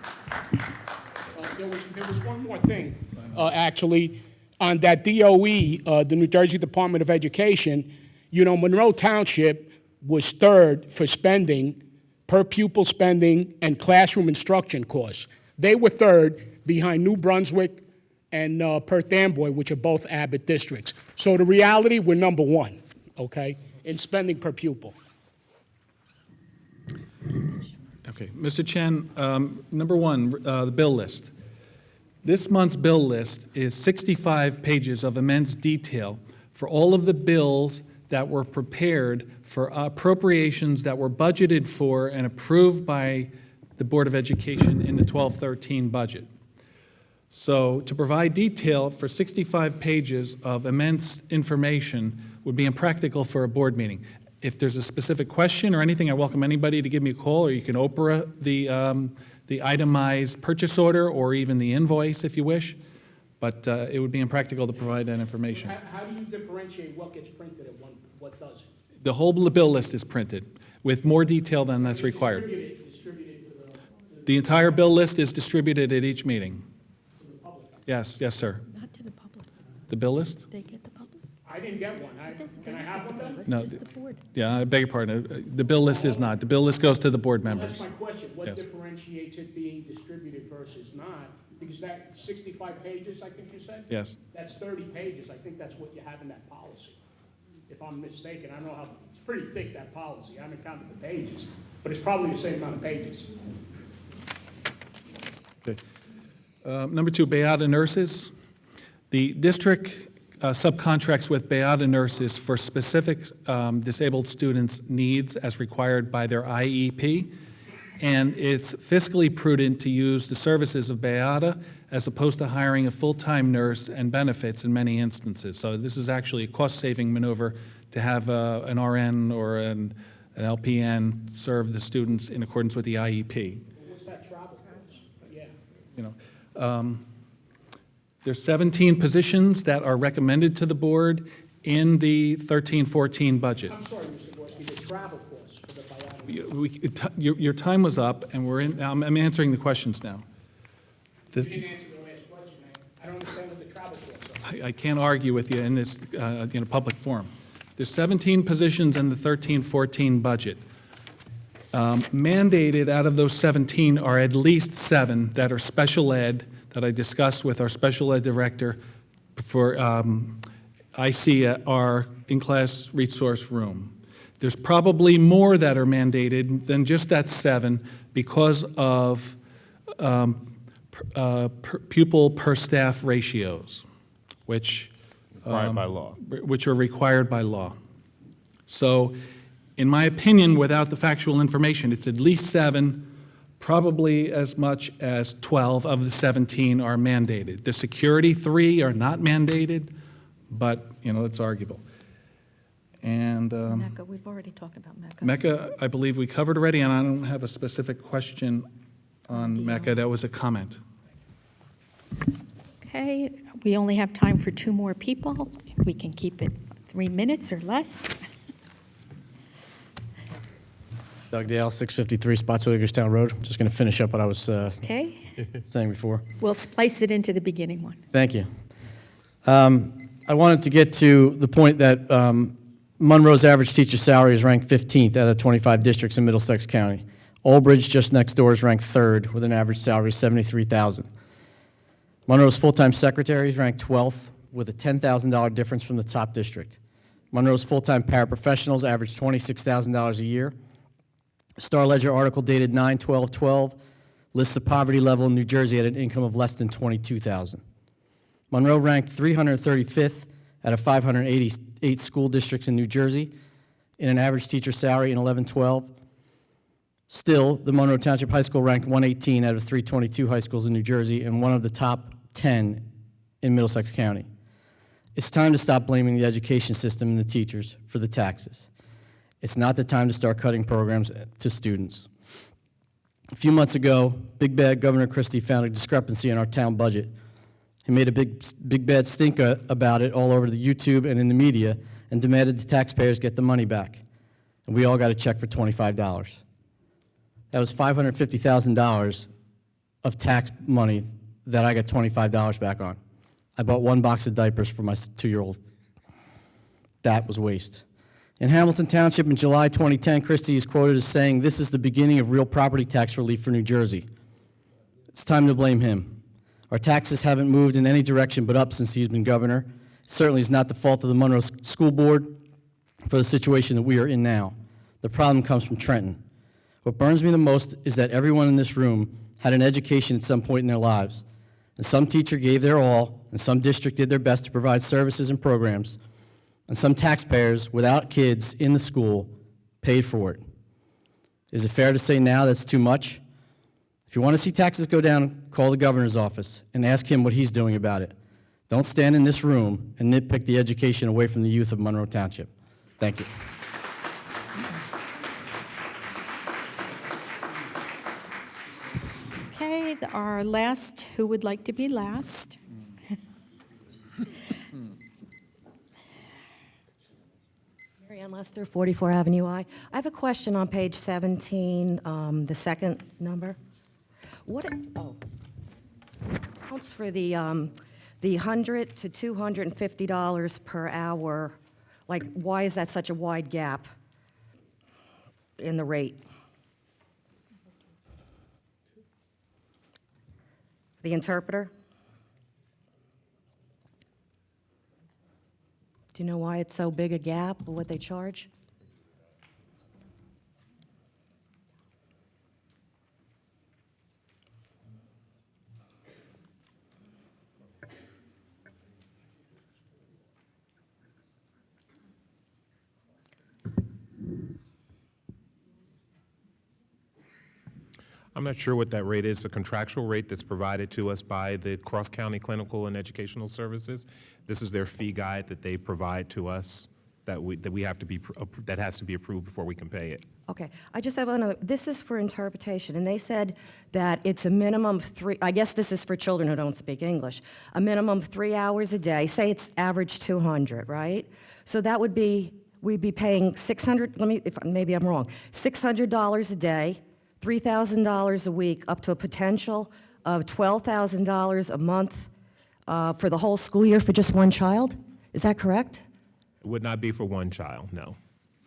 There was one more thing, actually, on that DOE, the New Jersey Department of Education. You know, Monroe Township was third for spending, per pupil spending, and classroom instruction costs. They were third behind New Brunswick and Perth Amboy, which are both Abbott districts. So the reality, we're number one, okay, in spending per pupil. Okay, Mr. Chen, number one, the bill list. This month's bill list is 65 pages of immense detail for all of the bills that were prepared for appropriations that were budgeted for and approved by the Board of Education in the 12-13 budget. So to provide detail for 65 pages of immense information would be impractical for a board meeting. If there's a specific question or anything, I welcome anybody to give me a call, or you can Oprah the itemized purchase order or even the invoice if you wish, but it would be impractical to provide that information. How do you differentiate what gets printed and what doesn't? The whole bill list is printed with more detail than that's required. Distributed to The entire bill list is distributed at each meeting. the public. Yes, yes, sir. Not to the public. The bill list? They get the public. I didn't get one. Can I have one then? No. Just the board. Yeah, I beg your pardon. The bill list is not. The bill list goes to the board members. That's my question. What Yes. differentiates it being distributed versus not? Because that 65 pages, I think you said? Yes. That's 30 pages. I think that's what you have in that policy. If I'm mistaken, I don't know how, it's pretty thick, that policy. I haven't counted the pages, but it's probably the same amount of pages. Okay. Number two, Beata nurses. The district subcontracts with Beata nurses for specific disabled students' needs as required by their IEP, and it's fiscally prudent to use the services of Beata as opposed to hiring a full-time nurse and benefits in many instances. So this is actually a cost-saving maneuver to have an RN or an LPN serve the students in accordance with the IEP. What's that travel cost? Yeah. You know, there's 17 positions that are recommended to the board in the 13-14 budget. I'm sorry, Mr. Gorski, the travel costs for the Beata. Your time was up, and I'm answering the questions now. You didn't answer the last question. I don't understand what the travel costs are. I can't argue with you in this public forum. There's 17 positions in the 13-14 budget. Mandated out of those 17 are at least 7 that are special ed that I discussed with our special ed director for I see at our in-class resource room. There's probably more that are mandated than just that 7 because of pupil per staff ratios, which Required by law. Which are required by law. So, in my opinion, without the factual information, it's at least 7, probably as much as 12 of the 17 are mandated. The security 3 are not mandated, but, it's arguable. And Mecca, we've already talked about Mecca. Mecca, I believe we covered already, and I don't have a specific question on Mecca. That was a comment. Okay, we only have time for 2 more people. We can keep it 3 minutes or less. Doug Dale, 653 Spotswood Hagerstown Road. Just going to finish up what I was Okay, saying before. we'll splice it into the beginning one. Thank you. I wanted to get to the point that Monroe's average teacher salary is ranked 15th out of 25 districts in Middlesex County. Old Bridge, just next door, is ranked 3rd with an average salary of $73,000. Monroe's full-time secretary is ranked 12th with a $10,000 difference from the top district. Monroe's full-time paraprofessionals average $26,000 a year. A Star Ledger article dated 9/12/12 lists the poverty level in New Jersey at an income of less than $22,000. Monroe ranked 335th out of 588 school districts in New Jersey in an average teacher salary in 11-12. Still, the Monroe Township High School ranked 118 out of 322 high schools in New Jersey and one of the top 10 in Middlesex County. It's time to stop blaming the education system and the teachers for the taxes. It's not the time to start cutting programs to students. A few months ago, Big Bad Governor Christie found a discrepancy in our town budget. He made a big bad stink about it all over the YouTube and in the media and demanded the taxpayers get the money back. And we all got a check for $25. That was $550,000 of tax money that I got $25 back on. I bought 1 box of diapers for my 2-year-old. That was waste. In Hamilton Township in July 2010, Christie is quoted as saying, "This is the beginning of real property tax relief for New Jersey." It's time to blame him. Our taxes haven't moved in any direction but up since he's been governor. It certainly is not the fault of the Monroe School Board for the situation that we are in now. The problem comes from Trenton. What burns me the most is that everyone in this room had an education at some point in their lives, and some teacher gave their all, and some district did their best to provide services and programs, and some taxpayers without kids in the school paid for it. Is it fair to say now that's too much? If you want to see taxes go down, call the governor's office and ask him what he's doing about it. Don't stand in this room and nitpick the education away from the youth of Monroe Township. Thank you. Okay, our last, who would like to be last? Mary Ann Lester, 44 Avenue I. I have a question on page 17, the second number. What counts for the $100 to $250 per hour? Like, why is that such a wide gap in the rate? The interpreter? Do you know why it's so big a gap, or what they charge? I'm not sure what that rate is, a contractual rate that's provided to us by the Cross-County Clinical and Educational Services. This is their fee guide that they provide to us that we have to be, that has to be approved before we can pay it. Okay, I just have another, this is for interpretation, and they said that it's a minimum of 3, I guess this is for children who don't speak English, a minimum of 3 hours a day, say it's average 200, right? So that would be, we'd be paying maybe I'm wrong, $600 a day, $3,000 a week, up to a potential of $12,000 a month for the whole school year for just one child? Is that correct? It would not be for one child, no.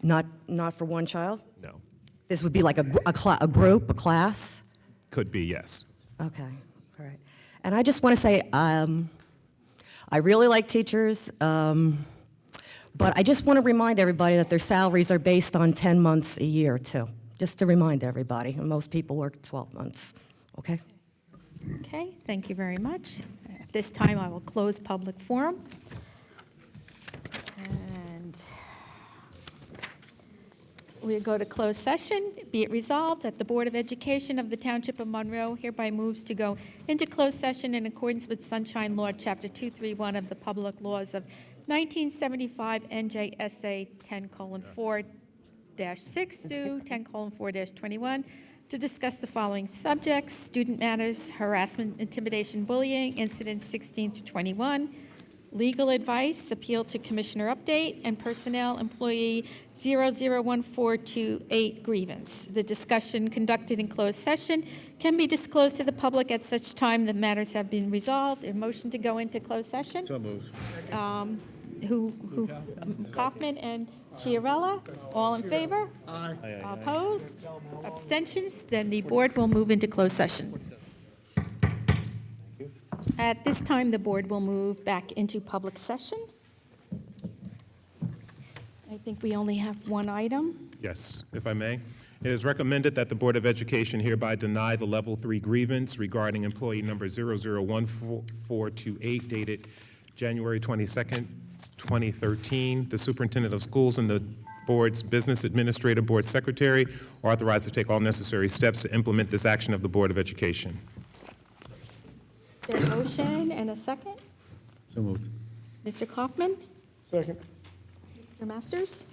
Not for one child? No. This would be like a group, a class? Could be, yes. Okay, all right. And I just want to say, I really like teachers, but I just want to remind everybody that their salaries are based on 10 months a year, too. Just to remind everybody, and most people work 12 months, okay? Okay, thank you very much. At this time, I will close public forum. And we go to closed session. Be it resolved that the Board of Education of the Township of Monroe hereby moves to go into closed session in accordance with Sunshine Law, Chapter 231 of the Public Laws of 1975, NJSA 10:4-6 to 10:4-21, to discuss the following subjects: student matters, harassment, intimidation, bullying, incidents 16 to 21, legal advice, appeal to commissioner update, and personnel employee 001428 grievance. The discussion conducted in closed session can be disclosed to the public at such time the matters have been resolved. A motion to go into closed session? So moved. Kaufman and Chiarella, all in favor? Aye. Opposed? Abstentions? Then the board will move into closed session. At this time, the board will move back into public session. I think we only have one item. Yes, if I may. It is recommended that the Board of Education hereby deny the Level 3 grievance regarding employee number 001428 dated January 22nd, 2013. The superintendent of schools and the board's business administrator, board secretary, are authorized to take all necessary steps to implement this action of the Board of Education. Is there a motion and a second? So moved. Mr. Kaufman? Second. Mr. Masters?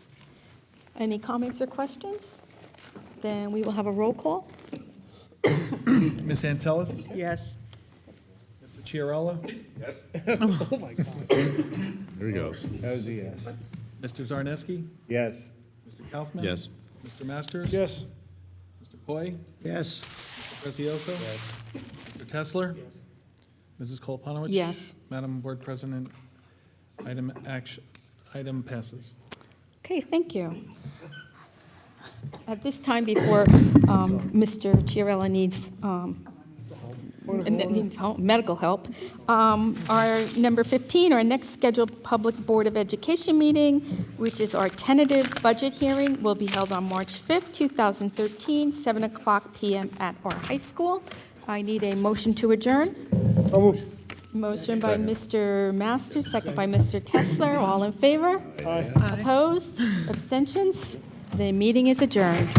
Any comments or questions? Then we will have a roll call. Ms. Antelis? Yes. Mr. Chiarella? Yes. Oh, my God. There he goes. That was a yes. Mr. Zarneski? Yes. Mr. Kaufman? Yes. Mr. Masters? Yes. Mr. Poi? Yes. Mr. Prezioso? Yes. Mr. Tesler? Yes. Mrs. Kolponowicz? Yes. Madam Board President, item passes. Okay, thank you. At this time, before Mr. Chiarella needs medical help, our number 15, our next scheduled public Board of Education meeting, which is our tentative budget hearing, will be held on March 5th, 2013, 7:00 p.m. at our high school. I need a motion to adjourn. Motion by Mr. Masters, second by Mr. Tesler. All in favor? Aye. Opposed? Abstentions? The meeting is adjourned.